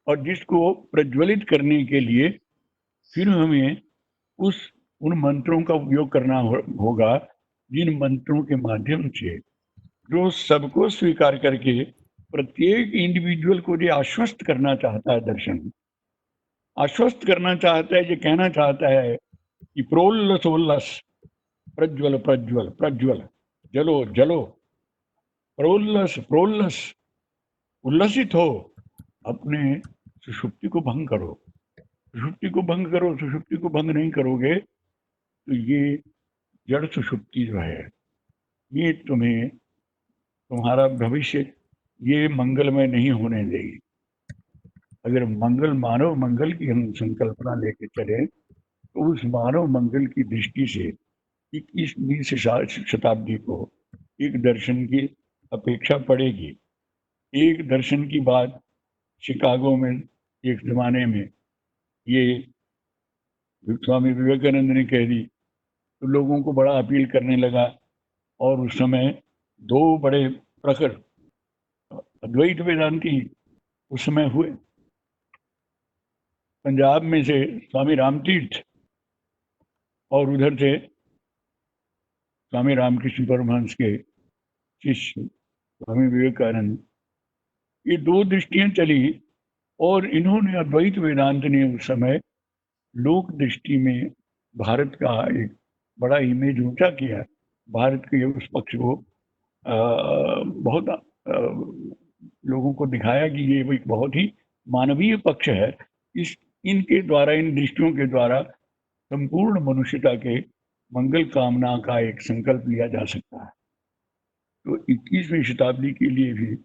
और जिसको प्रज्वलित करने के लिए फिर हमें उन मंत्रों का उपयोग करना होगा, जिन मंत्रों के माध्यम से जो सबको स्वीकार करके प्रत्येक इंडिविजुअल को जो आश्वस्त करना चाहता है, दर्शन आश्वस्त करना चाहता है, ये कहना चाहता है कि प्रोल्लसोल्लस, प्रज्वल प्रज्वल प्रज्वल, जलो जलो, प्रोल्लस प्रोल्लस, उल्लसित हो, अपने सुषुप्ति को भंग करो, सुषुप्ति को भंग करो। सुषुप्ति को भंग नहीं करोगे तो ये जड़ सुषुप्ति जो है ये तुम्हें, तुम्हारा भविष्य ये मंगलमय नहीं होने देगी। अगर मंगल, मानव मंगल की हम संकल्पना लेके चले तो उस मानव मंगल की दृष्टि से 21वीं शताब्दी को एक दर्शन की अपेक्षा पड़ेगी। एक दर्शन की बात शिकागो में एक जमाने में ये स्वामी विवेकानंद ने कह दी तो लोगों को बड़ा अपील करने लगा, और उस समय दो बड़े प्रखर अद्वैत वेदांती उस समय हुए। पंजाब में से स्वामी रामतीर्थ और उधर से स्वामी रामकृष्ण परमहंस के शिष्य स्वामी विवेकानंद, ये दो दृष्टियां चली और इन्होंने अद्वैत वेदांत ने उस समय लोक दृष्टि में भारत का एक बड़ा इमेज ऊंचा किया। भारत के उस पक्ष को बहुत लोगों को दिखाया कि ये एक बहुत ही मानवीय पक्ष है। इनके द्वारा, इन दृष्टियों के द्वारा संपूर्ण मनुष्यता के मंगल कामना का एक संकल्प लिया जा सकता है। तो 21वीं शताब्दी के लिए भी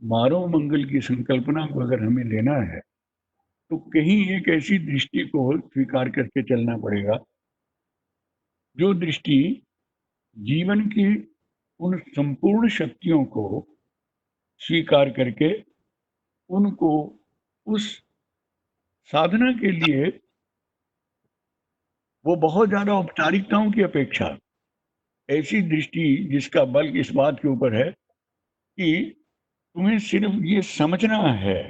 मानव मंगल की संकल्पना को अगर हमें लेना है तो कहीं एक ऐसी दृष्टि को स्वीकार करके चलना पड़ेगा जो दृष्टि जीवन की उन संपूर्ण शक्तियों को स्वीकार करके उनको उस साधना के लिए वो बहुत ज्यादा औपचारिकताओं की अपेक्षा, ऐसी दृष्टि जिसका बल इस बात के ऊपर है कि तुम्हें सिर्फ ये समझना है,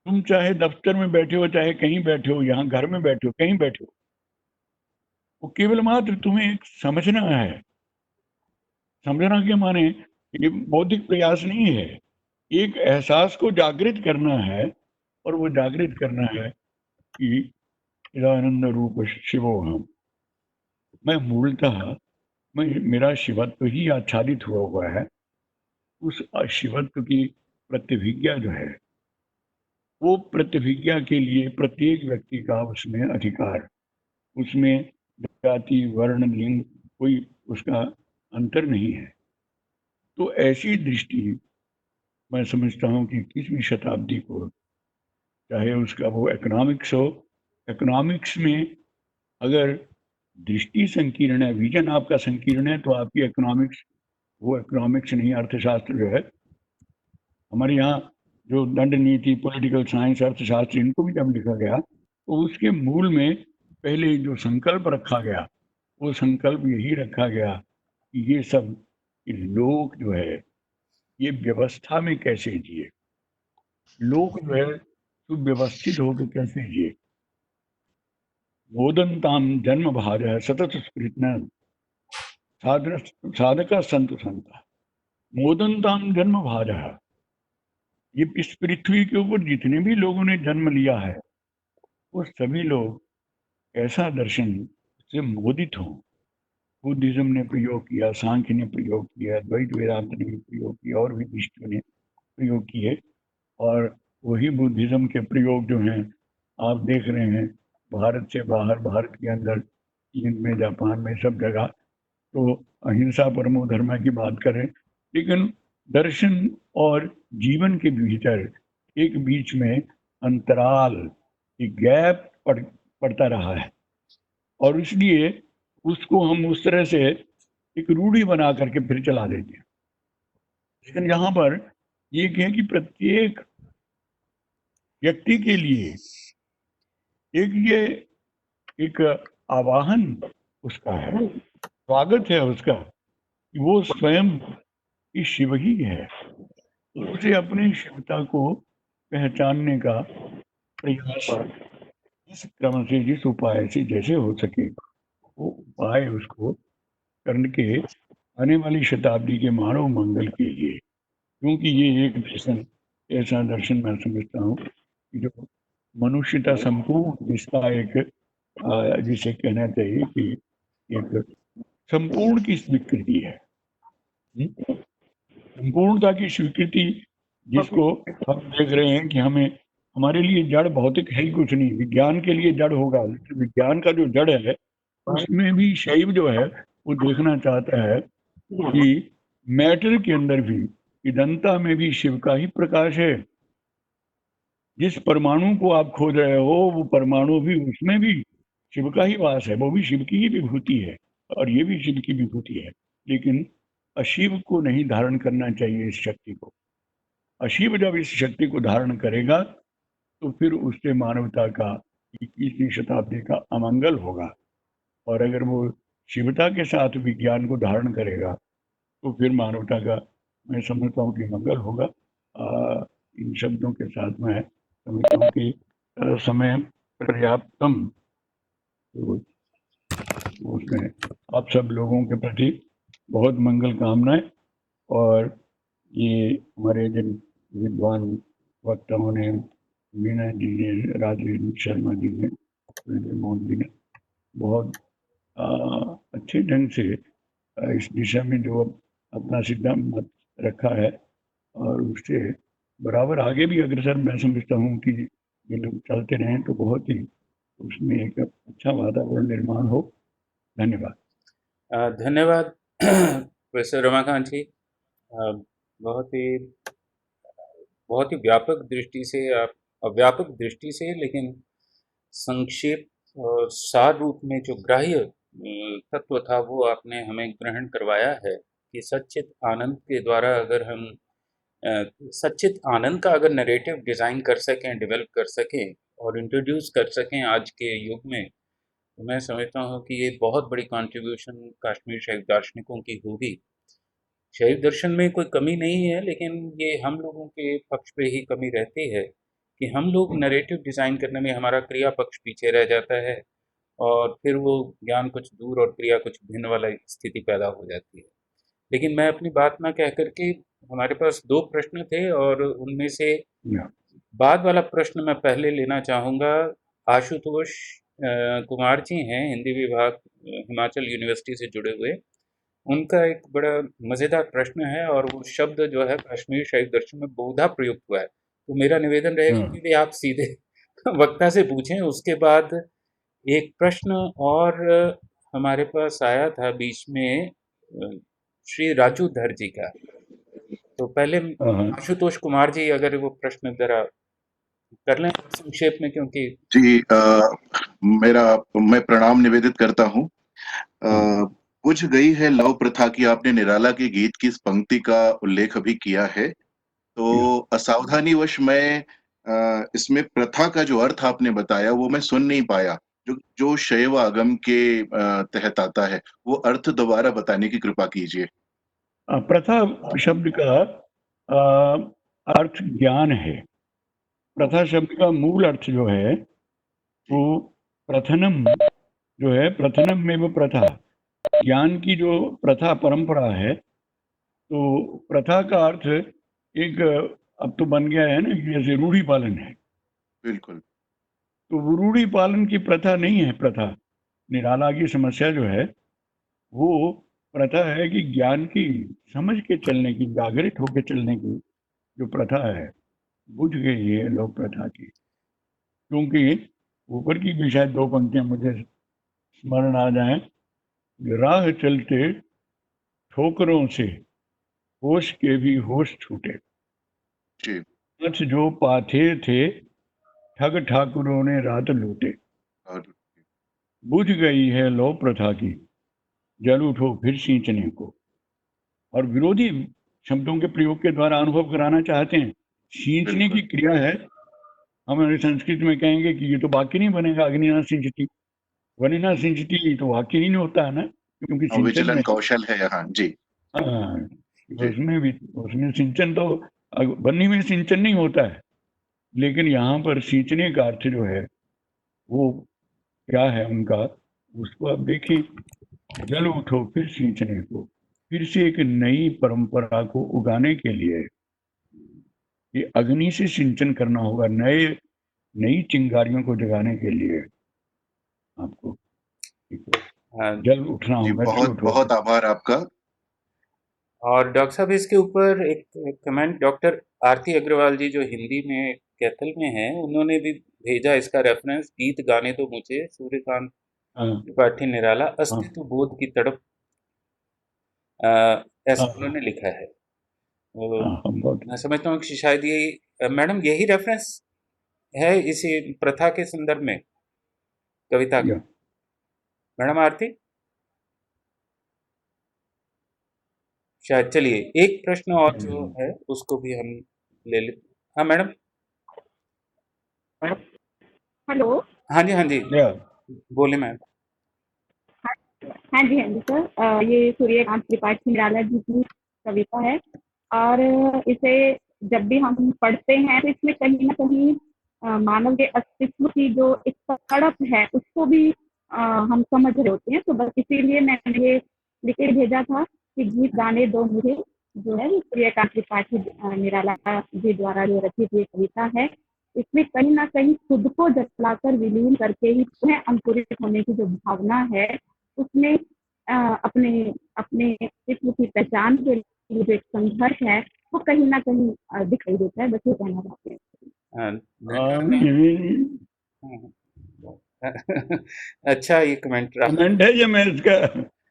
तुम चाहे दफ्तर में बैठे हो, चाहे कहीं बैठे हो, यहाँ घर में बैठे हो, कहीं बैठे हो, वो केवल मात्र तुम्हें एक समझना है। समझना के माने ये बौद्धिक प्रयास नहीं है, एक एहसास को जागृत करना है, और वो जागृत करना है कि चिदानंद रूप शिवोहम, मैं मूलतः मेरा शिवत्व ही आच्छादित हुआ है। उस शिवत्व की प्रतिभिज्ञा जो है, वो प्रतिभिज्ञा के लिए प्रत्येक व्यक्ति का उसमें अधिकार, उसमें जाति वर्ण लिंग कोई उसका अंतर नहीं है। तो ऐसी दृष्टि मैं समझता हूँ कि 21वीं शताब्दी को, चाहे उसका वो इकोनॉमिक्स हो, इकोनॉमिक्स में अगर दृष्टि संकीर्ण है, विजन आपका संकीर्ण है, तो आपकी इकोनॉमिक्स वो इकोनॉमिक्स नहीं, अर्थशास्त्र जो है हमारे यहाँ, जो दंड नीति, पॉलिटिकल साइंस, अर्थशास्त्र, इनको भी जब लिखा गया तो उसके मूल में पहले जो संकल्प रखा गया वो संकल्प यही रखा गया कि ये सब लोग जो है ये व्यवस्था में कैसे जिए, लोग जो है सुव्यवस्थित होकर कैसे जिए। मोदंताम जन्म भार सतत स्मृतन साधका संत संता, मोदंताम जन्म भार, ये इस पृथ्वी के ऊपर जितने भी लोगों ने जन्म लिया है वो सभी लोग ऐसा दर्शन से मोदित हों। बुद्धिज्म ने प्रयोग किया, सांख्य ने प्रयोग किया, द्वैत वेदांत ने भी प्रयोग किया, और भी दृष्टियों ने प्रयोग किए। और वही बुद्धिज्म के प्रयोग जो हैं आप देख रहे हैं भारत से बाहर, भारत के अंदर, चीन में, जापान में, सब जगह तो अहिंसा परमो धर्म की बात करें, लेकिन दर्शन और जीवन के भीतर एक बीच में अंतराल, एक गैप पड़ता रहा है, और इसलिए उसको हम उस तरह से एक रूढ़ी बना करके फिर चला देते हैं। लेकिन यहाँ पर ये कहें कि प्रत्येक व्यक्ति के लिए एक आवाहन उसका है, स्वागत है उसका, कि वो स्वयं इस शिव ही है, उसे अपनी शिवता को पहचानने का प्रयास इस क्रम से, जिस उपाय से जैसे हो सके वो उपाय उसको करके आने वाली शताब्दी के मानव मंगल के लिए, क्योंकि ये एक दर्शन, ऐसा दर्शन मैं समझता हूँ जो मनुष्यता संपूर्ण, जिसका एक जिसे कहना चाहिए कि एक संपूर्ण की स्वीकृति है। संपूर्णता की स्वीकृति जिसको हम देख रहे हैं कि हमें हमारे लिए जड़ भौतिक है ही कुछ नहीं, विज्ञान के लिए जड़ होगा, लेकिन विज्ञान का जो जड़ है उसमें भी शैव जो है वो देखना चाहता है कि मैटर के अंदर भी, इदंता में भी शिव का ही प्रकाश है। जिस परमाणु को आप खोज रहे हो वो परमाणु भी, उसमें भी शिव का ही वास है, वो भी शिव की ही विभूति है और ये भी शिव की विभूति है। लेकिन अशिव को नहीं धारण करना चाहिए इस शक्ति को। अशिव जब इस शक्ति को धारण करेगा तो फिर उससे मानवता का 21वीं शताब्दी का अमंगल होगा। और अगर वो शिवता के साथ विज्ञान को धारण करेगा तो फिर मानवता का, मैं समझता हूँ कि मंगल होगा। इन शब्दों के साथ मैं समझता हूँ कि समय पर्याप्तम, तो उसमें आप सब लोगों के प्रति बहुत मंगल कामनाएं। और ये हमारे जिन विद्वान वक्ताओं ने, मीना जी ने, राजेश शर्मा जी ने, मोहन जी ने बहुत अच्छे ढंग से इस दिशा में जो अपना सिद्धांत मत रखा है और उससे बराबर आगे भी अग्रसर मैं समझता हूँ कि ये लोग चलते रहें तो बहुत ही उसमें एक अच्छा वातावरण निर्माण हो। धन्यवाद। धन्यवाद प्रोफेसर रमाकांत जी। बहुत ही व्यापक दृष्टि से, व्यापक दृष्टि से, लेकिन संक्षेप और सार रूप में जो ग्राह्य तत्व था वो आपने हमें ग्रहण करवाया है कि सच्चित आनंद के द्वारा अगर हम सच्चित आनंद का अगर नरेटिव डिज़ाइन कर सकें, डेवलप कर सकें और इंट्रोड्यूस कर सकें आज के युग में, तो मैं समझता हूँ कि ये बहुत बड़ी कंट्रीब्यूशन कश्मीर शैव दार्शनिकों की होगी। शैव दर्शन में कोई कमी नहीं है, लेकिन ये हम लोगों के पक्ष पे ही कमी रहती है कि हम लोग नरेटिव डिज़ाइन करने में हमारा क्रिया पक्ष पीछे रह जाता है और फिर वो ज्ञान कुछ दूर और क्रिया कुछ भिन्न वाला स्थिति पैदा हो जाती है। लेकिन मैं अपनी बात ना कह करके, हमारे पास 2 प्रश्न थे और उनमें से बाद वाला प्रश्न मैं पहले लेना चाहूँगा। आशुतोष कुमार जी हैं, हिंदी विभाग, हिमाचल यूनिवर्सिटी से जुड़े हुए। उनका एक बड़ा मज़ेदार प्रश्न है और वो शब्द जो है कश्मीर शैव दर्शन में बहुधा प्रयुक्त हुआ है। तो मेरा निवेदन रहेगा कि आप सीधे वक्ता से पूछें। उसके बाद एक प्रश्न और हमारे पास आया था बीच में श्री राजू धर जी का। तो पहले आशुतोष कुमार जी अगर वो प्रश्न जरा कर लें संक्षेप में, क्योंकि जी मैं प्रणाम निवेदित करता हूँ। बुझ गई है लव प्रथा की, आपने निराला के गीत की इस पंक्ति का उल्लेख अभी किया है, तो असावधानीवश मैं इसमें प्रथा का जो अर्थ आपने बताया वो मैं सुन नहीं पाया, जो शैव आगम के तहत आता है, वो अर्थ दोबारा बताने की कृपा कीजिए। प्रथा शब्द का अर्थ ज्ञान है। प्रथा शब्द का मूल अर्थ जो है वो प्रथनम जो है, प्रथनम में वो प्रथा, ज्ञान की जो प्रथा परंपरा है, तो प्रथा का अर्थ एक अब तो बन गया है ना, जैसे रूढ़ी पालन है। बिल्कुल। तो वो रूढ़ी पालन की प्रथा नहीं है। प्रथा, निराला की समस्या जो है वो प्रथा है कि ज्ञान की समझ के चलने की, जागृत होकर चलने की जो प्रथा है, बुझ गई है लोक प्रथा की। क्योंकि ऊपर की भी शायद 2 पंक्तियां मुझे स्मरण आ जाएं, राह चलते ठोकरों से होश के भी होश छूटे, सच जो पाथे थे ठग ठाकुरों ने रात लूटे, बुझ गई है लो प्रथा की, जल उठो फिर सींचने को। और विरोधी शब्दों के प्रयोग के द्वारा अनुभव कराना चाहते हैं। सींचने की क्रिया है, हमारे संस्कृत में कहेंगे कि ये तो वाक्य नहीं बनेगा, अग्निना सिंचती, वनिना सिंचती, तो वाक्य नहीं होता है ना, क्योंकि सिंचन में कौशल है यहाँ। जी हाँ, उसमें सिंचन तो बन्नी में सिंचन नहीं होता है, लेकिन यहाँ पर सींचने का अर्थ जो है वो क्या है उनका, उसको आप देखिए, जल उठो फिर सींचने को, फिर से एक नई परंपरा को उगाने के लिए ये अग्नि से सिंचन करना होगा, नई चिंगारियों को जगाने के लिए आपको जल उठना होगा। बहुत बहुत आभार आपका। और डॉक्टर साहब, इसके ऊपर एक कमेंट डॉक्टर आरती अग्रवाल जी जो हिंदी में कैथल में हैं, उन्होंने भी भेजा इसका रेफरेंस, गीत गाने दो मुझे सूर्यकांत हाँ त्रिपाठी निराला, हाँ अस्तित्व बोध की तड़प, अ, ऐसा हाँ उन्होंने लिखा है। तो हाँ हाँ, बहुत मैं समझता हूँ कि शायद ये मैडम यही रेफरेंस है इसी प्रथा के संदर्भ में कविता का। या मैडम आरती, शायद। चलिए एक प्रश्न और जो है उसको भी हम ले लेते। हाँ मैडम। हेलो। हाँ जी, हाँ जी, या बोले मैम। हाँ जी सर, ये सूर्यकांत त्रिपाठी निराला जी की कविता है और इसे जब भी हम पढ़ते हैं तो इसमें कहीं ना कहीं मानव के अस्तित्व की जो एक तड़प है उसको भी हम समझ रहे होते हैं। तो बस इसीलिए मैंने ये लिख के भेजा था कि गीत गाने दो मुझे, जो है वो सूर्यकांत त्रिपाठी निराला जी द्वारा जो रचित ये कविता है। इसमें कहीं ना कहीं खुद को जलाकर विलीन करके ही पुनः अंकुरित होने की जो भावना है उसमें अपने अपने अस्तित्व की पहचान के लिए जो एक संघर्ष है वो कहीं ना कहीं दिखाई देता है। बस ये कहना चाहते हैं। हाँ, हाँ, धन्यवाद मैम। ये अच्छा, ये कमेंट रहा कमेंट है या मैं इसका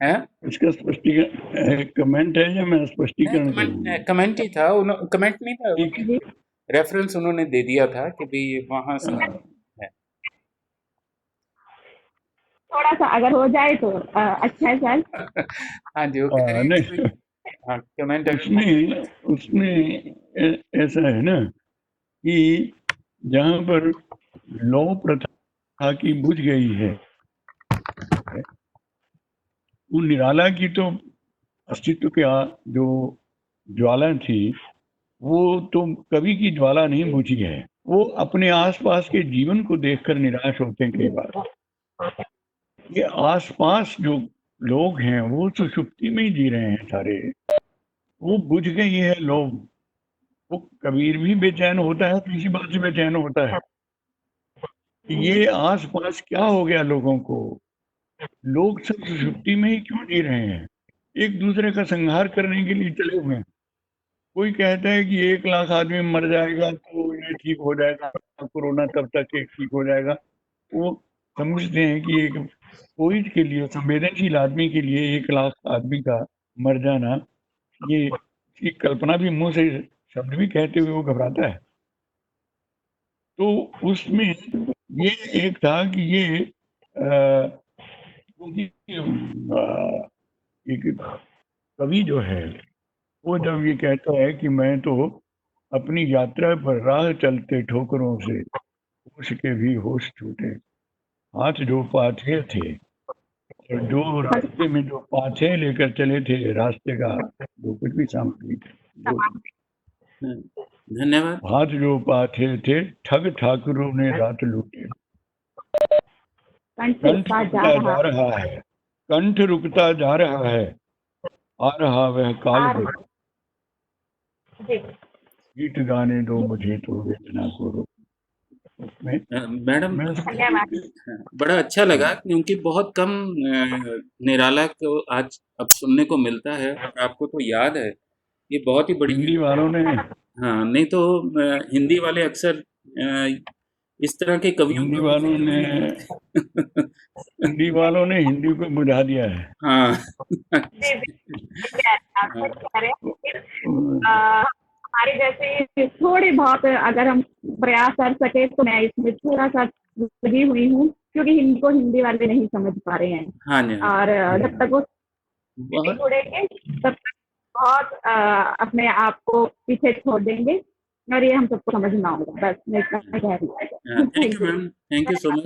है। इसका स्पष्टीकरण, कमेंट है या मैं नहीं, स्पष्टीकरण करूँ? कमेंट ही था, कमेंट नहीं था, ठीक है। जी, रेफरेंस उन्होंने दे दिया था कि भाई वहां से हाँ, है। थोड़ा सा अगर हो जाए तो अच्छा है सर। हाँ जी, वो कह रहे हैं कि नहीं, भाई, हाँ कमेंट अगर उसमें उसमें ऐसा है ना कि जहाँ पर लौ प्रथा की बुझ गई है, वो निराला की तो अस्तित्व के जो ज्वाला थी वो तो कवि की ज्वाला नहीं बुझी है। वो अपने आसपास के जीवन को देखकर निराश होते हैं कई बार। ये आसपास जो लोग हैं वो सुषुप्ति में ही जी रहे हैं सारे, वो बुझ गई है लोग। वो कबीर भी बेचैन होता है तो इसी बात से बेचैन होता है कि ये आसपास क्या हो गया लोगों को, लोग सब सुषुप्ति में ही क्यों जी रहे हैं, एक दूसरे का संहार करने के लिए चले हुए हैं। कोई कहता है कि 1 लाख आदमी मर जाएगा तो ये ठीक हो जाएगा, कोरोना तब तक एक ठीक हो जाएगा। वो समझते हैं कि एक कोई के लिए, संवेदनशील आदमी के लिए 1 लाख आदमी का मर जाना, ये इसकी कल्पना भी मुंह से शब्द भी कहते हुए वो घबराता है। तो उसमें ये एक था कि ये क्योंकि एक कवि जो है वो जब ये कहता है कि मैं तो अपनी यात्रा पर राह चलते ठोकरों से होश के भी होश छूटे, हाथ जो पाथे थे और जो रास्ते में जो पाथे लेकर चले थे, रास्ते का जो कुछ भी सामग्री थी, जो धन्यवाद। हाथ जो पाथे थे, ठग ठाकुरों ने रात लूटे। कंठ कंठ रुकता जा रुकता रहा जा रहा है, कंठ रुकता जा रहा है, आ रहा वह काल आ भी, रहा जी। गीत गाने दो मुझे तो वेदना को रोक। उसमें मैडम, मैं धन्यवाद। बड़ा अच्छा लगा क्योंकि बहुत कम निराला को आज अब सुनने को मिलता है, और आपको तो याद है, ये बहुत ही बड़ी। हिंदी वालों ने हाँ, नहीं तो हिंदी वाले अक्सर इस तरह के कवियों हिंदी को वालों ने हिंदी वालों ने हिंदी को बुझा दिया है। हाँ। जी, जी, आप हाँ, सही कह रहे हैं। हमारे जैसे थोड़े बहुत अगर हम प्रयास कर सके तो मैं इसमें थोड़ा सा लगी हुई हूँ क्योंकि हिंदी को हिंदी वाले नहीं समझ पा रहे हैं। हाँ जी, हाँ और जब तक वो नहीं बहुत। जुड़ेंगे तब तक बहुत अपने आप को पीछे छोड़ देंगे और ये हम सबको समझना होगा। बस मैं इतना कह रही हूँ। Thank you thank you. Ma'am, thank you so much.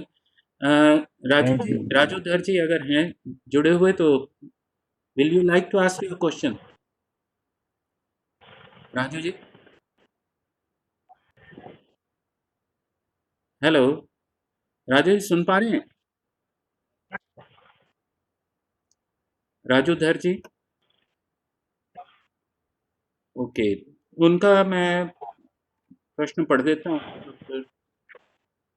Raju thank ji, you. Raju Dhar ji अगर हैं जुड़े हुए तो will you like to ask your question? Raju ji, hello, Raju ji सुन पा रहे हैं? राजू धर जी, ओके, उनका मैं प्रश्न पढ़ देता हूँ।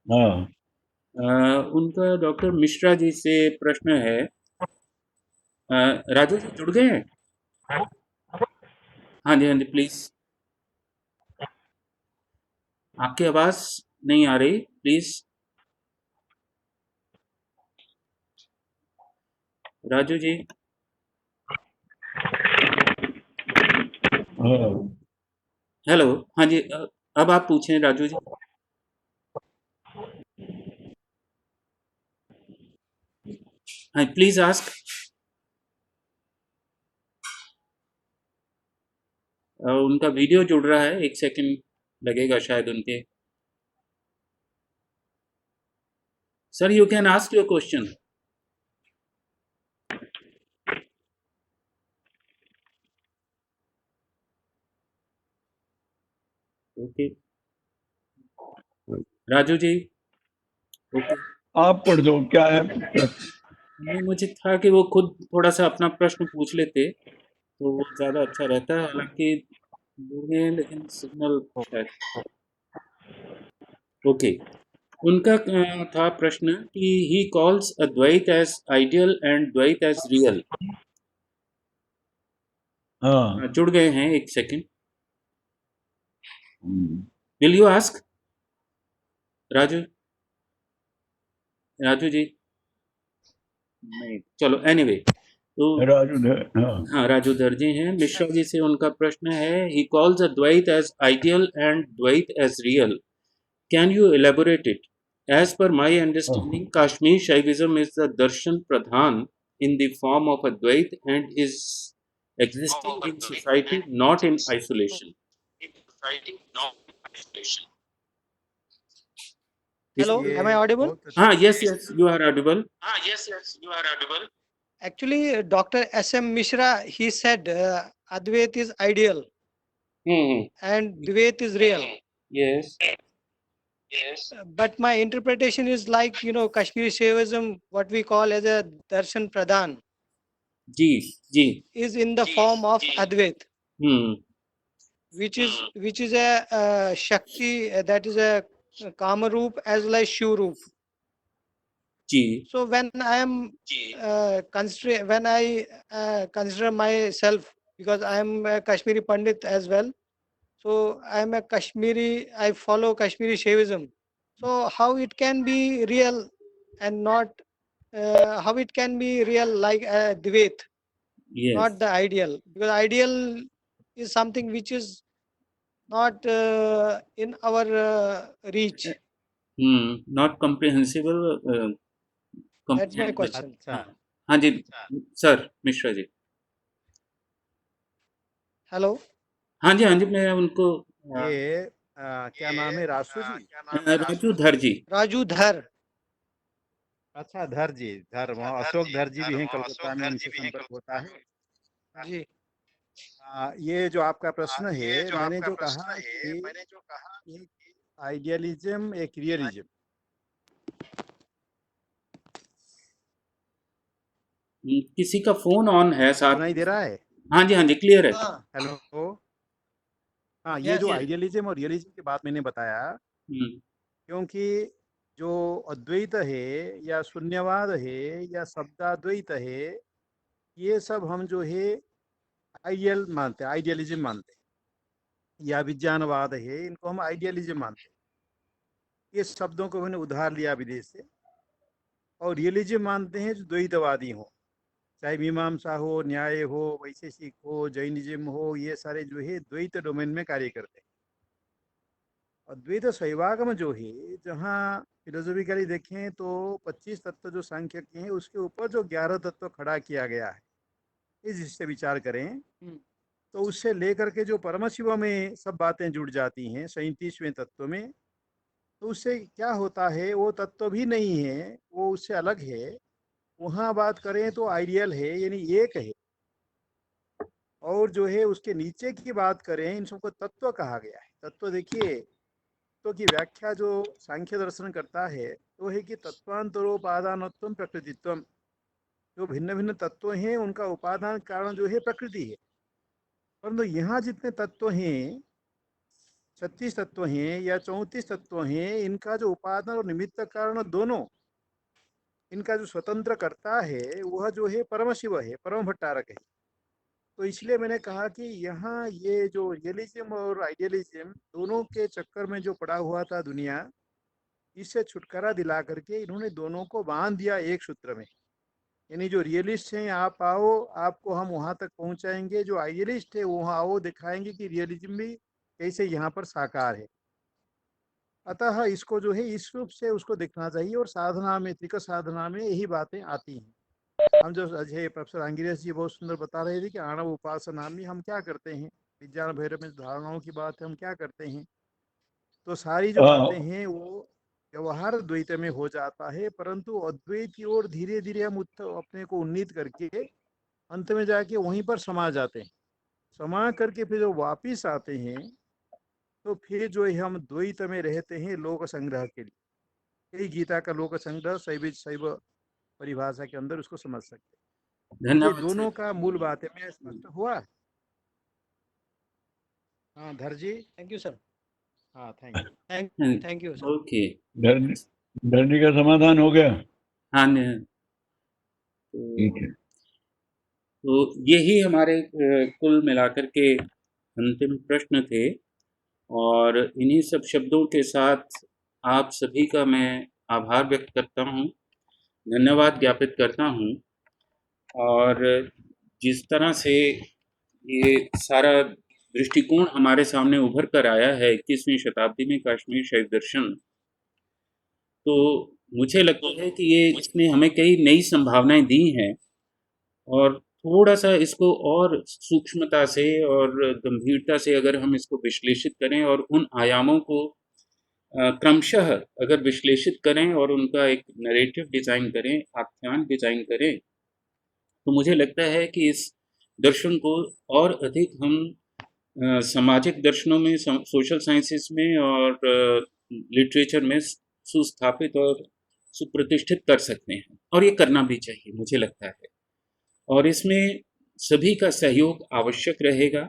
हाँ उनका डॉक्टर मिश्रा जी से प्रश्न है। राजू जी जुड़ गए हैं? हाँ जी, हाँ जी, प्लीज। आपकी आवाज नहीं आ रही, प्लीज। राजू जी। हाँ, हेलो। हाँ जी, अब आप पूछें राजू जी। हाँ, प्लीज आस्क। उनका वीडियो जुड़ रहा है, 1 सेकंड लगेगा शायद उनके। Sir, you can ask your question. Okay Raju ji. Okay. आप पढ़ दो, क्या है प्रश्न? नहीं, मुझे था कि वो खुद थोड़ा सा अपना प्रश्न पूछ लेते तो वो ज़्यादा अच्छा रहता है। हालांकि दूर हैं लेकिन सिग्नल शायद। ओके। उनका था प्रश्न कि he calls Advaita as ideal and Dvaita as real. हाँ, जुड़ गए हैं, 1 second. Hmm, will you ask Raju? Raju ji नहीं, चलो एनीवे। तो राजू हाँ, हाँ, राजू दर्जी हैं। मिश्रा जी से उनका प्रश्न है, he calls Advaita as ideal and Dvaita as real, can you elaborate it? As per my हाँ, understanding, Kashmir Shaivism is the darshan pradhan in the form of Advait and is existing in society, not in isolation. Hello, इसलिए am I ये audible? बहुत अच्छी हाँ, yes, you are audible. Actually, Dr. S.M. Mishra, he said Advait is ideal Hmm. and Dvait is real. Yes. But my interpretation is like, you know, Kashmiri Shaivism, what we call as a Darshan Pradhan, ji ji. is in the form of Advait, Hmm. which is a Shakti, that is a Kama Roop as well as Shiv Roop. Ji So when I am consider myself, because I am a Kashmiri Pandit as well, so I am a Kashmiri, I follow Kashmiri Shaivism. So how it can be real and not, how it can be real like Dvait, yes. not the ideal, because ideal is something which is not in our reach. Not comprehensible. That's my question. अच्छा। हाँ जी sir, Mishra ji. Hello. हाँ जी, हाँ जी, मैं उनको ये क्या नाम है, रासू जी? राजू धर जी। Raju Dhar. अच्छा, धर जी, धर, वहाँ अशोक धर जी भी हैं कलकत्ता में, उनसे संपर्क होता है। जी। ये जो आपका प्रश्न है, मैंने जो कहा कि एक आइडियलिज्म, एक रियलिज्म, किसी का फोन ऑन है साथ। सुनाई दे रहा है? हाँ जी, हाँ जी, क्लियर है। हेलो। हाँ, ये Yes, जो yes. आइडियलिज्म और रियलिज्म की बात मैंने बताया, हम्म, क्योंकि जो अद्वैत है या शून्यवाद है या शब्दाद्वैत है, ये सब हम जो है आइडियल मानते हैं, आइडियलिज्म मानते हैं, या विज्ञानवाद है, इनको हम आइडियलिज्म मानते हैं। ये शब्दों को मैंने उधार लिया विदेश से। और रियलिज्म मानते हैं जो द्वैतवादी हो, चाहे मीमांसा हो, न्याय हो, वैशेषिक हो, जैनिज्म हो, ये सारे जो है द्वैत डोमेन में कार्य करते हैं। अद्वैत शैवागम जो है, जहाँ फिलोसफिकली देखें तो 25 तत्व जो सांख्य के हैं, उसके ऊपर जो 11 तत्व खड़ा किया गया है, इस हिस्से विचार करें तो उससे लेकर के जो परम शिव में सब बातें जुड़ जाती हैं 37वें तत्व में, तो उससे क्या होता है, वो तत्व भी नहीं है, वो उससे अलग है। वहाँ बात करें तो आइडियल है, यानी एक है। और जो है उसके नीचे की बात करें, इन सबको तत्व कहा गया है। तत्व देखिए, तत्व की व्याख्या जो सांख्य दर्शन करता है तो है कि तत्वांतरोपादानत्व प्रकृतित्व, जो भिन्न भिन्न तत्व हैं उनका उपादान कारण जो है प्रकृति है। परंतु यहाँ जितने तत्व हैं, 36 तत्व हैं या 34 तत्व हैं, इनका जो उपादान और निमित्त कारण दोनों, इनका जो स्वतंत्र करता है वह जो है परम शिव है, परम भट्टारक है। तो इसलिए मैंने कहा कि यहाँ ये जो रियलिज्म और आइडियलिज्म दोनों के चक्कर में जो पड़ा हुआ था दुनिया, इससे छुटकारा दिला करके इन्होंने दोनों को बांध दिया एक सूत्र में। यानी जो रियलिस्ट हैं आप आओ, आपको हम वहाँ तक पहुँचाएंगे, जो आइडियलिस्ट है वहाँ आओ, दिखाएंगे कि रियलिज्म भी कैसे यहाँ पर साकार है। अतः इसको जो है इस रूप से उसको देखना चाहिए, और साधना में, त्रिक साधना में यही बातें आती हैं। हम जो अजय प्रोफेसर आंगिरस जी बहुत सुंदर बता रहे थे कि आणव उपासना में हम क्या करते हैं, विज्ञान भैरव में धारणाओं की बात है, हम क्या करते हैं। तो सारी जो बातें हैं वो व्यवहार द्वैत में हो जाता है, परंतु अद्वैत की ओर धीरे धीरे हम अपने को उन्नीत करके अंत में जाके वहीं पर समा जाते हैं। समा करके फिर जो वापिस आते हैं तो फिर जो है हम द्वैत में रहते हैं लोक संग्रह के लिए। यही गीता का लोक संग्रह शैव परिभाषा के अंदर उसको समझ सकते हैं। ये धन्यवाद दोनों सर। का मूल बात है। मैं स्पष्ट हुआ? हाँ Dhar ji. Thank you sir. हाँ thank you. Thank you sir. Okay, Dharni का समाधान हो गया। हाँ ठीक है। तो यही हमारे कुल मिलाकर के अंतिम प्रश्न थे, और इन्हीं सब शब्दों के साथ आप सभी का मैं आभार व्यक्त करता हूँ, धन्यवाद ज्ञापित करता हूँ। और जिस तरह से ये सारा दृष्टिकोण हमारे सामने उभर कर आया है 21वीं शताब्दी में कश्मीर शैव दर्शन, तो मुझे लगता है कि ये इसने हमें कई नई संभावनाएं दी हैं, और थोड़ा सा इसको और सूक्ष्मता से और गंभीरता से अगर हम इसको विश्लेषित करें और उन आयामों को क्रमशः अगर विश्लेषित करें और उनका एक नरेटिव डिज़ाइन करें, आख्यान डिज़ाइन करें, तो मुझे लगता है कि इस दर्शन को और अधिक हम सामाजिक दर्शनों में, सोशल साइंसेस में और लिटरेचर में सुस्थापित और सुप्रतिष्ठित कर सकते हैं, और ये करना भी चाहिए मुझे लगता है। और इसमें सभी का सहयोग आवश्यक रहेगा,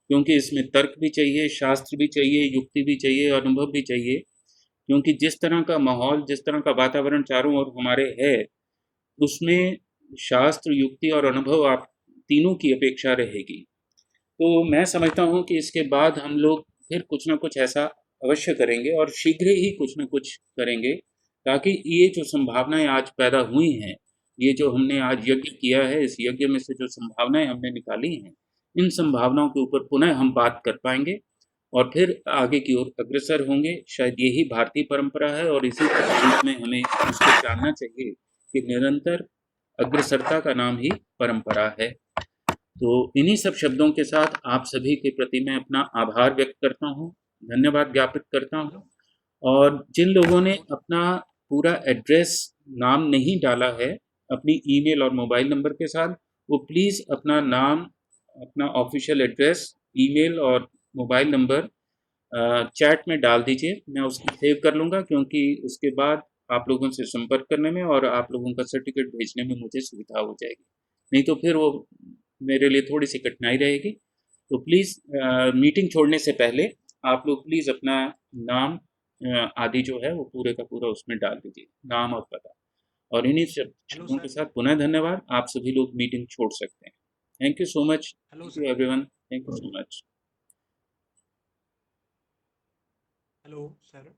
क्योंकि इसमें तर्क भी चाहिए, शास्त्र भी चाहिए, युक्ति भी चाहिए, अनुभव भी चाहिए, क्योंकि जिस तरह का माहौल, जिस तरह का वातावरण चारों ओर हमारे है, उसमें शास्त्र, युक्ति और अनुभव आप तीनों की अपेक्षा रहेगी। तो मैं समझता हूँ कि इसके बाद हम लोग फिर कुछ ना कुछ ऐसा अवश्य करेंगे, और शीघ्र ही कुछ ना कुछ करेंगे, ताकि ये जो संभावनाएं आज पैदा हुई हैं, ये जो हमने आज यज्ञ किया है, इस यज्ञ में से जो संभावनाएं हमने निकाली हैं, इन संभावनाओं के ऊपर पुनः हम बात कर पाएंगे और फिर आगे की ओर अग्रसर होंगे। शायद यही भारतीय परंपरा है, और इसी रूप में हमें उसको जानना चाहिए कि निरंतर अग्रसरता का नाम ही परंपरा है। तो इन्हीं सब शब्दों के साथ आप सभी के प्रति मैं अपना आभार व्यक्त करता हूँ, धन्यवाद ज्ञापित करता हूँ। और जिन लोगों ने अपना पूरा एड्रेस, नाम नहीं डाला है अपनी ईमेल और मोबाइल नंबर के साथ, वो प्लीज़ अपना नाम, अपना ऑफिशियल एड्रेस, ईमेल और मोबाइल नंबर चैट में डाल दीजिए। मैं उसको सेव कर लूँगा, क्योंकि उसके बाद आप लोगों से संपर्क करने में और आप लोगों का सर्टिफिकेट भेजने में मुझे सुविधा हो जाएगी। नहीं तो फिर वो मेरे लिए थोड़ी सी कठिनाई रहेगी। तो प्लीज़ मीटिंग छोड़ने से पहले आप लोग प्लीज़ अपना नाम आदि जो है वो पूरे का पूरा उसमें डाल दीजिए, नाम और पता। और इन्हीं शब्दों के साथ पुनः धन्यवाद, आप सभी लोग मीटिंग छोड़ सकते हैं। Thank you so much, thank you everyone, thank you so much. Hello sir.